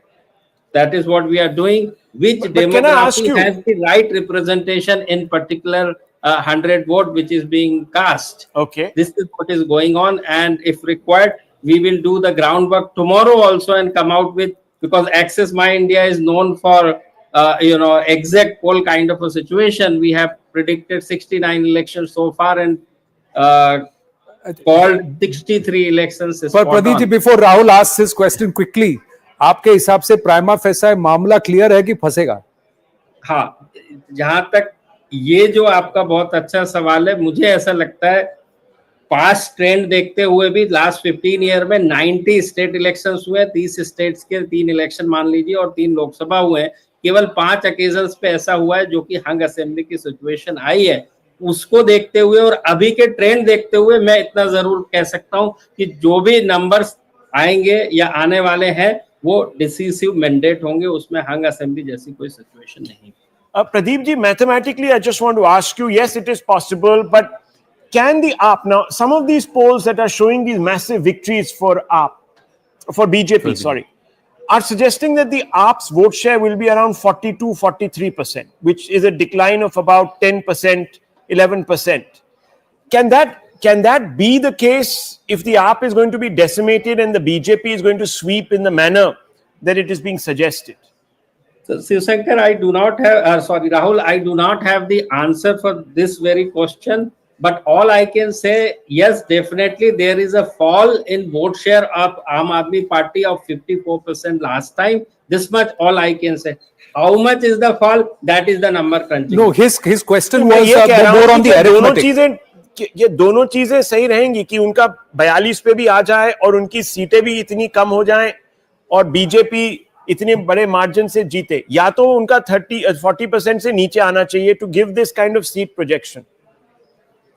That is what we are doing. Which demography has the right representation in particular 100 vote which is being cast? Okay. This is what is going on, and if required, we will do the groundwork tomorrow also and come out with, because Access My India is known for exact poll kind of a situation. We have predicted 69 elections so far and called 63 elections. But Pradeep ji, before Rahul asks his question quickly, आपके हिसाब से prima facie मामला clear है कि फंसेगा? हाँ, जहां तक ये जो आपका बहुत अच्छा सवाल है, मुझे ऐसा लगता है पास्ट ट्रेंड देखते हुए भी लास्ट 15 ईयर में 90 स्टेट इलेक्शंस हुए, 30 स्टेट्स के 3 इलेक्शन मान लीजिए और 3 लोकसभा हुए हैं। केवल 5 ओकेजन्स पे ऐसा हुआ है जो कि हंग असेंबली की सिचुएशन आई है। उसको देखते हुए और अभी के ट्रेंड देखते हुए मैं इतना जरूर कह सकता हूं कि जो भी नंबर्स आएंगे या आने वाले हैं वो डिसिसिव मैंडेट होंगे, उसमें हंग असेंबली जैसी कोई सिचुएशन नहीं। Pradeep ji, mathematically, I just want to ask you, yes, it is possible, but can the AAP, now some of these polls that are showing these massive victories for BJP, are suggesting that the AAP's vote share will be around 42-43%, which is a decline of about 10%, 11%. Can that be the case if the AAP is going to be decimated and the BJP is going to sweep in the manner that it is being suggested? So, Shivsankar, I do not have, sorry, Rahul, I do not have the answer for this very question. But all I can say, yes, definitely there is a fall in vote share of Aam Aadmi Party of 54% last time. This much all I can say. How much is the fall? That is the number crunching. No, his question मैं was ये कह रहा more हूं on कि the दोनों arithmetic. चीजें, ये दोनों चीजें सही रहेंगी कि उनका 42 पे भी आ जाए और उनकी सीटें भी इतनी कम हो जाएं और बीजेपी इतने बड़े मार्जिन से जीते, या तो उनका 40% से नीचे आना चाहिए to give this kind of seat projection.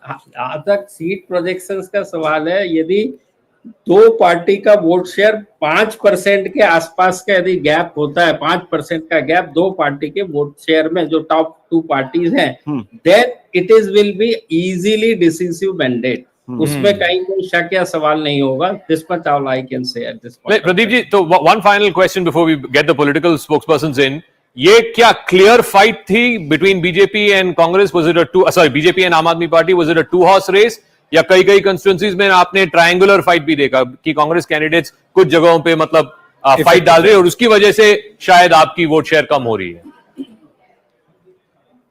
जहां तक सीट प्रोजेक्शंस का सवाल है, यदि दो पार्टी का वोट शेयर 5% के आसपास का यदि गैप होता है, 5% का गैप दो पार्टी के वोट शेयर में, जो टॉप 2 पार्टीज हैं, then it is will be easily decisive mandate. उसमें कहीं कोई शक या सवाल नहीं होगा। This much all I can say at this point. Pradeep ji, तो one final question before we get the political spokespersons in. ये क्या क्लियर फाइट थी between BJP and Congress? Was it BJP and Aam Aadmi Party, was it a 2 horse race, या कई constituencies में आपने triangular fight भी देखा कि कांग्रेस कैंडिडेट्स कुछ जगहों पे मतलब फाइट डाल रहे हैं और उसकी वजह से शायद आपकी वोट शेयर कम हो रही है?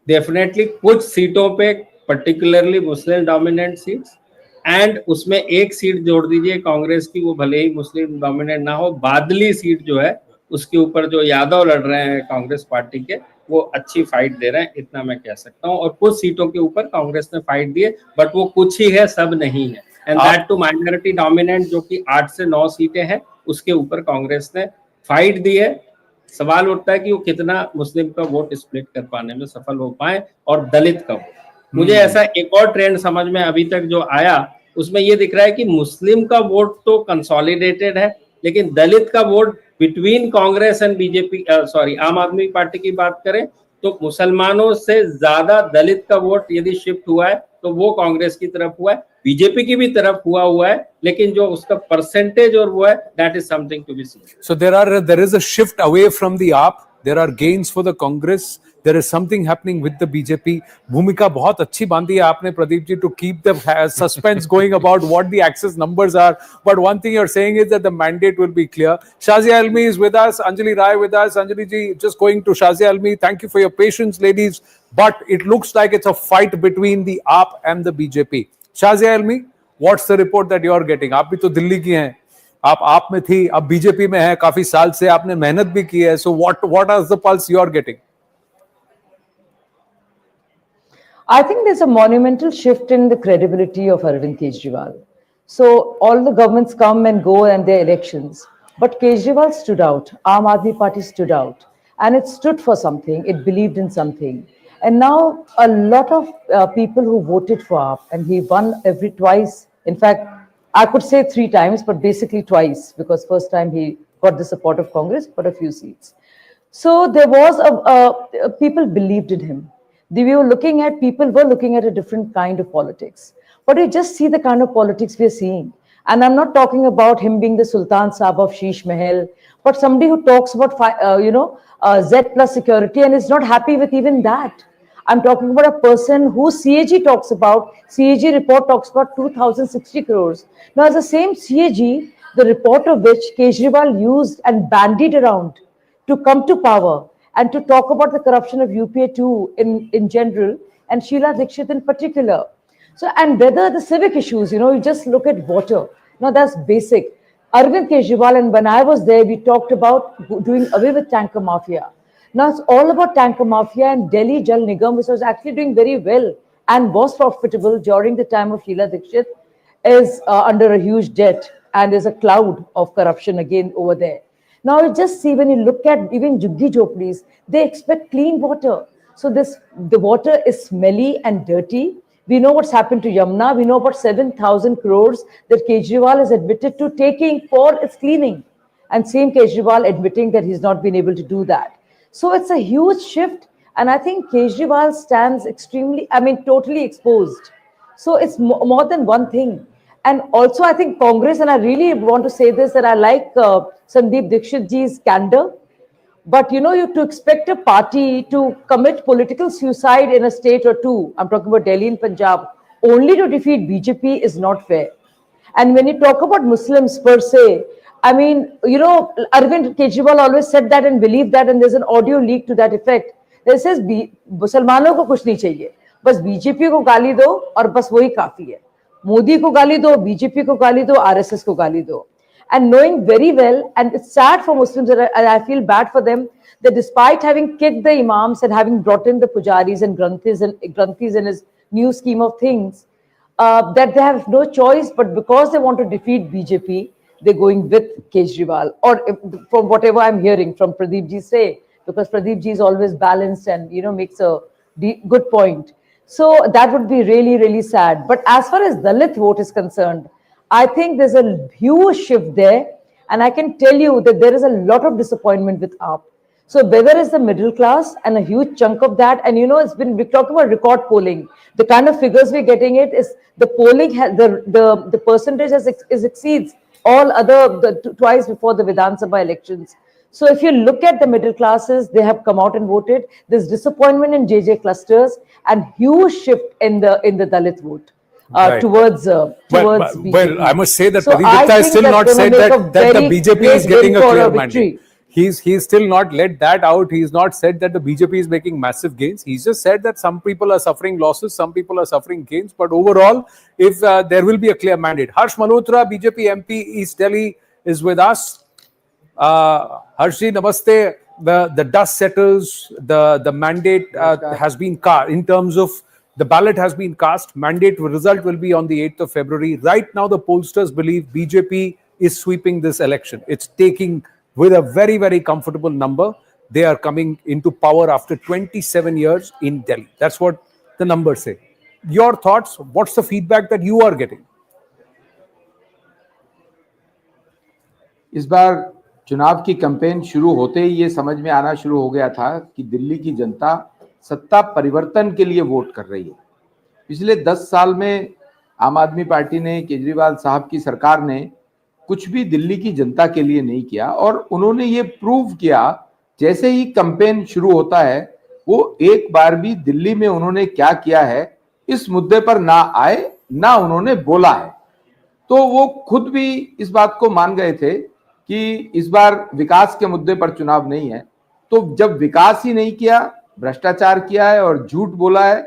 डेफिनेटली कुछ सीटों पे, particularly Muslim dominant seats, and उसमें एक सीट जोड़ दीजिए कांग्रेस की, वो भले ही मुस्लिम डोमिनेंट ना हो, बादली सीट जो है उसके ऊपर जो यादव लड़ रहे हैं कांग्रेस पार्टी के, वो अच्छी फाइट दे रहे हैं, इतना मैं कह सकता हूं। और कुछ सीटों के ऊपर कांग्रेस ने फाइट दी है, बट वो कुछ ही है, सब नहीं है। And that too minority dominant, जो कि 8 से 9 सीटें हैं, उसके ऊपर कांग्रेस ने फाइट दी है। सवाल उठता है कि वो कितना मुस्लिम का वोट स्प्लिट कर पाने में सफल हो पाए, और दलित का वोट। मुझे ऐसा एक और ट्रेंड समझ में अभी तक जो आया, उसमें ये दिख रहा है कि मुस्लिम का वोट तो कंसोलिडेटेड है, लेकिन दलित का vote between Congress and BJP, sorry, आम आदमी पार्टी की बात करें तो मुसलमानों से ज्यादा दलित का वोट यदि शिफ्ट हुआ है तो वो कांग्रेस की तरफ हुआ है, बीजेपी की भी तरफ हुआ है, लेकिन जो उसका परसेंटेज और वो है, that is something to be seen. So there is a shift away from the AAP. There are gains for the Congress. There is something happening with the BJP. भूमिका बहुत अच्छी बांधी है आपने Pradeep ji, to keep the suspense going about what the access numbers are. But one thing you're saying is that the mandate will be clear. Shazia Almi is with us. Anjali Rai with us. Anjali ji, just going to Shazia Almi. Thank you for your patience, ladies. But it looks like it's a fight between the AAP and the BJP. Shazia Almi, what's the report that you're getting? आप भी तो दिल्ली की हैं, आप में थी, अब BJP में है, काफी साल से आपने मेहनत भी की है, so what are the pulse you are getting? I think there's a monumental shift in the credibility of Arvind Kejriwal. So all the governments come and go and their elections, but Kejriwal stood out, Aam Aadmi Party stood out, and it stood for something, it believed in something. And now a lot of people who voted for AAP, and he won twice, in fact, I could say 3 times, but basically twice, because first time he got the support of Congress, but a few seats. So there was people believed in him. People were looking at a different kind of politics. But you just see the kind of politics we are seeing. And I'm not talking about him being the Sultan Saab of Sheesh Mahal, but somebody who talks about, Z plus security and is not happy with even that. I'm talking about a person who CAG report talks about 2,060 crores. Now, as the same CAG, the report of which Kejriwal used and bandied around to come to power and to talk about the corruption of UPA 2 in general and Sheila Dikshit in particular. So, and whether the civic issues, you just look at water. Now, that's basic. Arvind Kejriwal, and when I was there, we talked about doing away with tanker mafia. Now it's all about tanker mafia, and Delhi Jal Nigam, which was actually doing very well and was profitable during the time of Sheila Dikshit, is under a huge debt, and there's a cloud of corruption again over there. Now you just see, when you look at even Juggi Jhopadis, they expect clean water. So the water is smelly and dirty. We know what's happened to Yamuna. We know about 7,000 crores that Kejriwal has admitted to taking for its cleaning. And same Kejriwal admitting that he's not been able to do that. So it's a huge shift. And I think Kejriwal stands totally exposed. So it's more than one thing. And also, I think Congress, and I really want to say this, that I like Sandeep Dikshit ji's candor. But you to expect a party to commit political suicide in a state or two, I'm talking about Delhi and Punjab, only to defeat BJP is not fair. And when you talk about Muslims per se, Arvind Kejriwal always said that and believed that, and there's an audio leak to that effect. That says, मुसलमानों को कुछ नहीं चाहिए, बस BJP को गाली दो और बस वही काफी है. मोदी को गाली दो, बीजेपी को गाली दो, RSS को गाली दो. And knowing very well, and it's sad for Muslims, and I feel bad for them, that despite having kicked the imams and having brought in the pujaris and granthis in his new scheme of things, that they have no choice, but because they want to defeat BJP, they're going with Kejriwal, or from whatever I'm hearing from Pradeep ji say, because Pradeep ji is always balanced and makes a good point. So that would be really, really sad. But as far as Dalit vote is concerned, I think there's a huge shift there, and I can tell you that there is a lot of disappointment with AAP. So whether it's the middle class and a huge chunk of that, and we're talking about record polling. The kind of figures we're getting it is the polling the percentage exceeds all other twice before the Vidhan Sabha elections. So if you look at the middle classes, they have come out and voted. There's disappointment in JJ clusters and huge shift in the Dalit vote. Right. Towards BJP. Well, I must say that So Pradeep Gupta I has think still that's not gonna said make that, a that the very BJP is great getting a win for clear a victory. mandate. He's still not let that out. He's not said that the BJP is making massive gains. He's just said that some people are suffering losses, some people are suffering gains. But overall, if there will be a clear mandate. Harsh Malhotra, BJP MP East Delhi, is with us. Harshji, namaste. The dust settles. The mandate has been cast in terms of the ballot has been cast. Mandate result will be on the 8th of February. Right now, the pollsters believe BJP is sweeping this election. It's taking with a very, very comfortable number. They are coming into power after 27 years in Delhi. That's what the numbers say. Your thoughts? What's the feedback that you are getting? इस बार चुनाव की campaign शुरू होते ही ये समझ में आना शुरू हो गया था कि दिल्ली की जनता सत्ता परिवर्तन के लिए वोट कर रही है. पिछले 10 साल में आम आदमी पार्टी ने, केजरीवाल साहब की सरकार ने कुछ भी दिल्ली की जनता के लिए नहीं किया, और उन्होंने ये प्रूव किया जैसे ही कैंपेन शुरू होता है. वो एक बार भी दिल्ली में उन्होंने क्या किया है इस मुद्दे पर ना आए, ना उन्होंने बोला है. तो वो खुद भी इस बात को मान गए थे कि इस बार विकास के मुद्दे पर चुनाव नहीं है. तो जब विकास ही नहीं किया, भ्रष्टाचार किया है और झूठ बोला है,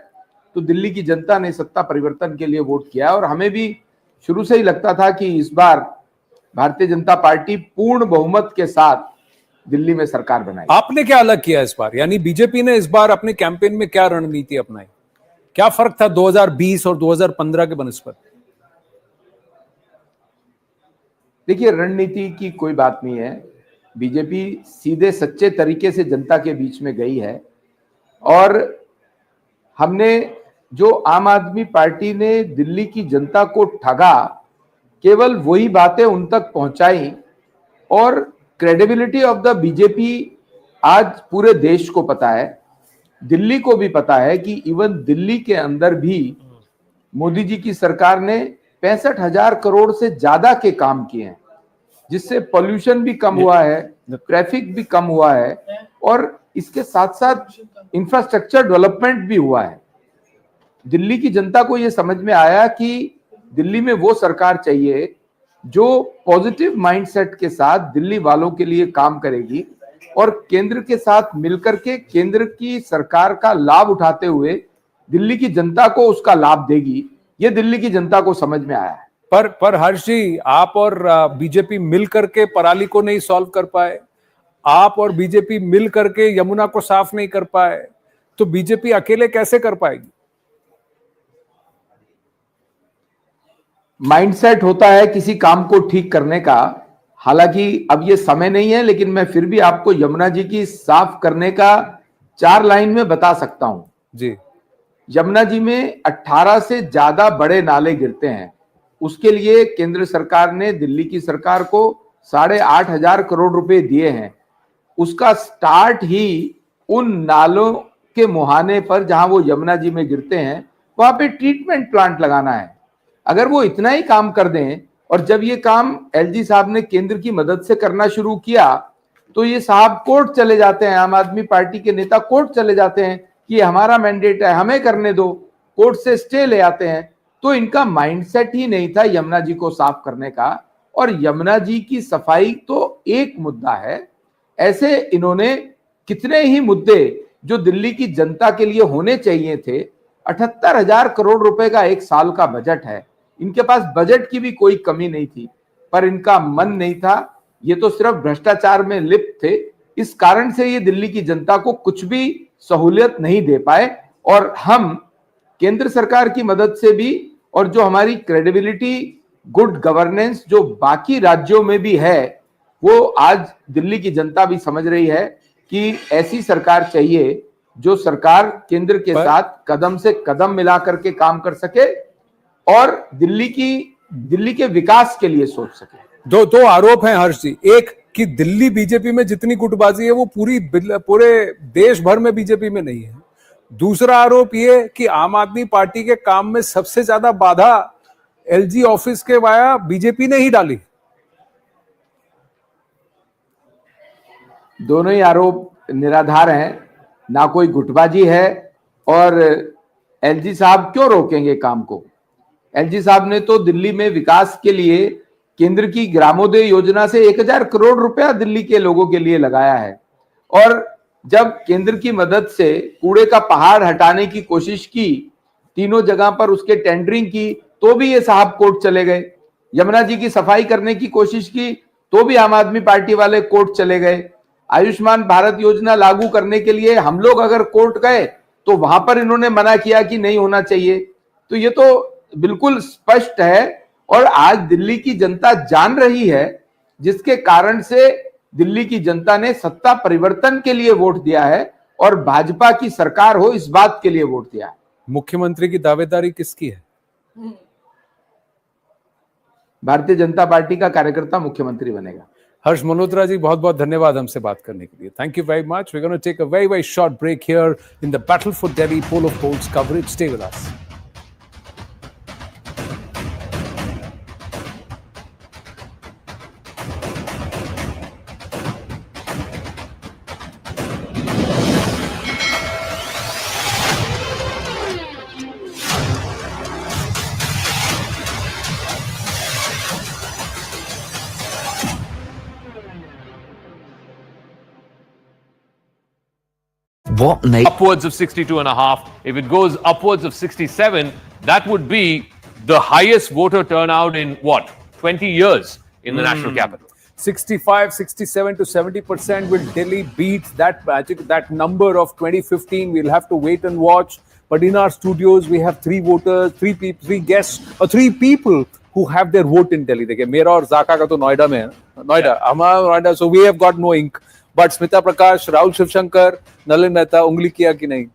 तो दिल्ली की जनता ने सत्ता परिवर्तन के लिए वोट किया. और हमें भी शुरू से ही लगता था कि इस बार भारतीय जनता पार्टी पूर्ण बहुमत के साथ दिल्ली में सरकार बनाई. आपने क्या अलग किया इस बार? यानी बीजेपी ने इस बार अपने कैंपेन में क्या रणनीति अपनाई? क्या फर्क था 2020 और 2015 के बनस्पत? देखिए, रणनीति की कोई बात नहीं है. बीजेपी सीधे सच्चे तरीके से जनता के बीच में गई है, और हमने जो आम आदमी पार्टी ने दिल्ली की जनता को ठगा, केवल वही बातें उन तक पहुंचाई. और क्रेडिबिलिटी ऑफ द बीजेपी आज पूरे देश को पता है, दिल्ली को भी पता है कि इवन दिल्ली के अंदर भी मोदी जी की सरकार ने 65,000 करोड़ से ज्यादा के काम किए हैं, जिससे पॉल्यूशन भी कम हुआ है, ट्रैफिक भी कम हुआ है, और इसके साथ साथ इंफ्रास्ट्रक्चर डेवलपमेंट भी हुआ है. दिल्ली की जनता को यह समझ में आया कि दिल्ली में वो सरकार चाहिए जो पॉजिटिव माइंडसेट के साथ दिल्ली वालों के लिए काम करेगी, और केंद्र के साथ मिलकर के केंद्र की सरकार का लाभ उठाते हुए दिल्ली की जनता को उसका लाभ देगी. ये दिल्ली की जनता को समझ में आया है. पर हर्ष जी, आप और बीजेपी मिलकर के पराली को नहीं सॉल्व कर पाए. आप और बीजेपी मिल करके यमुना को साफ नहीं कर पाए, तो बीजेपी अकेले कैसे कर पाएगी? माइंडसेट होता है किसी काम को ठीक करने का। हालांकि अब ये समय नहीं है, लेकिन मैं फिर भी आपको यमुना जी की साफ करने का 4 लाइन में बता सकता हूं जी। यमुना जी में 18 से ज्यादा बड़े नाले गिरते हैं। उसके लिए केंद्र सरकार ने दिल्ली की सरकार को 8,500 करोड़ रुपए दिए हैं। उसका स्टार्ट ही उन नालों के मुहाने पर जहां वो यमुना जी में गिरते हैं, वहां पे ट्रीटमेंट प्लांट लगाना है। अगर वो इतना ही काम कर दें, और जब ये काम एलजी साहब ने केंद्र की मदद से करना शुरू किया, तो ये साहब कोर्ट चले जाते हैं, आम आदमी पार्टी के नेता कोर्ट चले जाते हैं कि हमारा मैंडेट है, हमें करने दो, कोर्ट से स्टे ले आते हैं। तो इनका माइंडसेट ही नहीं था यमुना जी को साफ करने का। और यमुना जी की सफाई तो एक मुद्दा है, ऐसे इन्होंने कितने ही मुद्दे जो दिल्ली की जनता के लिए होने चाहिए थे। 78,000 करोड़ रुपए का एक साल का बजट है, इनके पास बजट की भी कोई कमी नहीं थी, पर इनका मन नहीं था। ये तो सिर्फ भ्रष्टाचार में लिप्त थे। इस कारण से ये दिल्ली की जनता को कुछ भी सहूलियत नहीं दे पाए। और हम केंद्र सरकार की मदद से भी, और जो हमारी क्रेडिबिलिटी, गुड गवर्नेंस जो बाकी राज्यों में भी है, वो आज दिल्ली की जनता भी समझ रही है कि ऐसी सरकार चाहिए जो सरकार केंद्र के साथ कदम से कदम मिला करके काम कर सके और दिल्ली के विकास के लिए सोच सके। दो आरोप हैं हर्ष जी। एक कि दिल्ली बीजेपी में जितनी गुटबाजी है वो पूरे देश भर में बीजेपी में नहीं है। दूसरा आरोप ये कि आम आदमी पार्टी के काम में सबसे ज्यादा बाधा एलजी ऑफिस के वाया बीजेपी ने ही डाली। दोनों ही आरोप निराधार हैं, ना कोई गुटबाजी है। और एलजी साहब क्यों रोकेंगे काम को? एलजी साहब ने तो दिल्ली में विकास के लिए केंद्र की ग्रामोदय योजना से 1,000 करोड़ रुपया दिल्ली के लोगों के लिए लगाया है। और जब केंद्र की मदद से कूड़े का पहाड़ हटाने की कोशिश की, तीनों जगह पर उसके टेंडरिंग की, तो भी ये साहब कोर्ट चले गए। यमुना जी की सफाई करने की कोशिश की, तो भी आम आदमी पार्टी वाले कोर्ट चले गए। आयुष्मान भारत योजना लागू करने के लिए हम लोग अगर कोर्ट गए, तो वहां पर इन्होंने मना किया कि नहीं होना चाहिए। तो ये तो बिल्कुल स्पष्ट है। और आज दिल्ली की जनता जान रही है, जिसके कारण से दिल्ली की जनता ने सत्ता परिवर्तन के लिए वोट दिया है और भाजपा की सरकार हो इस बात के लिए वोट दिया है। मुख्यमंत्री की दावेदारी किसकी है? भारतीय जनता पार्टी का कार्यकर्ता मुख्यमंत्री बनेगा। हर्ष मल्होत्रा जी, बहुत बहुत धन्यवाद हमसे बात करने के लिए। Thank you very much. We are going to take a very very short break here in the battle for Delhi poll of polls coverage. Stay with us. Upwards of 62.5. If it goes upwards of 67, that would be the highest voter turnout in what, 20 years in the national capital. 65, 67 to 70%. Will Delhi beat that magic, that number of 2015? We'll have to wait and watch. But in our studios, we have three voters, three guests, or three people who have their vote in Delhi. देखिए, मेरा और जाका का तो नोएडा में है, नोएडा, हमारा Noida, so we have got no ink. But Smita Prakash, Rahul Shivshankar, Nalin Mehta, उंगली किया कि नहीं?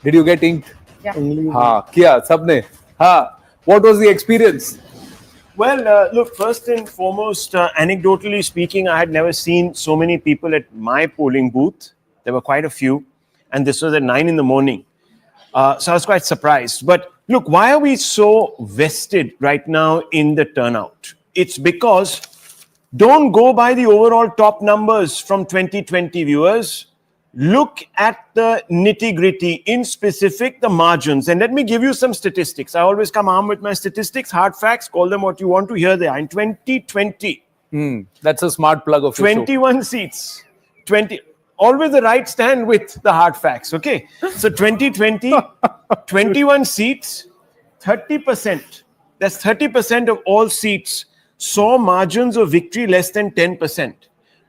Did you get inked? Yeah. हाँ, किया सबने. हाँ. What was the experience? Well, look, first and foremost, anecdotally speaking, I had never seen so many people at my polling booth. There were quite a few, and this was at 9 in the morning. So I was quite surprised. But look, why are we so vested right now in the turnout? It's because don't go by the overall top numbers from 2020, viewers. Look at the nitty-gritty, in specific, the margins. And let me give you some statistics. I always come armed with my statistics, hard facts, call them what you want to hear. They are. In 2020, that's a smart plug of 21 seats. 20. Always the right stand with the hard facts, okay? So 2020, 21 seats, 30%. That's 30% of all seats saw margins of victory less than 10%.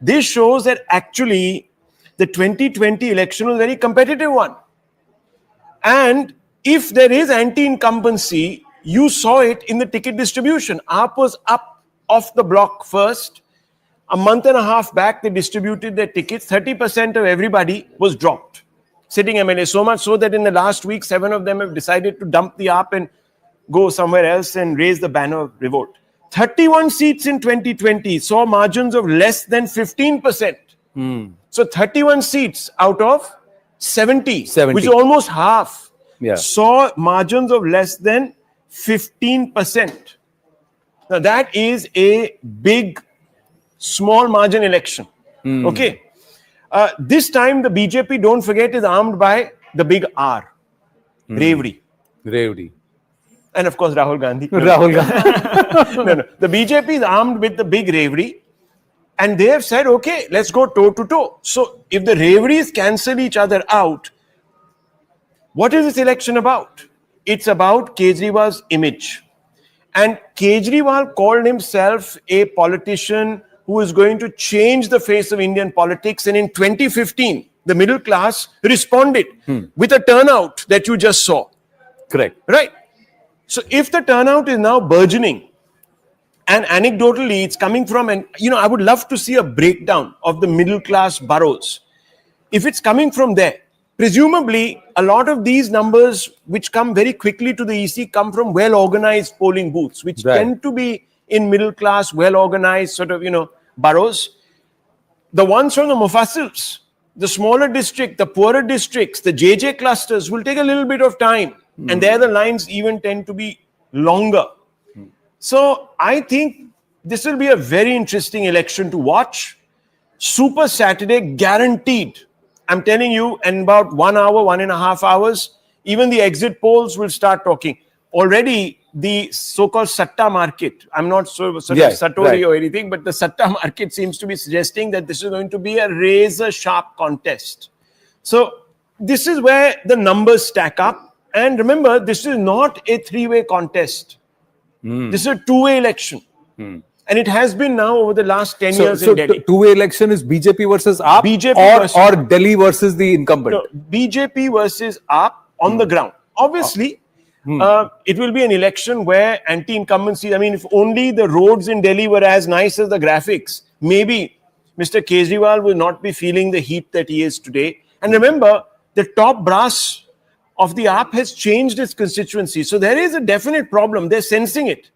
This shows that actually the 2020 election was a very competitive one. And if there is anti-incumbency, you saw it in the ticket distribution. AAP was up off the block first. A month and a half back, they distributed their tickets. 30% of everybody was dropped. Sitting MLA, so much so that in the last week, 7 of them have decided to dump the AAP and go somewhere else and raise the banner of revolt. 31 seats in 2020 saw margins of less than 15%. So 31 seats out of 70, which is almost half, saw margins of less than 15%. Now that is a big, small margin election. Okay. This time the BJP, don't forget, is armed by the big R. Revdi. And of course Rahul Gandhi. No. The BJP is armed with the big Revdi. And they have said, okay, let's go toe to toe. So if the Revdis cancel each other out, what is this election about? It's about Kejriwal's image. And Kejriwal called himself a politician who is going to change the face of Indian politics. And in 2015, the middle class responded with a turnout that you just saw. Correct. Right. So if the turnout is now burgeoning, and anecdotally it's coming from, and I would love to see a breakdown of the middle class boroughs. If it's coming from there, presumably a lot of these numbers which come very quickly to the EC come from well-organized polling booths, which tend to be in middle class, well-organized sort of, boroughs. The ones from the mufassils, the smaller district, the poorer districts, the JJ clusters will take a little bit of time. And there the lines even tend to be longer. So I think this will be a very interesting election to watch. Super Saturday guaranteed. I'm telling you, in about 1 hour, 1.5 hours, even the exit polls will start talking. Already the so-called Satta market, I'm not sort of Satori or anything, but the Satta market seems to be suggesting that this is going to be a razor-sharp contest. So this is where the numbers stack up. And remember, this is not a three-way contest. This is a two-way election. And it has been now over the last 10 years in Delhi. So two-way election is BJP versus AAP BJP or Delhi versus the incumbent? No, BJP versus AAP on the ground. Obviously, it will be an election where anti-incumbency, if only the roads in Delhi were as nice as the graphics, maybe Mr. Kejriwal will not be feeling the heat that he is today. And remember, the top brass of the AAP has changed its constituency. So there is a definite problem. They're sensing it.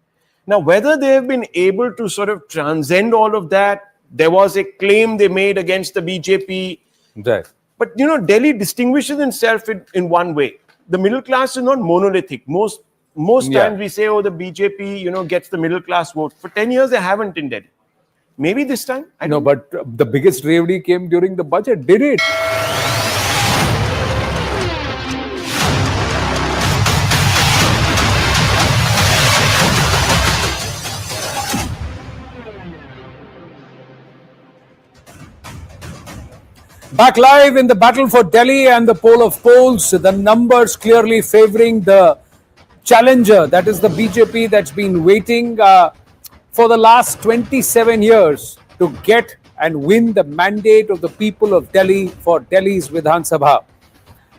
Now, whether they have been able to sort of transcend all of that, there was a claim they made against the BJP. But, Delhi distinguishes itself in one way. The middle class is not monolithic. Most times we say, oh, the BJP, gets the middle class vote. For 10 years, they haven't in Delhi. Maybe this time. I don't know. But the biggest Revdi came during the budget, did it? Back live in the battle for Delhi and the poll of polls, the numbers clearly favoring the challenger, that is the BJP that's been waiting for the last 27 years to get and win the mandate of the people of Delhi for Delhi's Vidhan Sabha.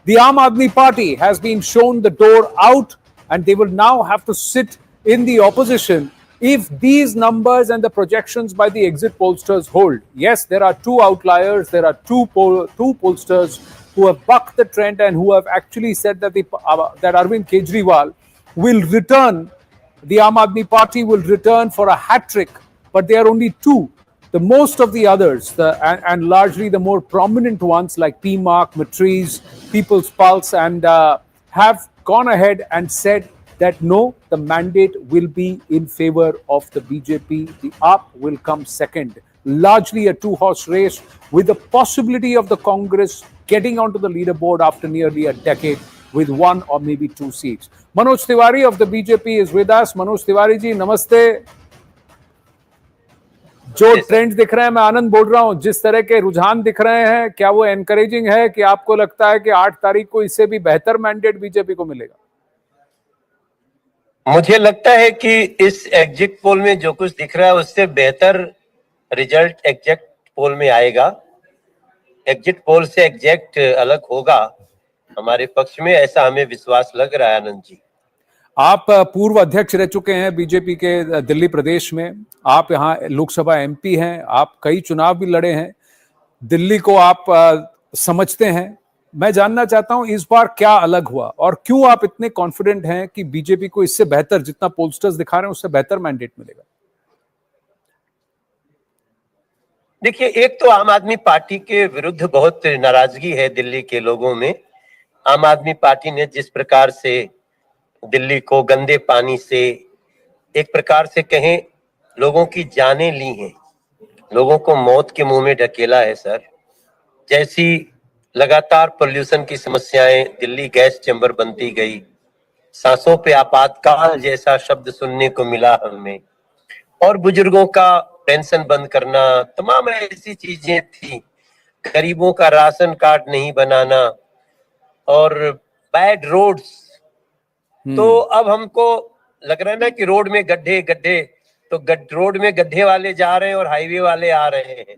The Aam Aadmi Party has been shown the door out, and they will now have to sit in the opposition if these numbers and the projections by the exit pollsters hold. Yes, there are two outliers. There are two pollsters who have bucked the trend and who have actually said that that Arvind Kejriwal will return, the Aam Aadmi Party will return for a hat-trick, but they are only two. The most of the others, and largely the more prominent ones like PMark, Matriz, People's Pulse, and have gone ahead and said that no, the mandate will be in favor of the BJP. The AAP will come second. Largely a two-horse race with the possibility of the Congress getting onto the leaderboard after nearly a decade with 1 or maybe 2 seats. Manoj Tiwari of the BJP is with us. Manoj Tiwari ji, namaste. जो trend दिख रहे हैं, मैं आनंद बोल रहा हूं, जिस तरह के रुझान दिख रहे हैं, क्या वो एनकरेजिंग है कि आपको लगता है कि 8 तारीख को इससे भी बेहतर मैंडेट बीजेपी को मिलेगा? मुझे लगता है कि इस एग्जिट पोल में जो कुछ दिख रहा है उससे बेहतर रिजल्ट पोल में आएगा, एग्जिट पोल से एग्जैक्ट अलग होगा हमारे पक्ष में, ऐसा हमें विश्वास लग रहा है। आनंद जी, आप पूर्व अध्यक्ष रह चुके हैं बीजेपी के दिल्ली प्रदेश में, आप यहाँ लोकसभा एमपी हैं, आप कई चुनाव भी लड़े हैं, दिल्ली को आप समझते हैं। मैं जानना चाहता हूं इस बार क्या अलग हुआ और क्यों आप इतने कॉन्फिडेंट हैं कि बीजेपी को इससे बेहतर, जितना पोलस्टर्स दिखा रहे हैं उससे बेहतर मैंडेट मिलेगा? देखिए, एक तो आम आदमी पार्टी के विरुद्ध बहुत नाराजगी है दिल्ली के लोगों में। आम आदमी पार्टी ने जिस प्रकार से दिल्ली को गंदे पानी से, एक प्रकार से कहें, लोगों की जानें ली हैं, लोगों को मौत के मुंह में ढकेला है सर। जैसी लगातार पोल्यूशन की समस्याएं, दिल्ली गैस चैम्बर बनती गई, सांसों पे आपातकाल जैसा शब्द सुनने को मिला हमें, और बुजुर्गों का पेंशन बंद करना, तमाम ऐसी चीजें थी, गरीबों का राशन कार्ड नहीं बनाना और बैड रोड्स। तो अब हमको लग रहा है ना कि रोड में गड्ढे गड्ढे, तो रोड में गड्ढे वाले जा रहे हैं और हाईवे वाले आ रहे हैं,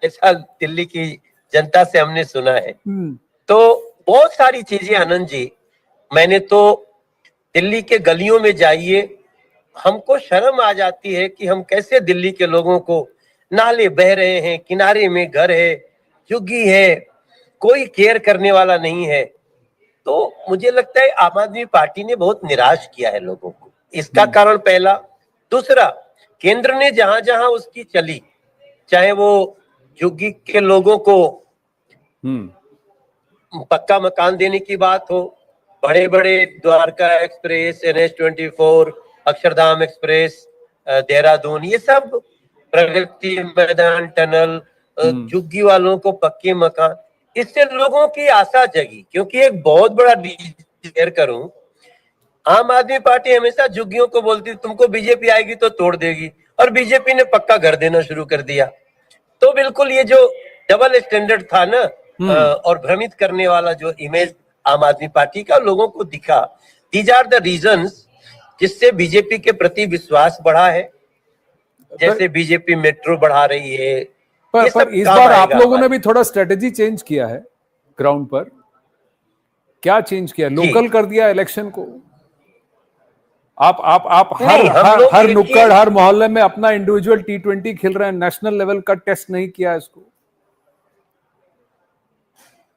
ऐसा दिल्ली की जनता से हमने सुना है। तो बहुत सारी चीजें आनंद जी, मैंने तो दिल्ली के गलियों में जाइए, हमको शर्म आ जाती है कि हम कैसे दिल्ली के लोगों को, नाले बह रहे हैं, किनारे में घर है, झुग्गी है, कोई केयर करने वाला नहीं है। तो मुझे लगता है आम आदमी पार्टी ने बहुत निराश किया है लोगों को, इसका कारण पहला। दूसरा, केंद्र ने जहां जहां उसकी चली, चाहे वो झुग्गी के लोगों को पक्का मकान देने की बात हो, बड़े बड़े Dwarka express, NH24, Akshardham express, Dehradun, ये सब प्रगति मैदान टनल, झुग्गी वालों को पक्के मकान, इससे लोगों की आशा जगी। क्योंकि एक बहुत बड़ा शेयर करूं, आम आदमी पार्टी हमेशा झुग्गियों को बोलती तुमको बीजेपी आएगी तो तोड़ देगी, और बीजेपी ने पक्का घर देना शुरू कर दिया। तो बिल्कुल ये जो डबल स्टैंडर्ड था ना, और भ्रमित करने वाला जो इमेज आम आदमी पार्टी का लोगों को दिखा, दीज आर द रीजंस जिससे बीजेपी के प्रति विश्वास बढ़ा है। जैसे बीजेपी मेट्रो बढ़ा रही है, पर इस बार आप लोगों ने भी थोड़ा स्ट्रेटेजी चेंज किया है ग्राउंड पर। क्या चेंज किया? लोकल कर दिया इलेक्शन को। आप हर नुक्कड़, हर मोहल्ले में अपना इंडिविजुअल T20 खेल रहे हैं, नेशनल लेवल का टेस्ट नहीं किया इसको।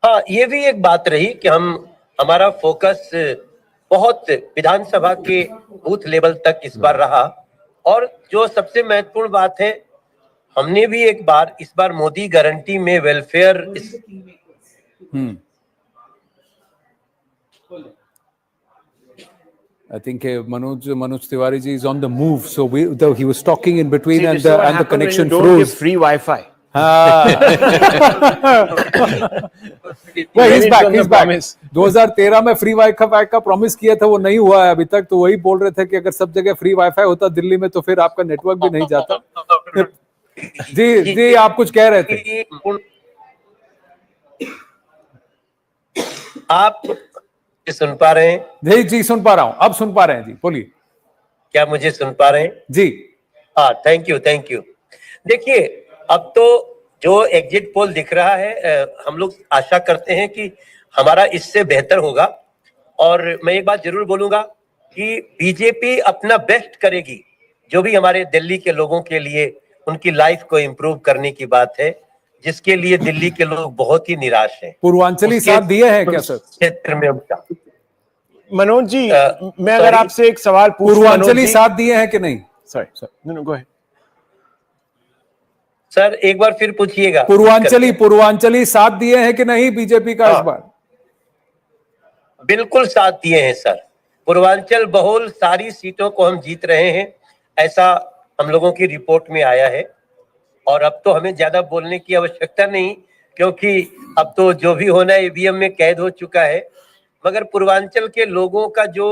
हाँ, ये भी एक बात रही कि हमारा फोकस बहुत विधानसभा के बूथ लेवल तक इस बार रहा। और जो सबसे महत्वपूर्ण बात है, हमने भी इस बार मोदी गारंटी में welfare I think Manoj Tiwari ji is on the move, so he was talking in between, and the connection froze. Free Wi-Fi. Well, he's back. 2013 में फ्री वाईफाई का प्रॉमिस किया था, वो नहीं हुआ है अभी तक। तो वही बोल रहे थे कि अगर सब जगह फ्री वाईफाई होता दिल्ली में तो फिर आपका नेटवर्क भी नहीं जाता। जी, आप कुछ कह रहे थे। आप सुन पा रहे हैं? जी, सुन पा रहा हूं। अब सुन पा रहे हैं जी, बोलिए। क्या मुझे सुन पा रहे हैं? जी हाँ, थैंक यू। देखिए, अब तो जो एग्जिट पोल दिख रहा है, हम लोग आशा करते हैं कि हमारा इससे बेहतर होगा। और मैं एक बात जरूर बोलूंगा कि बीजेपी अपना बेस्ट करेगी, जो भी हमारे दिल्ली के लोगों के लिए उनकी लाइफ को इम्प्रूव करने की बात है, जिसके लिए दिल्ली के लोग बहुत ही निराश हैं। पूर्वांचली साथ दिए हैं क्या सर क्षेत्र में उनका? मनोज जी, मैं अगर आपसे एक सवाल पूछूं, पूर्वांचली साथ दिए हैं कि नहीं? सर गो अहेड सर, एक बार फिर पूछिएगा। पूर्वांचली साथ दिए हैं कि नहीं बीजेपी का इस बार? बिल्कुल साथ दिए हैं सर। पूर्वांचल बहुल सारी सीटों को हम जीत रहे हैं, ऐसा हम लोगों की रिपोर्ट में आया है। और अब तो हमें ज्यादा बोलने की आवश्यकता नहीं, क्योंकि अब तो जो भी होना है ईवीएम में कैद हो चुका है। मगर पूर्वांचल के लोगों का जो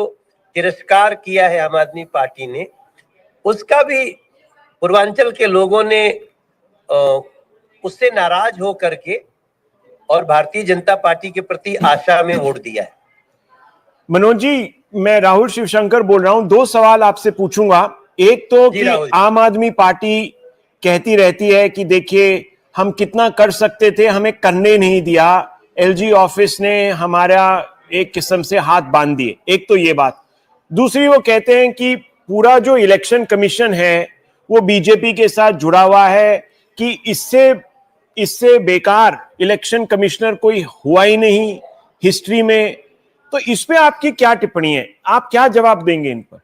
तिरस्कार किया है आम आदमी पार्टी ने, उसका भी पूर्वांचल के लोगों ने उससे नाराज हो करके और भारतीय जनता पार्टी के प्रति आशा में वोट दिया है। मनोज जी, मैं राहुल शिवशंकर बोल रहा हूं। 2 सवाल आपसे पूछूंगा। एक तो कि आम आदमी पार्टी कहती रहती है कि देखिए हम कितना कर सकते थे हमें करने नहीं दिया, एलजी ऑफिस ने हमारा एक किस्म से हाथ बांध दिए। एक तो ये बात। दूसरी, वो कहते हैं कि पूरा जो इलेक्शन कमीशन है वो बीजेपी के साथ जुड़ा हुआ है, कि इससे बेकार इलेक्शन कमिश्नर कोई हुआ ही नहीं हिस्ट्री में। तो इस पे आपकी क्या टिप्पणी है, आप क्या जवाब देंगे इन पर?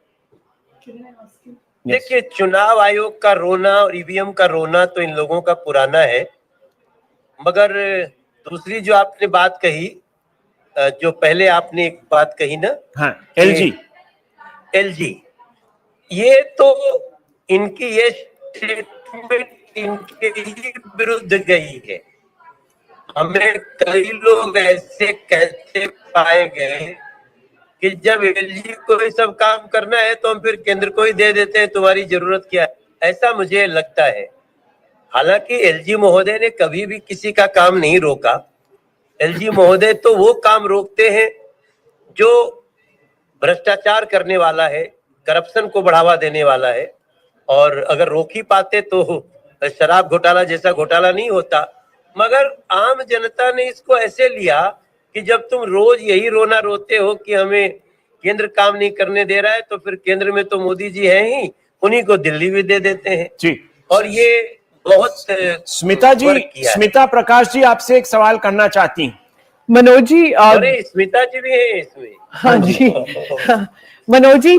देखिए, चुनाव आयोग का रोना और ईवीएम का रोना तो इन लोगों का पुराना है, मगर दूसरी जो आपने बात कही, जो पहले आपने एक बात कही ना, हाँ, एलजी, ये तो इनकी ये स्टेटमेंट इनके ही विरुद्ध गई है। हमें कई लोग ऐसे कैसे पाए गए कि जब एलजी को ये सब काम करना है तो हम फिर केंद्र को ही दे देते हैं, तुम्हारी जरूरत क्या है, ऐसा मुझे लगता है। हालांकि एलजी महोदय ने कभी भी किसी का काम नहीं रोका। एलजी महोदय तो वो काम रोकते हैं जो भ्रष्टाचार करने वाला है, करप्शन को बढ़ावा देने वाला है, और अगर रोक ही पाते तो शराब घोटाला जैसा घोटाला नहीं होता। मगर आम जनता ने इसको ऐसे लिया कि जब तुम रोज यही रोना रोते हो कि हमें केंद्र काम नहीं करने दे रहा है, तो फिर केंद्र में तो मोदी जी हैं ही, उन्हीं को दिल्ली भी दे देते हैं जी। और ये बहुत स्मिता प्रकाश जी आपसे एक सवाल करना चाहती हैं। मनोज जी, अरे स्मिता जी भी है इसमें। हाँ जी, मनोज जी,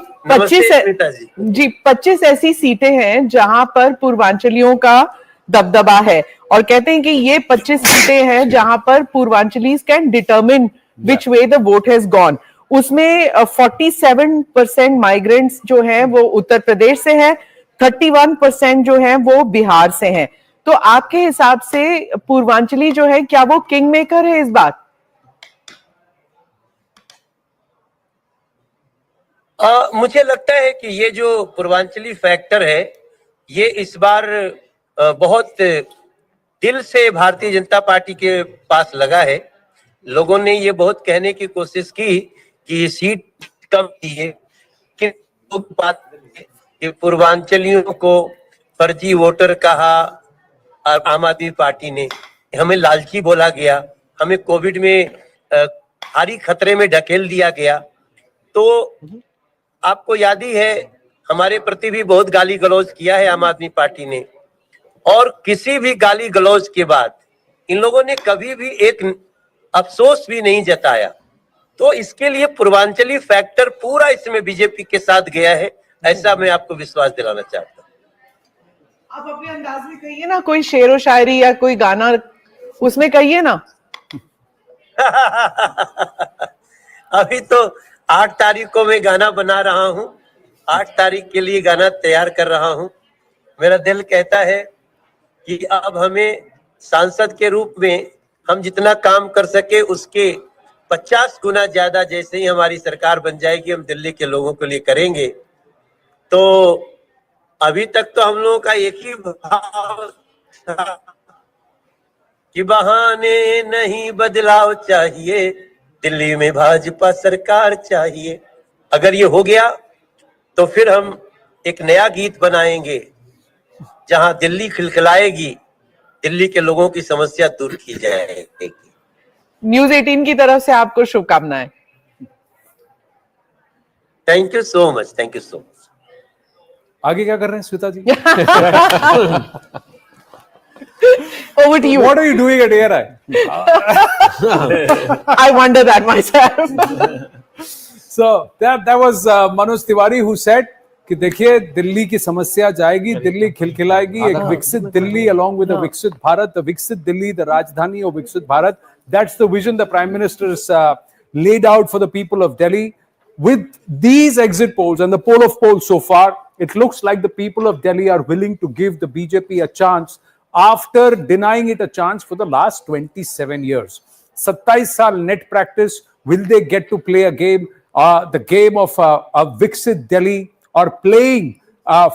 25 ऐसी सीटें हैं जहां पर पूर्वांचलियों का दबदबा है, और कहते हैं कि ये 25 सीटें हैं जहां पर Purvanchalis can determine which way the vote has gone. उसमें 47% माइग्रेंट्स जो हैं वो उत्तर प्रदेश से हैं, 31% जो हैं वो बिहार से हैं। तो आपके हिसाब से पूर्वांचली जो है, क्या वो किंग मेकर है इस बार? मुझे लगता है कि ये जो पूर्वांचली फैक्टर है, ये इस बार बहुत दिल से भारतीय जनता पार्टी के पास लगा है। लोगों ने ये बहुत कहने की कोशिश की कि सीट कम की है, बात कि पूर्वांचलियों को फर्जी वोटर कहा आम आदमी पार्टी ने, हमें लालची बोला गया, हमें कोविड में भारी खतरे में ढकेल दिया गया। तो आपको याद ही है, हमारे प्रति भी बहुत गाली गलौज किया है आम आदमी पार्टी ने, और किसी भी गाली गलौज के बाद इन लोगों ने कभी भी एक अफसोस भी नहीं जताया। तो इसके लिए पूर्वांचली फैक्टर पूरा इसमें बीजेपी के साथ गया है, ऐसा मैं आपको विश्वास दिलाना चाहता हूँ। आप अपने अंदाज में कहिए ना, कोई शेर व शायरी या कोई गाना उसमें कहिए ना। अभी तो 8 तारीख को मैं गाना बना रहा हूँ, 8 तारीख के लिए गाना तैयार कर रहा हूँ। मेरा दिल कहता है कि अब हमें सांसद के रूप में हम जितना काम कर सके उसके 50 गुना ज्यादा, जैसे ही हमारी सरकार बन जाएगी, हम दिल्ली के लोगों के लिए करेंगे। तो अभी तक तो हम लोगों का एक ही भाव था कि बहाने नहीं, बदलाव चाहिए, दिल्ली में भाजपा सरकार चाहिए। अगर ये हो गया तो फिर हम एक नया गीत बनाएंगे जहां दिल्ली खिलखिलाएगी, दिल्ली के लोगों की समस्या दूर की जाएगी। न्यूज 18 की तरफ से आपको शुभकामनाएं। Thank you so much, thank you so much. आगे क्या कर रहे हैं स्मिता जी? Over to you. What are you doing at ARI? I wonder that myself. So that was Manoj Tiwari who said कि देखिए दिल्ली की समस्या जाएगी, दिल्ली खिलखिलाएगी, एक विकसित दिल्ली along with a विकसित भारत, the विकसित दिल्ली, the राजधानी of विकसित Bharat. That's the vision the Prime Minister has laid out for the people of Delhi. With these exit polls and the poll of polls so far, it looks like the people of Delhi are willing to give the BJP a chance after denying it a chance for the last 27 years. 27 saal net practice, will they get to play a game, the game of a Viksit Delhi, or playing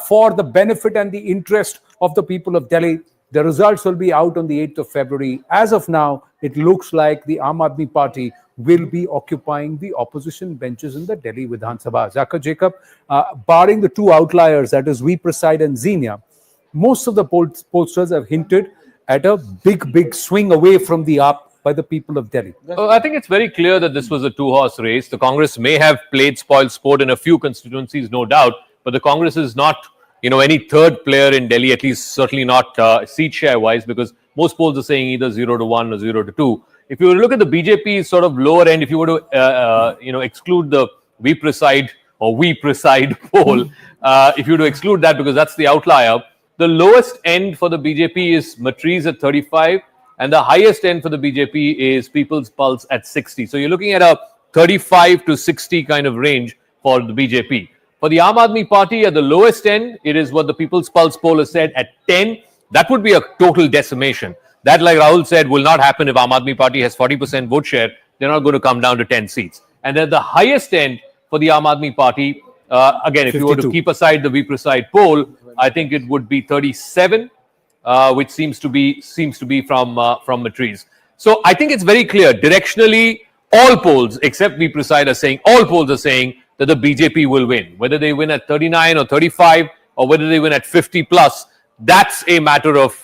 for the benefit and the interest of the people of Delhi? The results will be out on the 8th of February. As of now, it looks like the Aam Aadmi Party will be occupying the opposition benches in the Delhi Vidhan Sabha. Zakir Jacob, barring the two outliers, that is We Preside and Xenia, most of the pollsters have hinted at a big swing away from the AAP by the people of Delhi. I think it's very clear that this was a two-horse race. The Congress may have played spoil sport in a few constituencies, no doubt, but the Congress is not, any third player in Delhi, at least certainly not seat share-wise, because most polls are saying either 0-1 or 0-2. If you were to look at the BJP's sort of lower end, if you were to, exclude the we preside poll, if you were to exclude that because that's the outlier, the lowest end for the BJP is Matriz at 35, and the highest end for the BJP is People's Pulse at 60. So you're looking at a 35 to 60 kind of range for the BJP. For the Aam Aadmi Party, at the lowest end, it is what the People's Pulse poll has said at 10. That would be a total decimation. That, like Rahul said, will not happen if Aam Aadmi Party has 40% vote share. They're not going to come down to 10 seats. And at the highest end for the Aam Aadmi Party, again, if 52. You were to keep aside the We Preside poll, I think it would be 37. Which seems to be from Matriz. So I think it's very clear. Directionally, all polls, except We Preside, are saying that the BJP will win. Whether they win at 39 or 35, or whether they win at 50 plus, that's a matter of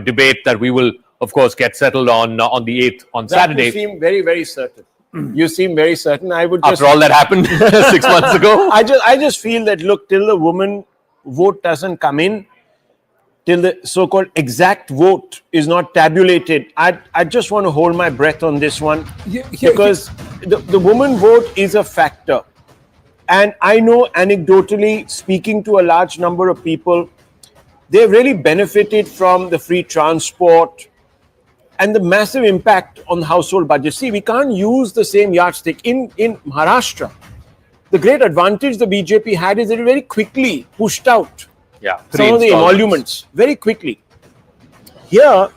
debate that we will, of course, get settled on the 8th on Saturday. You seem very, very certain. You seem very certain. I would after all that happened 6 months ago. I just feel that look, till the woman vote doesn't come in, till the so-called exact vote is not tabulated, I just want to hold my breath on this one because the woman vote is a factor. And I know anecdotally, speaking to a large number of people, they've really benefited from the free transport and the massive impact on the household budget. See, we can't use the same yardstick. In Maharashtra, the great advantage the BJP had is that it very quickly pushed out some of the emoluments very quickly. Here,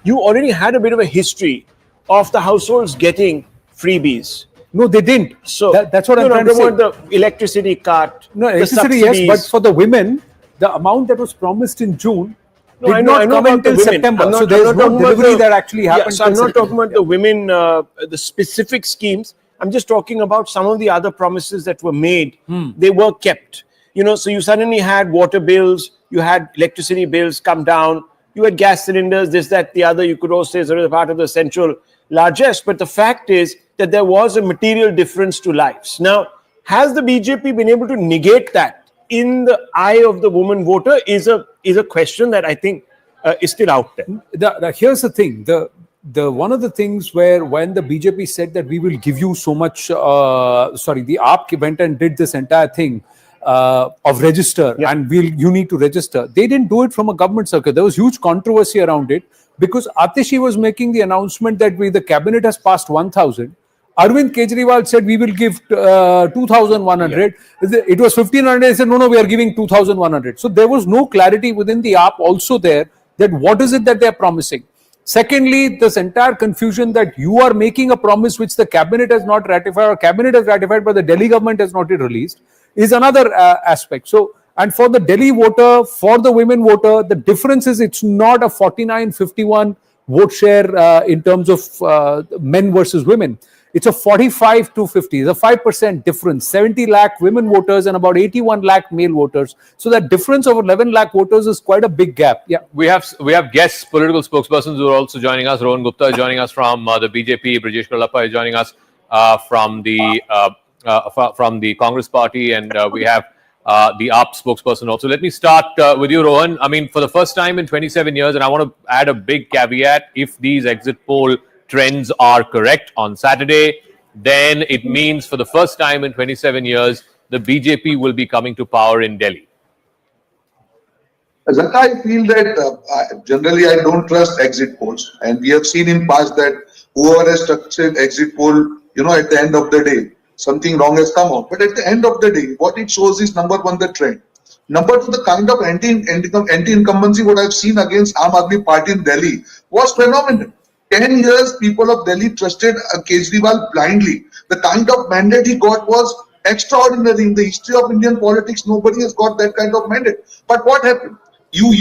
you already had a bit of a history of the households getting freebies. No, they didn't. So that's what I'm trying to say. The electricity cut. No, electricity, yes, but for the women, the amount that was promised in June did not come until September. So there's no delivery that actually happened. So I'm not talking about the women, the specific schemes. I'm just talking about some of the other promises that were made. They were kept. So you suddenly had water bills, you had electricity bills come down, you had gas cylinders, this, that, the other. You could also say sort of part of the central largesse. But the fact is that there was a material difference to lives. Now, has the BJP been able to negate that in the eye of the woman voter is a question that I think is still out there. Here's the thing. The one of the things where when the BJP said that we will give you so much, the AAP went and did this entire thing, of register and you need to register. They didn't do it from a government circle. There was huge controversy around it because Atishi was making the announcement that the cabinet has passed 1,000. Arvind Kejriwal said we will give 2,100. It was 1,500. He said no, we are giving 2,100. So there was no clarity within the AAP also there that what is it that they are promising. Secondly, this entire confusion that you are making a promise which the cabinet has not ratified or cabinet has ratified but the Delhi government has not yet released is another aspect. So, and for the Delhi voter, for the women voter, the difference is it's not a 49-51 vote share in terms of men versus women. It's a 45 to 50. It's a 5% difference. 70 lakh women voters and about 81 lakh male voters. So that difference of 11 lakh voters is quite a big gap. Yeah, we have guest political spokespersons who are also joining us. Rohan Gupta is joining us from the BJP. Brajesh Karlappa is joining us from the Congress Party, and we have the AAP spokesperson also. Let me start with you, Rohan. I mean, for the first time in 27 years, and I want to add a big caveat, if these exit poll trends are correct on Saturday, then it means for the first time in 27 years, the BJP will be coming to power in Delhi. Zaka, I feel that generally I don't trust exit polls, and we have seen in past that whoever has structured exit poll, at the end of the day, something wrong has come out. But at the end of the day, what it shows is number one, the trend. Number two, the kind of anti-incumbency what I've seen against Aam Aadmi Party in Delhi was phenomenal. 10 years, people of Delhi trusted Kejriwal blindly. The kind of mandate he got was extraordinary. In the history of Indian politics, nobody has got that kind of mandate. But what happened? You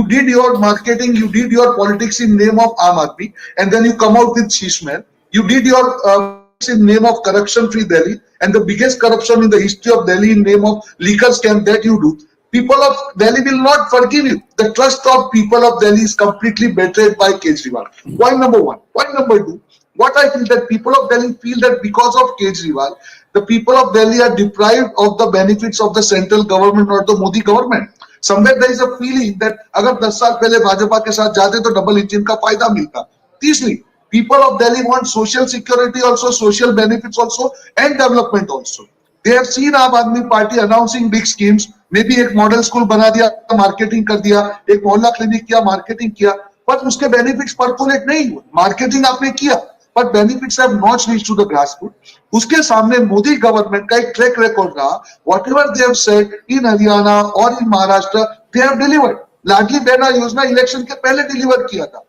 did your marketing, you did your politics in name of Aam Aadmi, and then you come out with Shishman. You did your in name of corruption-free Delhi, and the biggest corruption in the history of Delhi in name of liquor scam that you do. People of Delhi will not forgive you. the trust of people of Delhi is completely betrayed by Kejriwal. Point number one. Point number two, what I feel that people of Delhi feel that because of Kejriwal, the people of Delhi are deprived of the benefits of the central government or the Modi government. Somewhere there is a feeling that अगर 10 साल पहले भाजपा के साथ जाते तो double engine का फायदा मिलता. तीसरी, people of Delhi want social security also, social benefits also, and development also. They have seen Aam Aadmi Party announcing big schemes. Maybe एक मॉडल स्कूल बना दिया, मार्केटिंग कर दिया, एक मोहल्ला क्लिनिक किया, मार्केटिंग किया, पर उसके बेनिफिट्स परकोलेट नहीं हुए. मार्केटिंग आपने किया, but benefits have not reached to the grassroots. उसके सामने मोदी गवर्नमेंट का एक ट्रैक रिकॉर्ड रहा. Whatever they have said in Haryana or in Maharashtra, they have delivered. Ladli Behna योजना इलेक्शन के पहले डिलीवर किया था.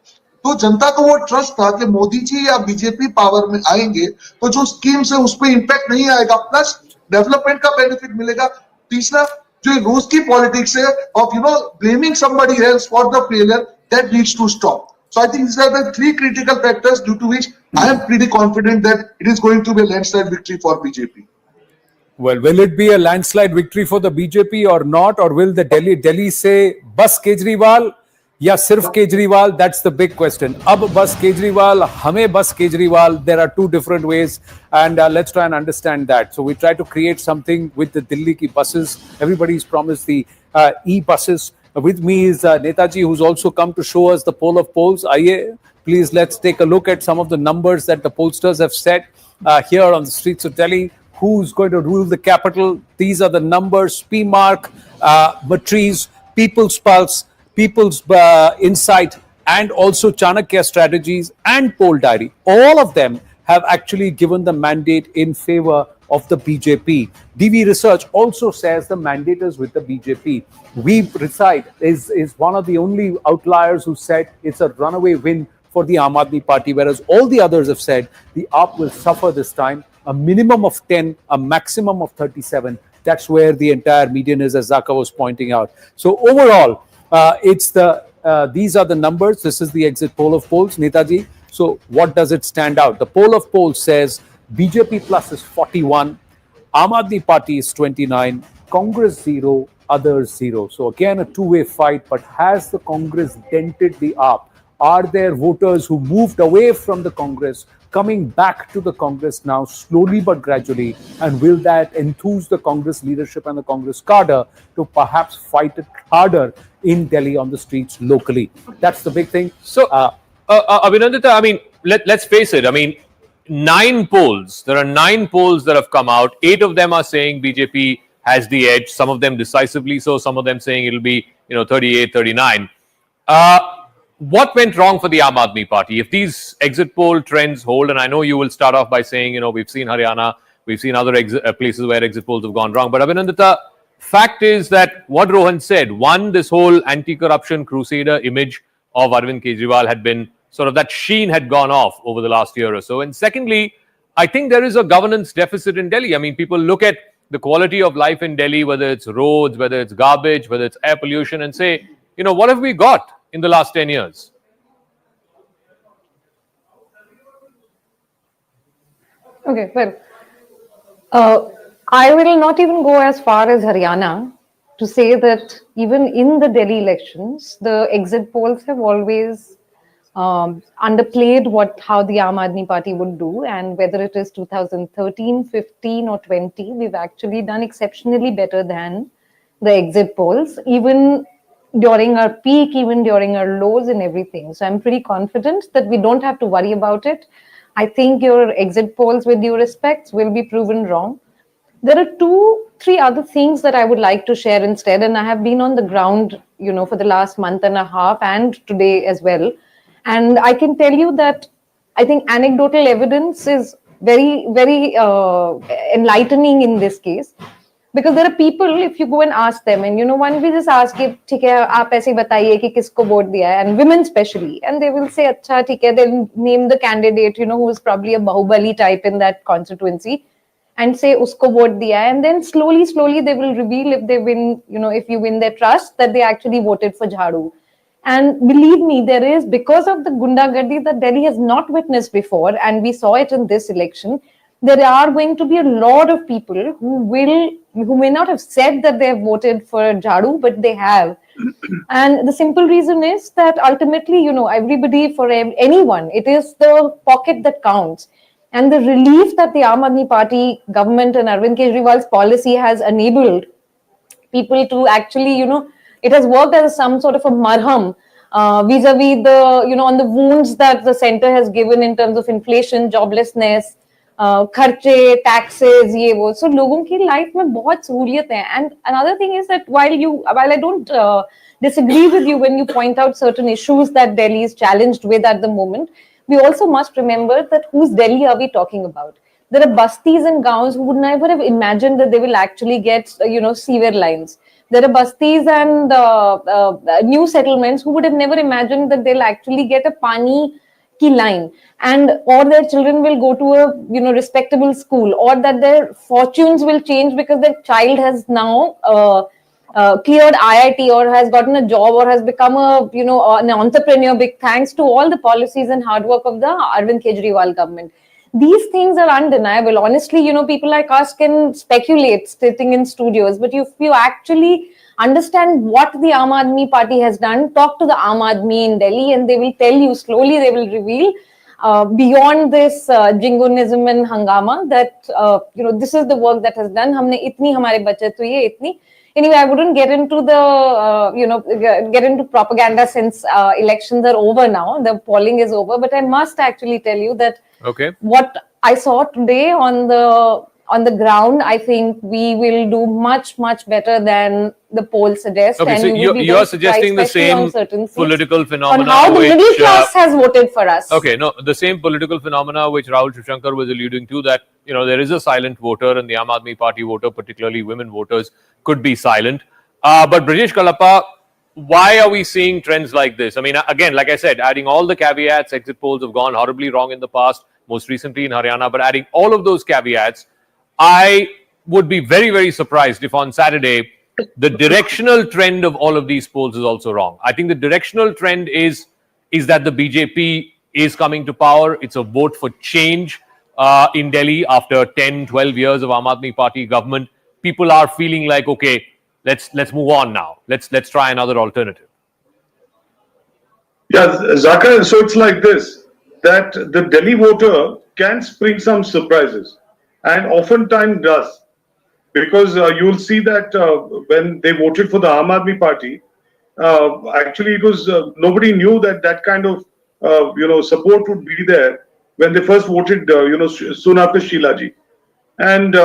तो जनता को वो ट्रस्ट था कि मोदी जी या बीजेपी पावर में आएंगे तो जो स्कीम्स है उस पर इंपैक्ट नहीं आएगा, प्लस डेवलपमेंट का बेनिफिट मिलेगा. तीसरा, जो रोज की पॉलिटिक्स है of blaming somebody else for the failure, that needs to stop. So I think these are the three critical factors due to which I am pretty confident that it is going to be a landslide victory for BJP. Well, will it be a landslide victory for the BJP or not? Or will the Delhi say, bus Kejriwal ya sirf Kejriwal? That's the big question. Ab bus Kejriwal, hame bus Kejriwal. There are two different ways, and let's try and understand that. So we try to create something with the Delhi ki buses. Everybody's promised the e-buses. With me is Netaji, who's also come to show us the poll of polls. Aye, please, let's take a look at some of the numbers that the pollsters have set here on the streets of Delhi. Who's going to rule the capital? These are the numbers: PMark, Matriz, People's Pulse, People's Insight, and also Chanakya Strategies and Poll Diary. All of them have actually given the mandate in favor of the BJP. DV Research also says the mandate is with the BJP. We Reside is one of the only outliers who said it's a runaway win for the Aam Aadmi Party, whereas all the others have said the AAP will suffer this time. A minimum of 10, a maximum of 37. That's where the entire median is, as Zaka was pointing out. So overall, these are the numbers. This is the exit poll of polls, Netaji. So what does it stand out? The poll of polls says BJP plus is 41, Aam Aadmi Party is 29, Congress 0, others 0. So again, a two-way fight, but has the Congress dented the AAP? Are there voters who moved away from the Congress coming back to the Congress now, slowly but gradually? And will that enthuse the Congress leadership and the Congress cadre to perhaps fight it harder in Delhi on the streets locally? That's the big thing. So, Abhinandita, I mean, let's face it. I mean, 9 polls. There are 9 polls that have come out. 8 of them are saying BJP has the edge. Some of them decisively so. Some of them saying it'll be 38, 39. What went wrong for the Aam Aadmi Party? If these exit poll trends hold, and I know you will start off by saying, we've seen Haryana, we've seen other places where exit polls have gone wrong. But Abhinandita, fact is that what Rohan said, one, this whole anti-corruption crusader image of Arvind Kejriwal had been sort of, that sheen had gone off over the last year or so. And secondly, I think there is a governance deficit in Delhi. I mean, people look at the quality of life in Delhi, whether it's roads, whether it's garbage, whether it's air pollution, and say, what have we got in the last 10 years? Okay, well, I will not even go as far as Haryana to say that even in the Delhi elections, the exit polls have always underplayed how the Aam Aadmi Party would do, and whether it is 2013, 15 or 20, we've actually done exceptionally better than the exit polls, even during our peak, even during our lows and everything. So I'm pretty confident that we don't have to worry about it. I think your exit polls, with due respect, will be proven wrong. There are 2-3 other things that I would like to share instead, and I have been on the ground, for the last month and a half and today as well. And I can tell you that I think anecdotal evidence is very, very enlightening in this case. Because there are people, if you go and ask them, and one will just ask, "ठीक है, आप ऐसे बताइए कि किसको vote दिया है," and women especially, and they will say, "अच्छा, ठीक है," they'll name the candidate, who is probably a Bahubali type in that constituency, and say, "Usko vote diya hai," and then slowly they will reveal if they win, if you win their trust, that they actually voted for Jhadu. And believe me, there is, because of the gundagardi that Delhi has not witnessed before, and we saw it in this election, there are going to be a lot of people who will who may not have said that they have voted for Jadu, but they have. And the simple reason is that ultimately, everybody, for anyone, it is the pocket that counts. And the relief that the Aam Aadmi Party government and Arvind Kejriwal's policy has enabled people to actually, it has worked as some sort of a marham vis-a-vis the, on the wounds that the center has given in terms of inflation, joblessness, खर्चे, taxes, ये वो. So लोगों की life में बहुत सहूलियत है. And another thing is that while I don't disagree with you when you point out certain issues that Delhi is challenged with at the moment, we also must remember that whose Delhi are we talking about? There are bastis and gowns who would never have imagined that they will actually get, sewer lines. There are bastis and new settlements who would have never imagined that they'll actually get a pani ki line, and or their children will go to a respectable school, or that their fortunes will change because their child has now cleared IIT or has gotten a job or has become an entrepreneur, big thanks to all the policies and hard work of the Arvind Kejriwal government. These things are undeniable. Honestly, people like us can speculate sitting in studios, but if you actually understand what the Aam Aadmi Party has done, talk to the Aam Aadmi in Delhi and they will tell you, slowly they will reveal beyond this jingoism and hangama that, this is the work that has done. Humne itni hamare bachat hui hai, itni. Anyway, I wouldn't get into the, get into propaganda since elections are over now. The polling is over, but I must actually tell you that what I saw today on the ground, I think we will do much better than the polls suggest. Okay, and so you're suggesting the same political phenomena on how the middle class has voted for us. Okay, no, the same political phenomena which Rahul Shivshankar was alluding to, that there is a silent voter, and the Aam Aadmi Party voter, particularly women voters, could be silent. But Brajesh Kalappa, why are we seeing trends like this? I mean, again, like I said, adding all the caveats, exit polls have gone horribly wrong in the past, most recently in Haryana, but adding all of those caveats, I would be very surprised if on Saturday the directional trend of all of these polls is also wrong. I think the directional trend is that the BJP is coming to power. It's a vote for change in Delhi after 10, 12 years of Aam Aadmi Party government. People are feeling like, okay, let's move on now. Let's try another alternative. Yeah, Zakir, so it's like this, that the Delhi voter can spring some surprises, and oftentimes does, because you'll see that when they voted for the Aam Aadmi Party, actually it was nobody knew that kind of support would be there when they first voted soon after Sheilaji. And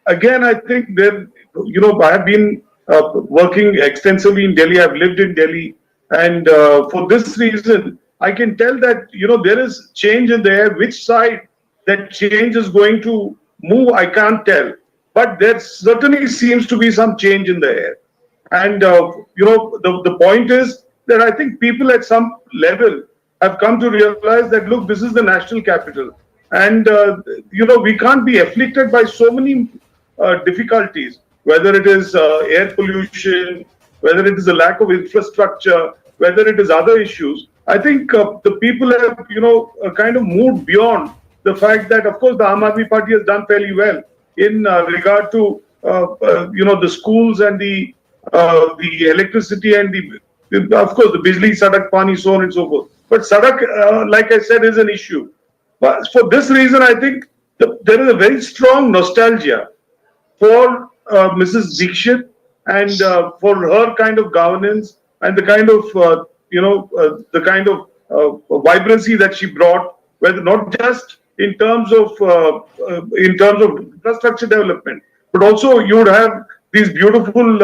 again, I think there, I have been working extensively in Delhi. I've lived in Delhi, and for this reason, I can tell that there is change in the air. Which side that change is going to move, I can't tell. But there certainly seems to be some change in the air. And, the point is that I think people at some level have come to realize that, look, this is the national capital. And, we can't be afflicted by so many difficulties, whether it is air pollution, whether it is a lack of infrastructure, whether it is other issues. I think the people have, kind of moved beyond the fact that, of course, the Aam Aadmi Party has done fairly well in regard to, the schools and the electricity and of course, the Bijli, Sadak, Pani, so on and so forth. But Sadak, like I said, is an issue. But for this reason, I think there is a very strong nostalgia for Mrs. Dikshit and for her kind of governance and the kind of vibrancy that she brought, whether not just in terms of infrastructure development, but also you would have these beautiful,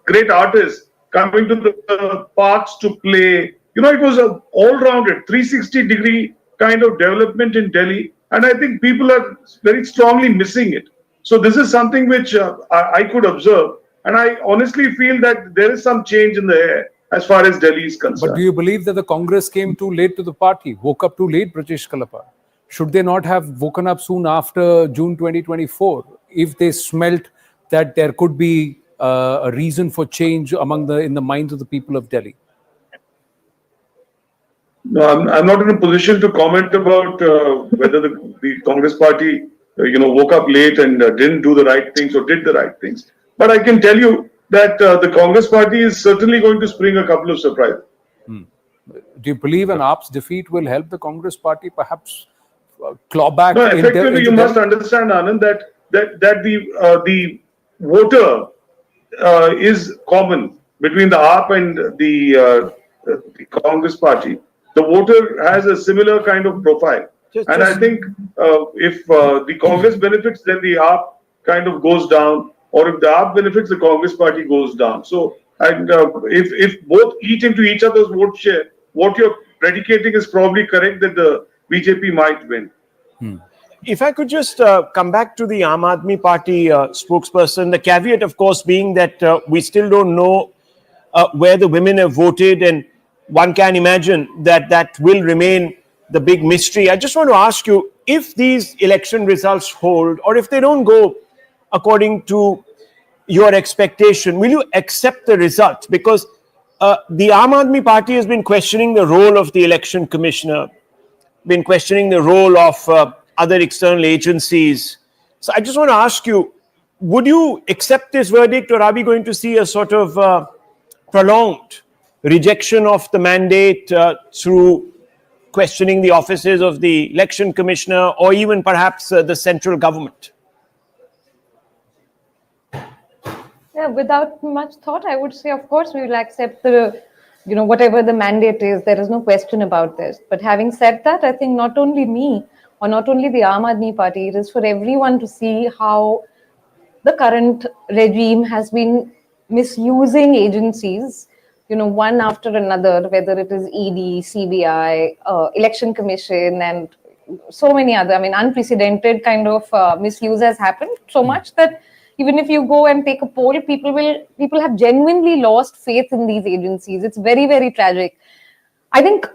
great artists coming to the parks to play. It was a all-rounded 360-degree kind of development in Delhi, and I think people are very strongly missing it. So this is something which I could observe, and I honestly feel that there is some change in the air as far as Delhi is concerned. But do you believe that the Congress came too late to the party, woke up too late, Brajesh Kalappa? Should they not have woken up soon after June 2024 if they smelt that there could be a reason for change in the minds of the people of Delhi? No, I'm not in a position to comment about whether the Congress party woke up late and didn't do the right things or did the right things. But I can tell you that the Congress party is certainly going to spring a couple of surprises. Do you believe an AAP's defeat will help the Congress party perhaps claw back? No, effectively, you must understand, Anand, that the voter is common between the AAP and the Congress party. The voter has a similar kind of profile. And I think if the Congress benefits, then the AAP kind of goes down, or if the AAP benefits, the Congress party goes down. So, and if both eat into each other's vote share, what you're predicating is probably correct, that the BJP might win. If I could just come back to the Aam Aadmi Party spokesperson, the caveat, of course, being that we still don't know where the women have voted, and one can imagine that that will remain the big mystery. I just want to ask you, if these election results hold, or if they don't go according to your expectation, will you accept the result? Because the Aam Aadmi Party has been questioning the role of the election commissioner, been questioning the role of other external agencies. So I just want to ask you, would you accept this verdict, or are we going to see a sort of prolonged rejection of the mandate through questioning the offices of the election commissioner, or even perhaps the central government? Yeah, without much thought, I would say, of course, we will accept the, whatever the mandate is. There is no question about this. But having said that, I think not only me or not only the Aam Aadmi Party, it is for everyone to see how the current regime has been misusing agencies, one after another, whether it is ED, CBI, Election Commission, and so many other, unprecedented kind of misuse has happened so much that even if you go and take a poll, people have genuinely lost faith in these agencies. It's very, very tragic. I think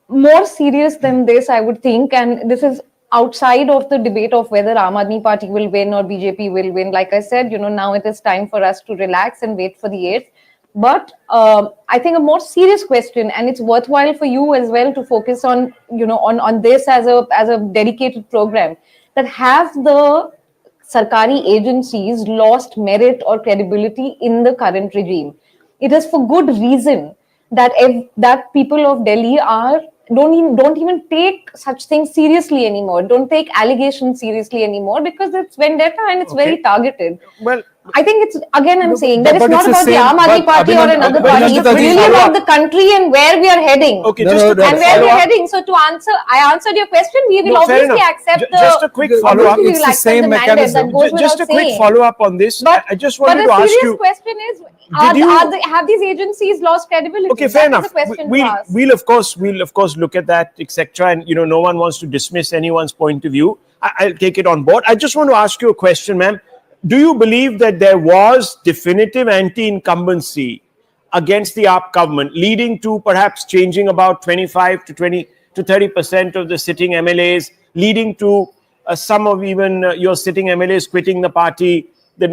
more serious than this, I would think, and this is outside of the debate of whether Aam Aadmi Party will win or BJP will win. Like I said, now it is time for us to relax and wait for the 8th. But I think a more serious question, and it's worthwhile for you as well to focus on, on this as a dedicated program, that have the Sarkari agencies lost merit or credibility in the current regime. It is for good reason that that people of Delhi don't even take such things seriously anymore. Don't take allegations seriously anymore, because it's vendetta and it's very targeted. Well, I think it's, again, I'm saying that it's not about the Aam Aadmi Party or another but party. It's really about the country and where we are heading. Okay, and where we are heading. So I answered your question. We will obviously accept just a quick follow-up. It's the same mechanism. Just a quick follow-up on this. I just wanted to ask you. But the serious question is, have these agencies lost credibility? Okay, fair enough. We'll of course look at that, etc. And no one wants to dismiss anyone's point of view. I'll take it on board. I just want to ask you a question, ma'am. Do you believe that there was definitive anti-incumbency against the AAP government, leading to perhaps changing about 25 to 30% of the sitting MLAs, leading to some of even your sitting MLAs quitting the party, the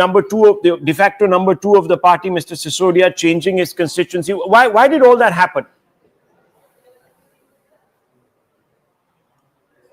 de facto number 2 of the party, Mr. Sisodia, changing his constituency? Why did all that happen?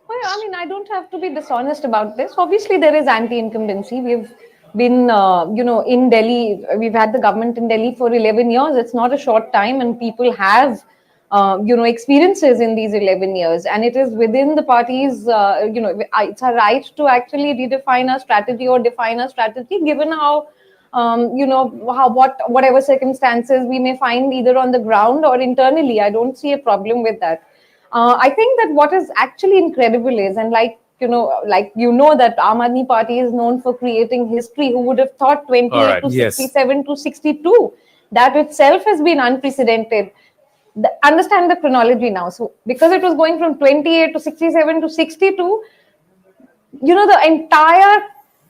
Well, I don't have to be dishonest about this. Obviously, there is anti-incumbency. We've been, in Delhi. We've had the government in Delhi for 11 years. It's not a short time, and people have, experiences in these 11 years. And it is within the parties, it's a right to actually redefine a strategy or define a strategy, given how, whatever circumstances we may find either on the ground or internally. I don't see a problem with that. I think that what is actually incredible is, and that Aam Aadmi Party is known for creating history. Who would have thought 28 to 67 to 62? That itself has been unprecedented. Understand the chronology now. So because it was going from 28 to 67 to 62, the entire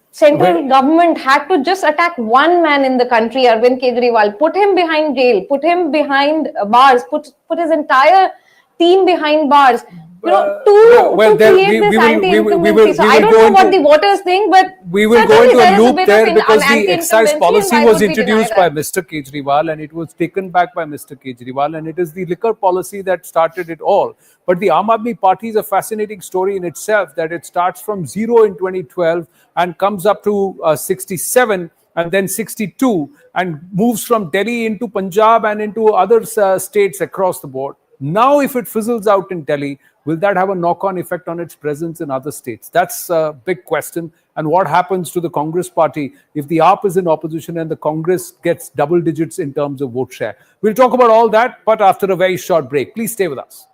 central government had to just attack one man in the country, Arvind Kejriwal, put him behind jail, put him behind bars, put his entire team behind bars. to create this anti-incumbency. So I don't know what the voters think, but we will go into a loop there because the excise anti-incumbency, policy and why was would we deny introduced by that? Mr. Kejriwal and it was taken back by Mr. Kejriwal, and it is the liquor policy that started it all. But the Aam Aadmi Party is a fascinating story in itself, that it starts from 0 in 2012 and comes up to 67 and then 62 and moves from Delhi into Punjab and into other states across the board. Now, if it fizzles out in Delhi, will that have a knock-on effect on its presence in other states? That's a big question. And what happens to the Congress party if the AAP is in opposition and the Congress gets double digits in terms of vote share? We'll talk about all that, but after a very short break. Please stay with us.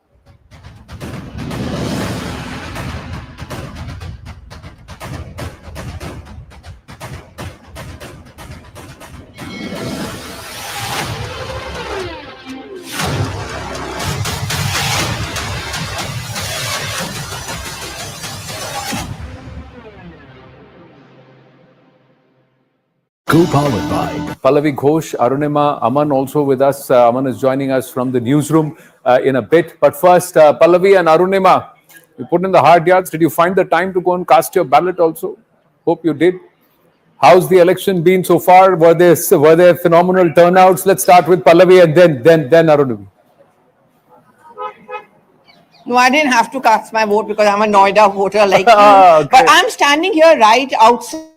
Co-powered by Pallavi Ghosh, Arunima, Aman also with us. Aman is joining us from the newsroom in a bit. But first, Pallavi and Arunima, you put in the hard yards. Did you find the time to go and cast your ballot also? Hope you did. How's the election been so far? Were there phenomenal turnouts? Let's start with Pallavi and then Arunima. No, I didn't have to cast my vote because I'm a Noida voter like you. Okay. But I'm standing here right outside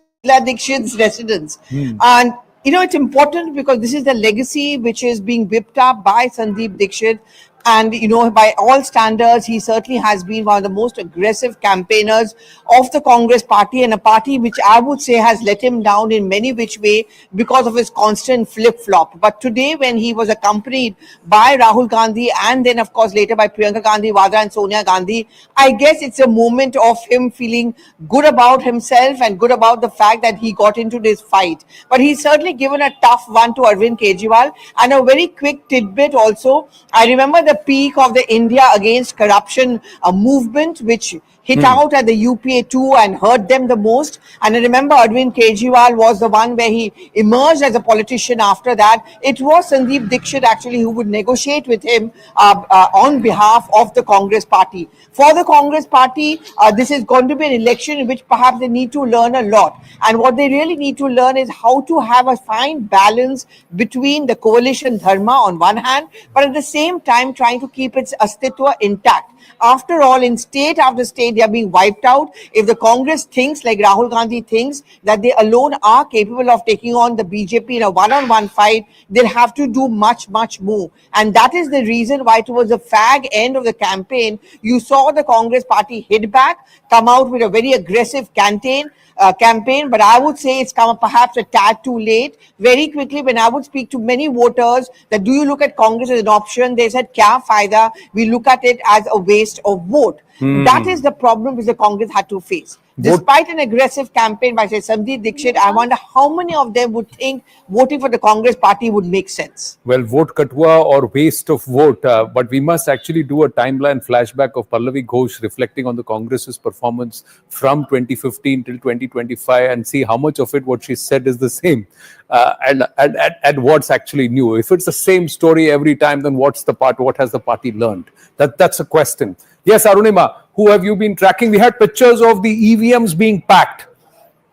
Dixit's residence. And, it's important because this is the legacy which is being whipped up by Sandeep Dixit. And, by all standards, he certainly has been one of the most aggressive campaigners of the Congress party, and a party which I would say has let him down in many which way because of his constant flip-flop. But today, when he was accompanied by Rahul Gandhi and then, of course, later by Priyanka Gandhi Vadra and Sonia Gandhi, I guess it's a moment of him feeling good about himself and good about the fact that he got into this fight. But he's certainly given a tough one to Arvind Kejriwal. And a very quick tidbit also, I remember the peak of the India Against Corruption movement, which hit out at the UPA too and hurt them the most. And I remember Arvind Kejriwal was the one where he emerged as a politician after that. It was Sandeep Dixit actually who would negotiate with him on behalf of the Congress party. For the Congress party, this is going to be an election in which perhaps they need to learn a lot. And what they really need to learn is how to have a fine balance between the coalition dharma on one hand, but at the same time trying to keep its astitwa intact. After all, in state after state, they are being wiped out. If the Congress thinks, like Rahul Gandhi thinks, that they alone are capable of taking on the BJP in a one-on-one fight, they'll have to do much, much more. And that is the reason why towards the fag end of the campaign, you saw the Congress party hit back, come out with a very aggressive campaign, but I would say it's come perhaps a tad too late. Very quickly, when I would speak to many voters that do you look at Congress as an option, they said, kya faida? We look at it as a waste of vote. That is the problem which the Congress had to face. Despite an aggressive campaign by, say, Sandeep Dixit, I wonder how many of them would think voting for the Congress party would make sense. Well, vote katwa or waste of vote, but we must actually do a timeline flashback of Pallavi Ghosh reflecting on the Congress's performance from 2015 till 2025 and see how much of it what she said is the same and what's actually new. If it's the same story every time, then what has the party learned? That's a question. Yes, Arunima, who have you been tracking? We had pictures of the EVMs being packed,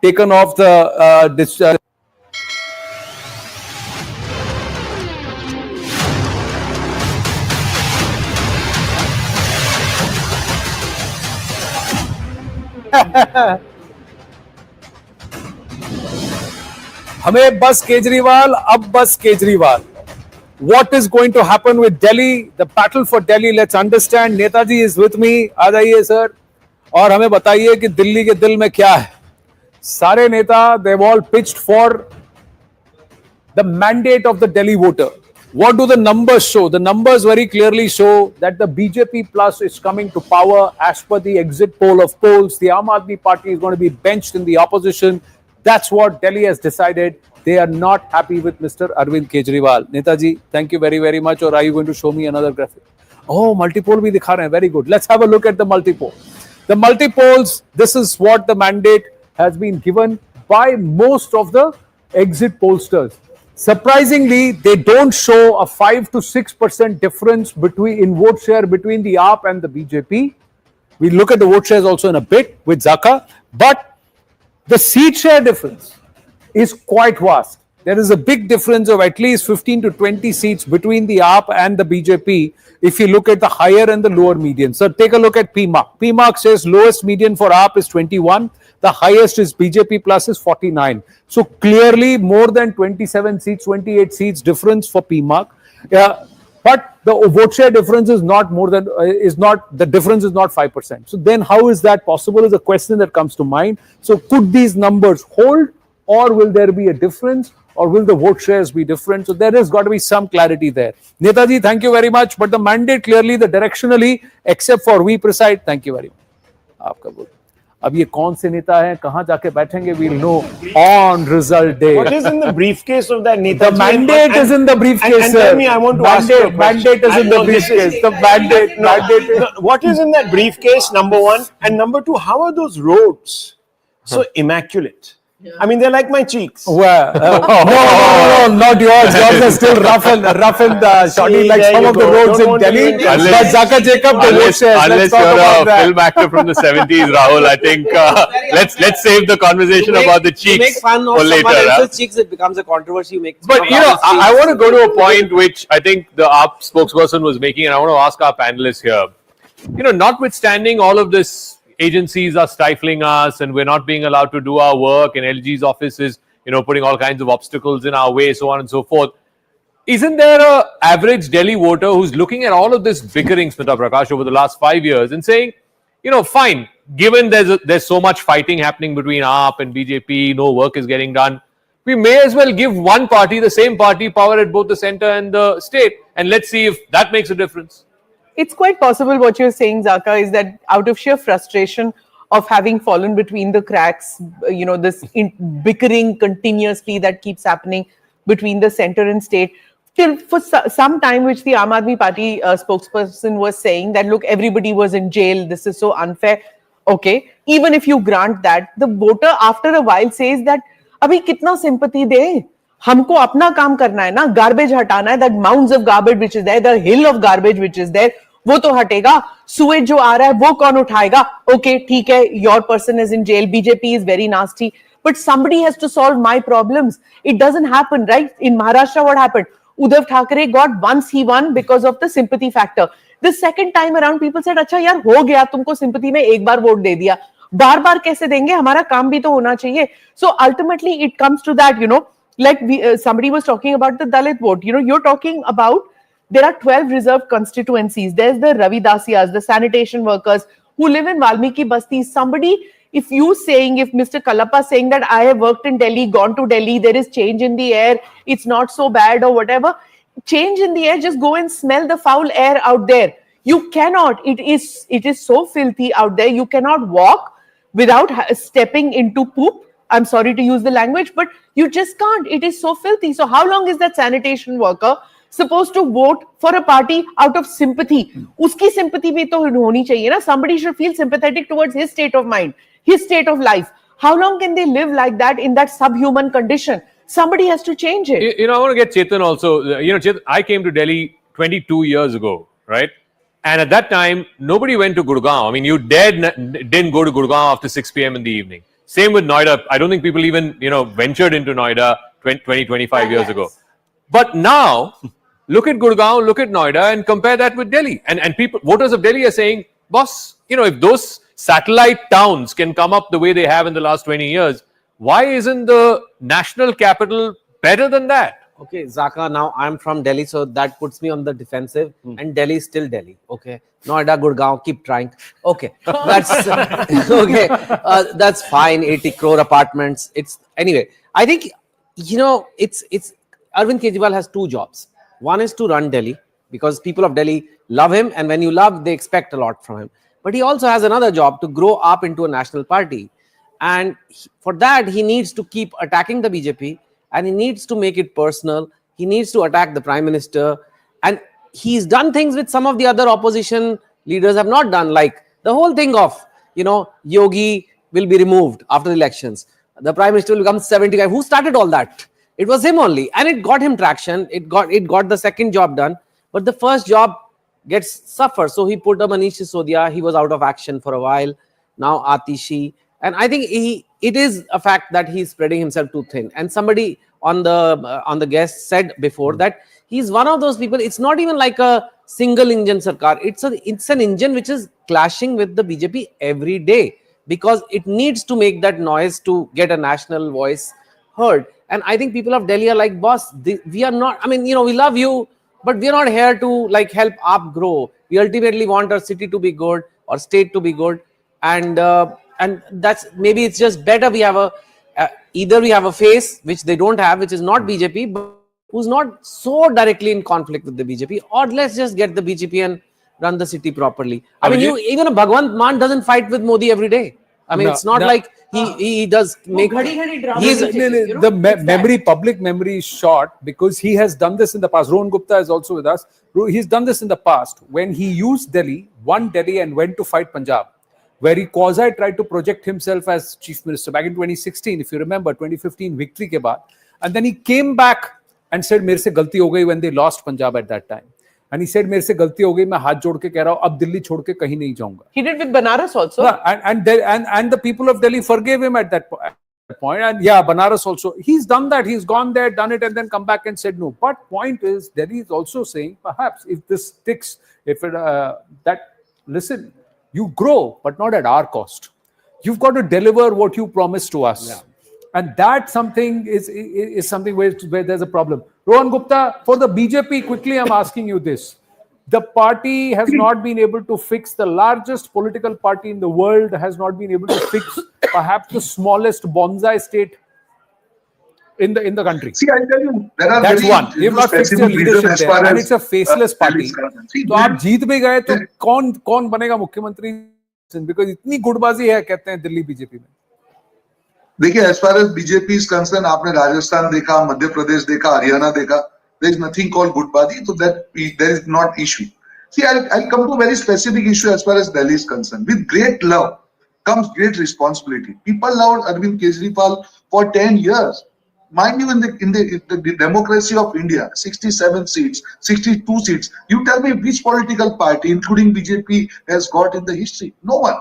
taken off the हमें बस केजरीवाल, अब बस Kejriwal. What is going to happen with Delhi? The battle for Delhi. Let's understand. Netaji is with me. आ जाइए sir और हमें बताइए कि दिल्ली के दिल में क्या है. सारे नेता, they've all pitched for the mandate of the Delhi voter. What do the numbers show? The numbers very clearly show that the BJP plus is coming to power as per the exit poll of polls. The Aam Aadmi Party is going to be benched in the opposition. That's what Delhi has decided. They are not happy with Mr. Arvind Kejriwal. Netaji, thank you very, very much. Or are you going to show me another graphic? Oh, multipoll bhi dikha rahe hain. Very good. Let's have a look at the multipoll. The multipolls, this is what the mandate has been given by most of the exit pollsters. Surprisingly, they don't show a 5 to 6% difference in vote share between the AAP and the BJP. We look at the vote shares also in a bit with Zaka, but the seat share difference is quite vast. There is a big difference of at least 15 to 20 seats between the AAP and the BJP if you look at the higher and the lower median. So take a look at PMark. PMark says lowest median for AAP is 21, the highest is BJP plus is 49. So clearly more than 27 seats, 28 seats difference for PMark. But the vote share difference is not more than, the difference is not 5%. So then how is that possible is a question that comes to mind. So could these numbers hold, or will there be a difference, or will the vote shares be different? So there has got to be some clarity there. Netaji, thank you very much. But the mandate clearly, the directionally, except for we preside, thank you very much. आपका बोल. अब ये कौन से नेता हैं, कहाँ जाके बैठेंगे, we'll know on result day. What is in the briefcase of that Netaji? The mandate is in the briefcase, and sir. tell me, I want to ask you a question. Mandate is in the briefcase. The mandate. What is in that briefcase, number one? And number two, how are those roads so immaculate? I mean, they're like my cheeks. Well, no, not yours. Yours are still rough and shoddy like some of the roads in Delhi. But Zaka Jacob, the vote shares. Unless you're a film actor from the 70s, Rahul, I think let's save the conversation about the cheeks make fun of for later. someone else's cheeks, it becomes a controversy. But I want to go to a point which I think the AAP spokesperson was making, and I want to ask our panelists here. Notwithstanding all of this, agencies are stifling us and we're not being allowed to do our work, and LG's office is, putting all kinds of obstacles in our way, so on and so forth. Isn't there a average Delhi voter who's looking at all of this bickering, Smita Prakash, over the last 5 years and saying, fine, given there's so much fighting happening between AAP and BJP, no work is getting done, we may as well give one party, the same party, power at both the center and the state, and let's see if that makes a difference. It's quite possible what you're saying, Zaka, is that out of sheer frustration of having fallen between the cracks, this bickering continuously that keeps happening between the center and state, till for some time, which the Aam Aadmi Party spokesperson was saying that, look, everybody was in jail, this is so unfair. Okay, even if you grant that, the voter after a while says that, abhi kitna sympathy de? हमको अपना काम करना है ना, garbage हटाना है, that mounds of garbage which is there, the hill of garbage which is there, वो तो हटेगा, sewage जो आ रहा है वो कौन उठाएगा? Okay, ठीक है, your person is in jail, BJP is very nasty, but somebody has to solve my problems. It doesn't happen, right? In Maharashtra, what happened? Uddhav Thackeray got, once he won because of the sympathy factor. The second time around, people said, अच्छा यार हो गया, तुमको sympathy में एक बार vote दे दिया, बार बार कैसे देंगे? हमारा काम भी तो होना चाहिए. So ultimately, it comes to that, like somebody was talking about the Dalit vote. You're talking about, there are 12 reserved constituencies. There's the Ravidasiyas, the sanitation workers who live in Valmiki Basti. Somebody, if Mr. Kalappa saying that I have worked in Delhi, gone to Delhi, there is change in the air, it's not so bad or whatever. Change in the air, just go and smell the foul air out there. You cannot, it is so filthy out there. You cannot walk without stepping into poop. I'm sorry to use the language, but you just can't. It is so filthy. So how long is that sanitation worker supposed to vote for a party out of sympathy? Uski sympathy bhi to honi chahiye na. Somebody should feel sympathetic towards his state of mind, his state of life. How long can they live like that in that subhuman condition? Somebody has to change it. I want to get Chetan also. Chetan, I came to Delhi 22 years ago, right? And at that time, nobody went to Gurgaon. I mean, you didn't go to Gurgaon after 6 p.m. in the evening. Same with Noida. I don't think people even, ventured into Noida 20, 25 years ago. But now, look at Gurgaon, look at Noida and compare that with Delhi. And people, voters of Delhi are saying, boss, if those satellite towns can come up the way they have in the last 20 years, why isn't the national capital better than that? Okay, Zaka, now I'm from Delhi, so that puts me on the defensive, and Delhi is still Delhi. Okay, Noida, Gurgaon, keep trying. Okay, that's okay. That's fine. 80 crore apartments. Anyway. I think it's Arvind Kejriwal has two jobs. One is to run Delhi because people of Delhi love him, and when you love, they expect a lot from him. But he also has another job to grow up into a national party, and for that he needs to keep attacking the BJP. And he needs to make it personal. He needs to attack the Prime Minister. And he's done things which some of the other opposition leaders have not done, like the whole thing of, Yogi will be removed after the elections. The Prime Minister will become 75. Who started all that? It was him only. And it got him traction. It got the second job done. But the first job, gets suffer. So he put a Manish Sisodia. He was out of action for a while. Now Atishi, and I think it is a fact that he's spreading himself too thin. And somebody on the guest said before that he's one of those people. It's not even like a single engine sarkar. It's an engine which is clashing with the BJP every day, because it needs to make that noise to get a national voice heard. And I think people of Delhi are like, boss, we are not, I mean, we love you, but we are not here to like help AAP grow. We ultimately want our city to be good, or state to be good. And that's, maybe it's just better we have either we have a face which they don't have, which is not BJP, but who's not so directly in conflict with the BJP, or let's just get the BJP and run the city properly. I mean, even a Bhagwant Mann doesn't fight with Modi every day. I mean, it's not like he does make. Public memory is short, because he has done this in the past. Rohan Gupta is also with us. He's done this in the past when he used Delhi, won Delhi, and went to fight Punjab, where he tried to project himself as chief minister back in 2016, if you remember, 2015 victory ke baad. And then he came back and said, "Mere se galti ho gayi," when they lost Punjab at that time. And he said, "मेरे से गलती हो गई, मैं हाथ जोड़ के कह रहा हूँ, अब दिल्ली छोड़ के कहीं नहीं जाऊंगा." He did with Banaras also. And the people of Delhi forgave him at that point. And yeah, Banaras also. He's done that. He's gone there, done it, and then come back and said no. But point is, Delhi is also saying, perhaps if this sticks, listen, you grow, but not at our cost. You've got to deliver what you promised to us. Yeah. And that something is something where there's a problem. Rohan Gupta, for the BJP, quickly I'm asking you this. The party has not been able to fix, the largest political party in the world has not been able to fix perhaps the smallest bonsai state in the country. See, I tell you, that's one. You've not fixed your leadership there, and it's a faceless party. So आप जीत भी गए तो कौन बनेगा मुख्यमंत्री? Because इतनी गुटबाजी है कहते हैं दिल्ली बीजेपी में. देखिए, as far as BJP is concerned, आपने राजस्थान देखा, मध्य प्रदेश देखा, हरियाणा देखा. There is nothing called गुटबाजी, so that there is not issue. See, I'll come to a very specific issue as far as Delhi is concerned. With great love comes great responsibility. People loved Arvind Kejriwal for 10 years. Mind you, in the democracy of India, 67 seats, 62 seats. You tell me which political party, including BJP, has got in the history? No one.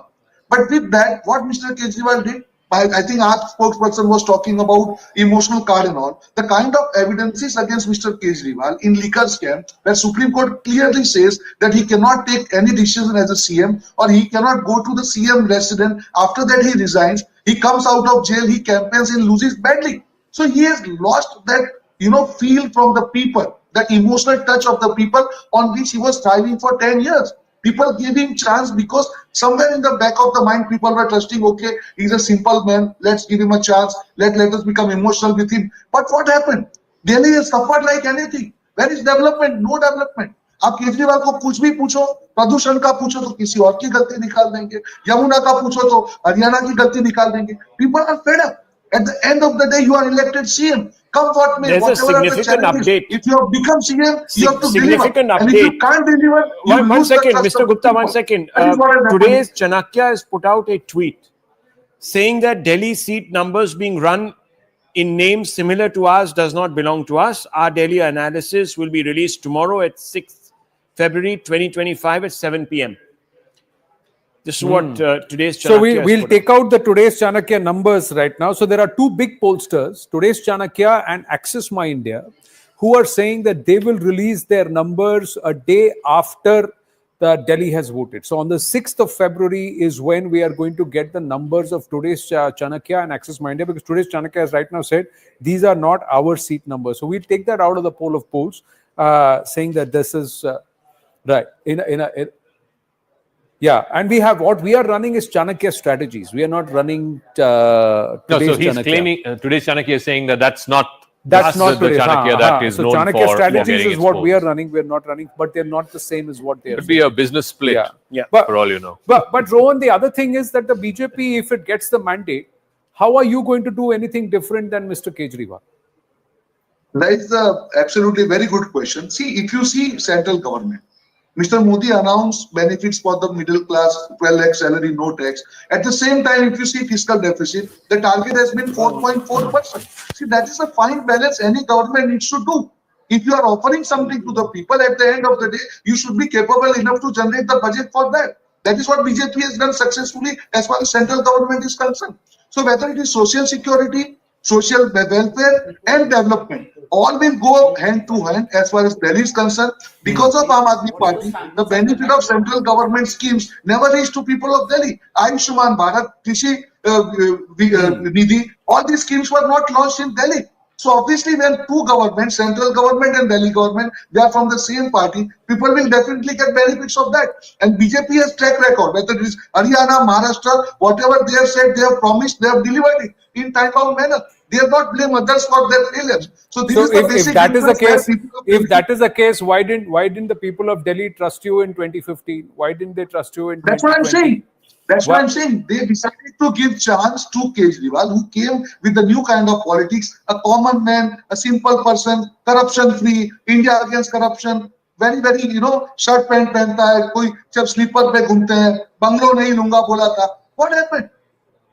But with that, what Mr. Kejriwal did, I think our spokesperson was talking about emotional card and all. The kind of evidences against Mr. Kejriwal in liquor scam, where Supreme Court clearly says that he cannot take any decision as a CM, or he cannot go to the CM resident. After that, he resigns. He comes out of jail. He campaigns and loses badly. So he has lost that, feel from the people, that emotional touch of the people on which he was striving for 10 years. People gave him chance because somewhere in the back of the mind, people were trusting, okay, he's a simple man, let's give him a chance, let us become emotional with him. But what happened? Delhi has suffered like anything. Where is development? No development. आप केजरीवाल को कुछ भी पूछो, प्रदूषण का पूछो तो किसी और की गलती निकाल देंगे, यमुना का पूछो तो हरियाणा की गलती निकाल देंगे. People are fed up. At the end of the day, you are elected CM. Come what may. There's a significant update. If you have become CM, you have to significant deliver. Update. And if you can't deliver, one second, Mr. Gupta, 1 second. Today's Chanakya has put out a tweet saying that Delhi seat numbers being run in names similar to ours does not belong to us. Our Delhi analysis will be released tomorrow at 6th February 2025 at 7 p.m. This is what today's Chanakya. So we'll take out the today's Chanakya numbers right now. So there are two big pollsters, today's Chanakya and Access My India, who are saying that they will release their numbers a day after the Delhi has voted. So on the 6th of February is when we are going to get the numbers of today's Chanakya and Access My India, because today's Chanakya has right now said these are not our seat numbers. So we'll take that out of the poll of polls, saying that this is right. Yeah, and we have what we are running is Chanakya strategies. We are not running today's so he's Chanakya. claiming today's Chanakya is saying that that's not the today. Chanakya that is so known Chanakya for strategies is what polls. we are running. We are not running, but they're not the same as what they are. Could be a business split. Yeah. For all you know. But Rohan, the other thing is that the BJP, if it gets the mandate, how are you going to do anything different than Mr. Kejriwal? That is absolutely very good question. See, if you see central government, Mr. Modi announced benefits for the middle class, 12 lakh salary, no tax. At the same time, if you see fiscal deficit, the target has been 4.4%. See, that is a fine balance any government needs to do. If you are offering something to the people, at the end of the day, you should be capable enough to generate the budget for that. That is what BJP has done successfully as far as central government is concerned. So whether it is social security, social welfare and development, all will go hand to hand as far as Delhi is concerned. Because of Aam Aadmi Party, the benefit of central government schemes never reached to people of Delhi. Ayushman Bharat, Krishi Nidhi, all these schemes were not launched in Delhi. So obviously when two governments, central government and Delhi government, they are from the same party, people will definitely get benefits of that. And BJP has track record, whether it is Haryana, Maharashtra, whatever they have said, they have promised, they have delivered it in time-bound manner. They have not blamed others for their failures. So this is the basic if that is the difference case, where people of if that is the case, why didn't the people of Delhi trust you in 2015? Why didn't they trust you in 2020? That's what I'm saying. That's Why- what I'm saying. They decided to give chance to Kejriwal, who came with the new kind of politics, a common man, a simple person, corruption-free, India against corruption, very, very, shirt pant पहनता है, कोई जब sleeper पे घूमते हैं, bungalow नहीं लूंगा बोला था. What happened?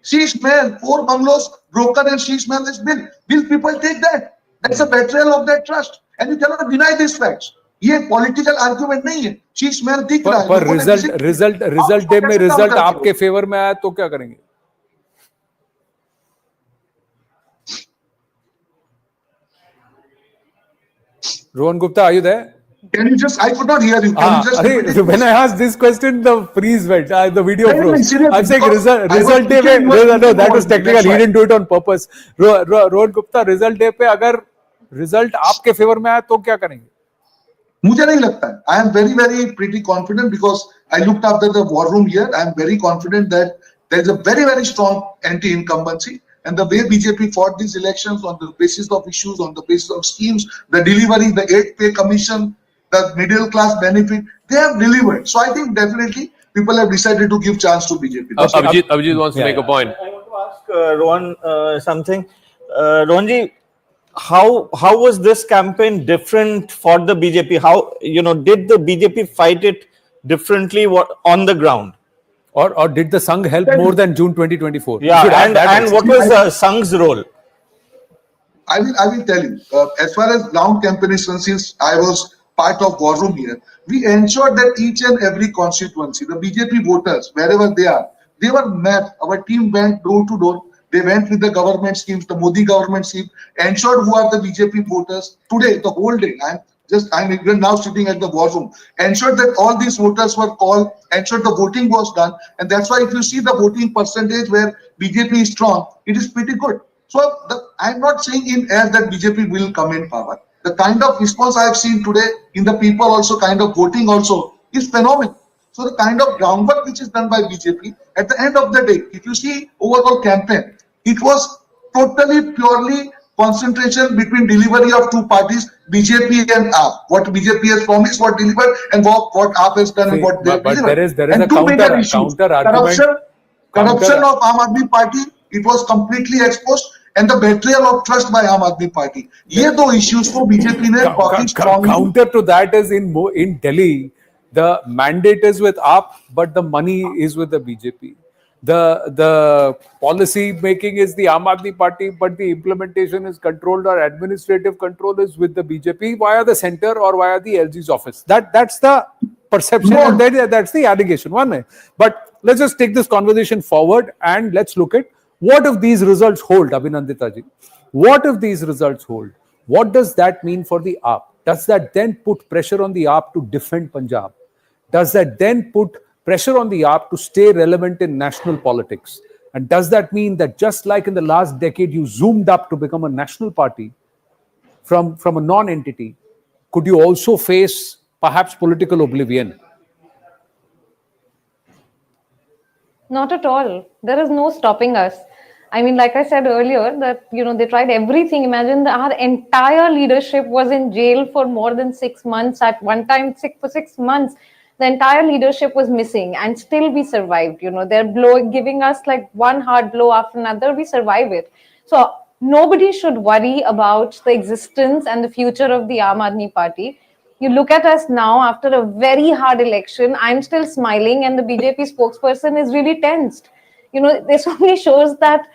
Sheesh Mahal, 4 bungalows broken and Sheesh Mahal is built. Will people take that? That's a betrayal of their trust. And you cannot deny these facts. ये पॉलिटिकल आर्गुमेंट नहीं है. शीश महल दिख रहा है. पर रिजल्ट डे में result आपके favour में आया तो क्या करेंगे? Rohan Gupta, are you there? Can you just? I could not hear you. Can you just? repeat it? When I asked this question, the freeze went. The video No, froze. seriously, I'm saying because result I was day thinking में you were no, that was thinking technical. that's He why. didn't do it on purpose. Rohan Gupta, result day पे अगर result आपके favour में आया तो क्या करेंगे? मुझे नहीं लगता है. I am very, very pretty confident because I looked after the war room here. I am very confident that there is a very, very strong anti-incumbency. And the way BJP fought these elections on the basis of issues, on the basis of schemes, the delivery, the 8-pay commission, the middle class benefit, they have delivered. So I think definitely people have decided to give chance to BJP. Abhijit wants to make a point. I want to ask Rohan something. Rohanji, how was this campaign different for the BJP? How did the BJP fight it differently on the ground? Or did the Sangh help more than June 2024? Yeah, and what was Sangh's role? I will tell you. As far as ground campaign is concerned, since I was part of war room here, we ensured that each and every constituency, the BJP voters, wherever they are, they were mapped. Our team went door to door. They went with the government schemes, the Modi government scheme, ensured who are the BJP voters. Today, the whole day, I'm even now sitting at the war room, ensured that all these voters were called, ensured the voting was done. And that's why if you see the voting percentage where BJP is strong, it is pretty good. So I'm not saying in air that BJP will come in power. The kind of response I have seen today in the people also, kind of voting also, is phenomenal. So the kind of groundwork which is done by BJP, at the end of the day, if you see overall campaign, it was totally, purely concentration between delivery of two parties, BJP and AAP. What BJP has promised, what delivered, and what AAP has done and what they have delivered. There is and a two major issues. counter argument. Corruption of Aam Aadmi Party, it was completely exposed, and the betrayal of trust by Aam Aadmi Party. ये दो issues को BJP ने काफी strongly. Counter to that is in Delhi, the mandate is with AAP, but the money is with the BJP. The policy making is the Aam Aadmi Party, but the implementation is controlled, or administrative control is with the BJP via the center or via the LG's office. That's the perception, and that's the allegation. But let's just take this conversation forward and let's look at what if these results hold, Abhinandita ji. What if these results hold? What does that mean for the AAP? Does that then put pressure on the AAP to defend Punjab? Does that then put pressure on the AAP to stay relevant in national politics? And does that mean that just like in the last decade you zoomed up to become a national party from a non-entity, could you also face perhaps political oblivion? Not at all. There is no stopping us. I mean, like I said earlier, that they tried everything. Imagine our entire leadership was in jail for more than 6 months at one time. For 6 months, the entire leadership was missing, and still we survived. They're giving us like one hard blow after another. We survive it. So nobody should worry about the existence and the future of the Aam Aadmi Party. You look at us now after a very hard election. I'm still smiling, and the BJP spokesperson is really tensed. This only shows that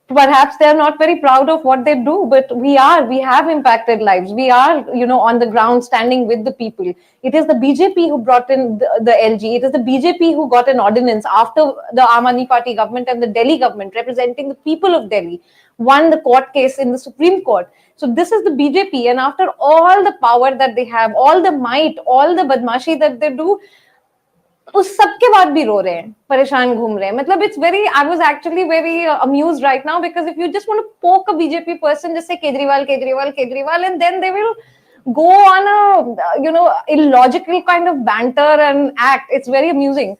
perhaps they're not very proud of what they do, but we have impacted lives. We are, on the ground standing with the people. It is the BJP who brought in the LG. It is the BJP who got an ordinance after the Aam Aadmi Party government and the Delhi government representing the people of Delhi won the court case in the Supreme Court. So this is the BJP, and after all the power that they have, all the might, all the badmashi that they do, उस सब के बाद भी रो रहे हैं, परेशान घूम रहे हैं. मतलब it's very, I was actually very amused right now, because if you just want to poke a BJP person, just say Kejriwal, and then they will go on a illogical kind of banter and act. It's very amusing.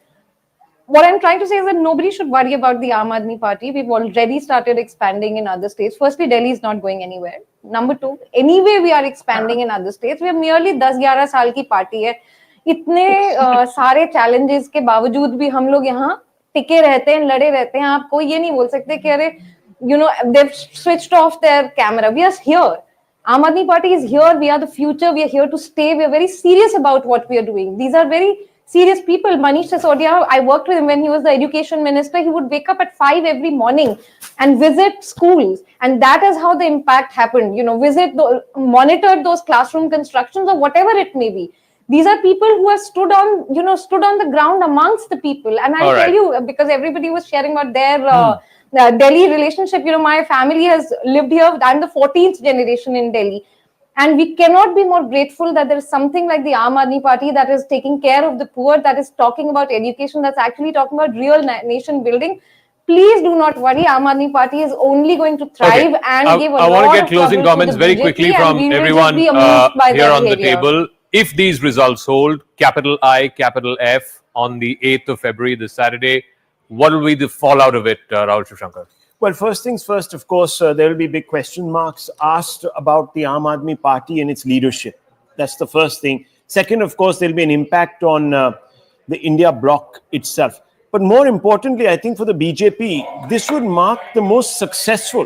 What I'm trying to say is that nobody should worry about the Aam Aadmi Party. We've already started expanding in other states. Firstly, Delhi is not going anywhere. Number two, anyway we are expanding in other states. We are merely 10-11 साल की party है. इतने सारे challenges के बावजूद भी हम लोग यहाँ टिके रहते हैं, लड़े रहते हैं. आप कोई ये नहीं बोल सकते कि अरे they've switched off their camera. We are here. Aam Aadmi Party is here. We are the future. We are here to stay. We are very serious about what we are doing. These are very serious people. Manish Sisodia, I worked with him when he was the education minister. He would wake up at 5 every morning and visit schools, and that is how the impact happened. Monitored those classroom constructions or whatever it may be. These are people who have stood on the ground amongst the people. And I'll tell you, because everybody was sharing about their Delhi relationship. My family has lived here. I'm the 14th generation in Delhi. And we cannot be more grateful that there is something like the Aam Aadmi Party that is taking care of the poor, that is talking about education, that's actually talking about real nation building. Please do not worry. Aam Aadmi Party is only going to thrive and give a lot of I want to get closing comments very quickly from everyone here on the table. If these results hold, capital I, capital F, on the 8th of February, this Saturday, what will be the fallout of it, Rahul Shivshankar? Well, first things first, of course, there will be big question marks asked about the Aam Aadmi Party and its leadership. That's the first thing. Second, of course, there will be an impact on the India bloc itself. But more importantly, I think for the BJP, this would mark the most successful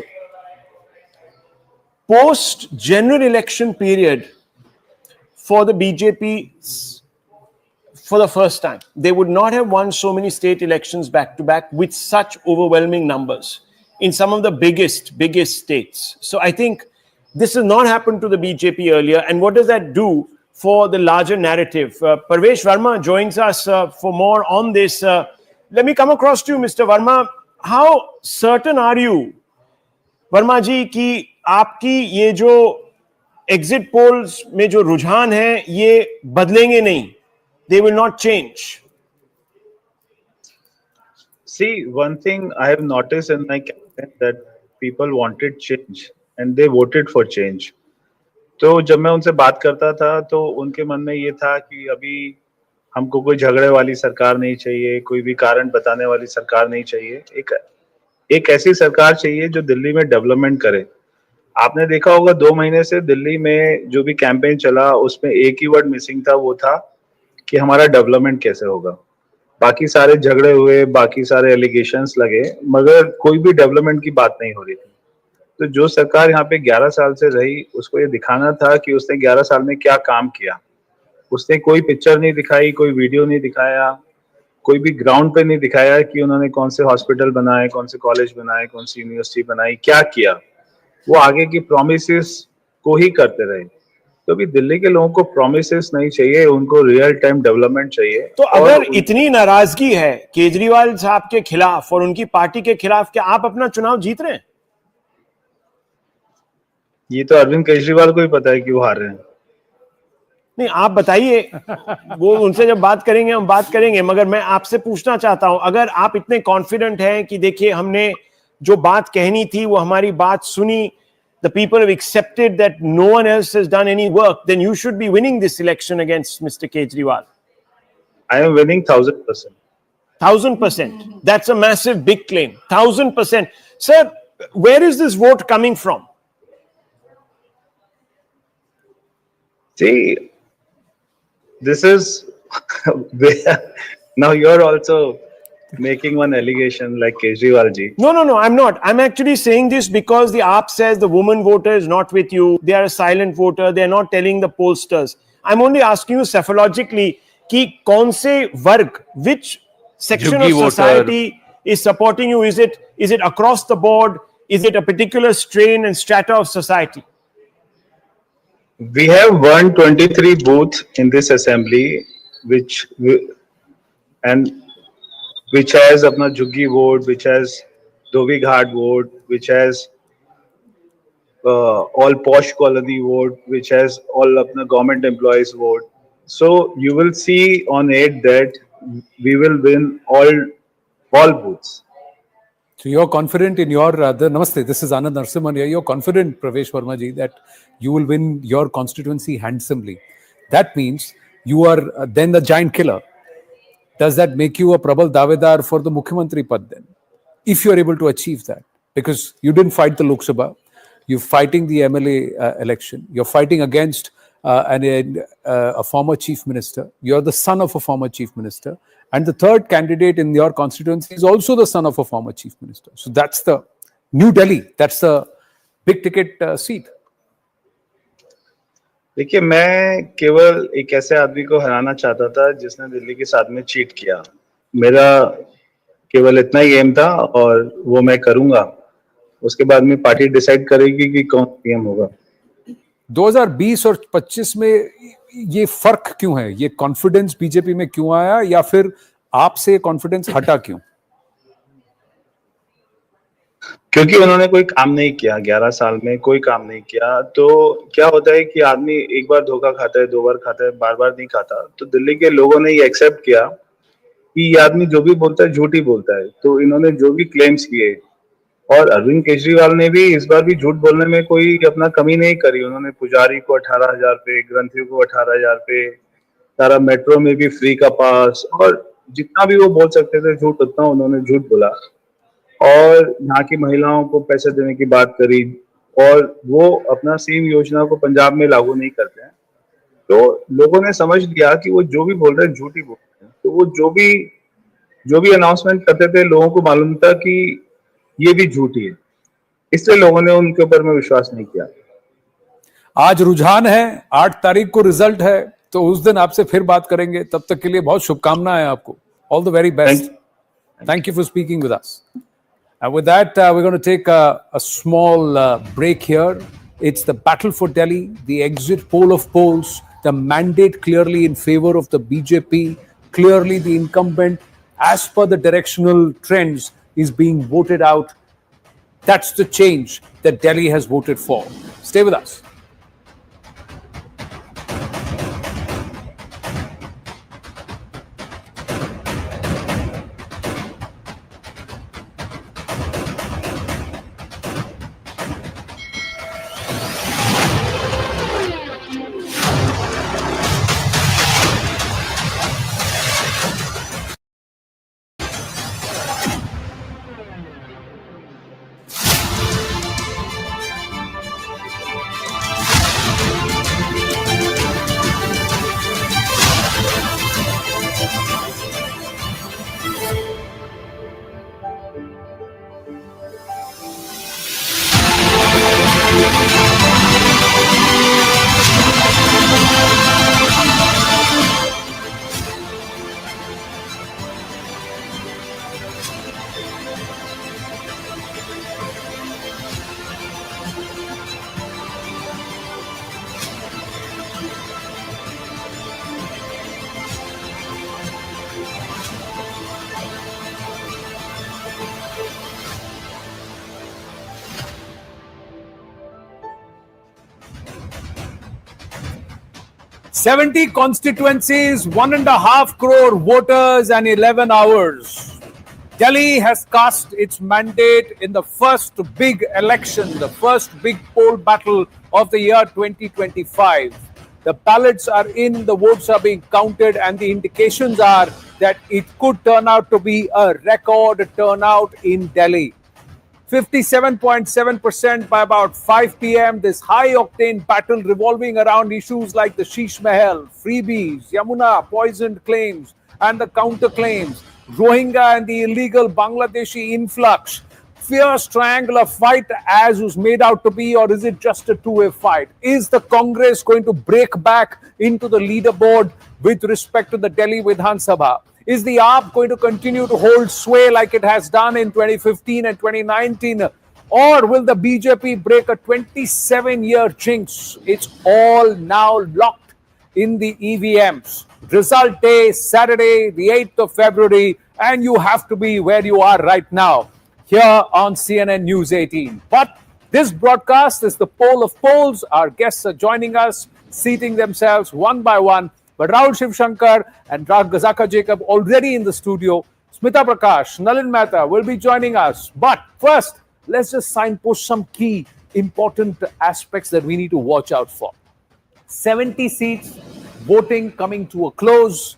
post-general election period for the BJP for the first time. They would not have won so many state elections back to back with such overwhelming numbers in some of the biggest states. So I think this has not happened to the BJP earlier. And what does that do for the larger narrative? Parvesh Verma joins us for more on this. Let me come across to you, Mr. Verma. How certain are you, Verma ji, कि आपकी ये जो exit polls में जो रुझान है ये बदलेंगे नहीं? They will not change. See, one thing I have noticed in my campaign that people wanted change and they voted for change. तो जब मैं उनसे बात करता था तो उनके मन में ये था कि अभी हमको कोई झगड़े वाली सरकार नहीं चाहिए, कोई भी कारण बताने वाली सरकार नहीं चाहिए. एक ऐसी सरकार चाहिए जो दिल्ली में डेवलपमेंट करे. आपने देखा होगा 2 महीने से दिल्ली में जो भी कैंपेन चला उसमें एक ही वर्ड मिसिंग था, वो था कि हमारा डेवलपमेंट कैसे होगा. बाकी सारे झगड़े हुए, बाकी सारे एलिगेशंस लगे, मगर कोई भी डेवलपमेंट की बात नहीं हो रही थी. तो जो सरकार यहाँ पे 11 साल से रही उसको ये दिखाना था कि उसने 11 साल में क्या काम किया. उसने कोई पिक्चर नहीं दिखाई, कोई वीडियो नहीं दिखाया, कोई भी ग्राउंड पे नहीं दिखाया कि उन्होंने कौन से हॉस्पिटल बनाए, कौन से कॉलेज बनाए, कौन सी यूनिवर्सिटी बनाई, क्या किया. वो आगे की प्रॉमिसेस को ही करते रहे. तो अभी दिल्ली के लोगों को प्रॉमिसेस नहीं चाहिए, उनको रियल टाइम डेवलपमेंट चाहिए. तो अगर इतनी नाराजगी है केजरीवाल साहब के खिलाफ और उनकी पार्टी के खिलाफ, क्या आप अपना चुनाव जीत रहे हैं? ये तो अरविंद केजरीवाल को ही पता है कि वो हार रहे हैं. नहीं, आप बताइए. वो उनसे जब बात करेंगे हम बात करेंगे, मगर मैं आपसे पूछना चाहता हूं, अगर आप इतने कॉन्फिडेंट हैं कि देखिए हमने जो बात कहनी थी वो हमारी बात सुनी, the people have accepted that no one else has done any work, then you should be winning this election against Mr. Kejriwal. I am winning 1000%. 1000%. That's a massive big claim. 1000%. Sir, where is this vote coming from? See, this is where now you're also making one allegation like Kejriwal ji. No, I'm not. I'm actually saying this because the AAP says the woman voter is not with you. They are a silent voter. They're not telling the pollsters. I'm only asking you cephalogically कि कौन से वर्ग, which section of society is supporting you? Is it across the board? Is it a particular strain and strata of society? We have 123 booths in this assembly, and which has अपना झुग्गी ward, which has Dhobi Ghat ward, which has all posh colony ward, which has all अपना government employees ward. So you will see on it that we will win all booths. So you're confident in your Namaste, this is Anand Narasimhan here. You're confident, Pravesh Verma ji, that you will win your constituency handsomely. That means you are then the giant killer. Does that make you a Prabal Davedar for the Mukhyamantri pad then? If you're able to achieve that, because you didn't fight the Lok Sabha, you're fighting the MLA election, you're fighting against a former chief minister, you're the son of a former chief minister, and the third candidate in your constituency is also the son of a former chief minister. So that's the New Delhi, that's the big ticket seat. देखिए, मैं केवल एक ऐसे आदमी को हराना चाहता था जिसने दिल्ली के साथ में चीट किया. मेरा केवल इतना ही एम था और वो मैं करूंगा. उसके बाद में पार्टी डिसाइड करेगी कि कौन पीएम होगा. 2020 और 25 में ये फर्क क्यों है? ये कॉन्फिडेंस बीजेपी में क्यों आया, या फिर आपसे कॉन्फिडेंस हटा क्यों? क्योंकि उन्होंने कोई काम नहीं किया, 11 साल में कोई काम नहीं किया. तो क्या होता है कि आदमी एक बार धोखा खाता है, 2 बार खाता है, बार-बार नहीं खाता. तो दिल्ली के लोगों ने ये एक्सेप्ट किया कि ये आदमी जो भी बोलता है झूठ ही बोलता है. तो इन्होंने जो भी क्लेम्स किए, और अरविंद केजरीवाल ने भी इस बार भी झूठ बोलने में कोई अपना कमी नहीं करी. उन्होंने पुजारी को 18,000 पे, ग्रंथियों को 18,000 पे, सारा मेट्रो में भी फ्री का पास, और जितना भी वो बोल सकते थे झूठ, उतना उन्होंने झूठ बोला. और यहाँ की महिलाओं को पैसे देने की बात करी, और वो अपना सेम योजना को पंजाब में लागू नहीं करते हैं. तो लोगों ने समझ लिया कि वो जो भी बोल रहे हैं झूठ ही बोल रहे हैं. तो वो जो भी अनाउंसमेंट करते थे, लोगों को मालूम था कि ये भी झूठ ही है. इसलिए लोगों ने उनके ऊपर में विश्वास नहीं किया. आज रुझान है, 8 तारीख को रिजल्ट है, तो उस दिन आपसे फिर बात करेंगे. तब तक के लिए बहुत शुभकामनाएं आपको. All the very best. Thank you for speaking with us. And with that, we're going to take a small break here. It's the battle for Delhi, the exit poll of polls, the mandate clearly in favor of the BJP, clearly the incumbent, as per the directional trends, is being voted out. That's the change that Delhi has voted for. Stay with us. "70 constituencies, 1.5 crore voters, and 11 hours. Delhi has cast its mandate in the first big election, the first big poll battle of the year 2025. The ballots are in, the votes are being counted, and the indications are that it could turn out to be a record turnout in Delhi. 57.7% by about 5 p.m. This high-octane battle revolving around issues like the Sheesh Mahal, freebies, Yamuna, poisoned claims, and the counterclaims, Rohingya and the illegal Bangladeshi influx. Fierce triangular fight as was made out to be, or is it just a two-way fight? Is the Congress going to break back into the leaderboard with respect to the Delhi Vidhan Sabha? Is the AAP going to continue to hold sway like it has done in 2015 and 2019 Or will the BJP break a 27-year jinx? It's all now locked in the EVMs. Result day, Saturday, the 8th of February, and you have to be where you are right now, here on CNN News 18. But this broadcast is the poll of polls. Our guests are joining us, seating themselves one by one. But Rahul Shivshankar and Gazaka Jacob already in the studio. Smita Prakash, Nalin Mehta will be joining us. But first, let's just signpost some key important aspects that we need to watch out for. 70 seats, voting coming to a close.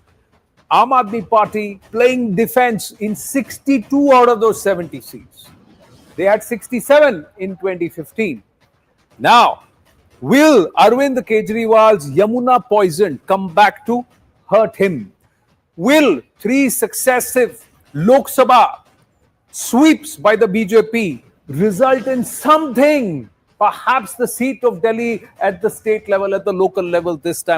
Aam Aadmi Party playing defense in 62 out of those 70 seats. They had 67 in 2015. Now, will Arvind Kejriwal's Yamuna poison come back to hurt him? Will 3 successive Lok Sabha sweeps by the BJP result in something, perhaps the seat of Delhi at the state level, at the local level this time?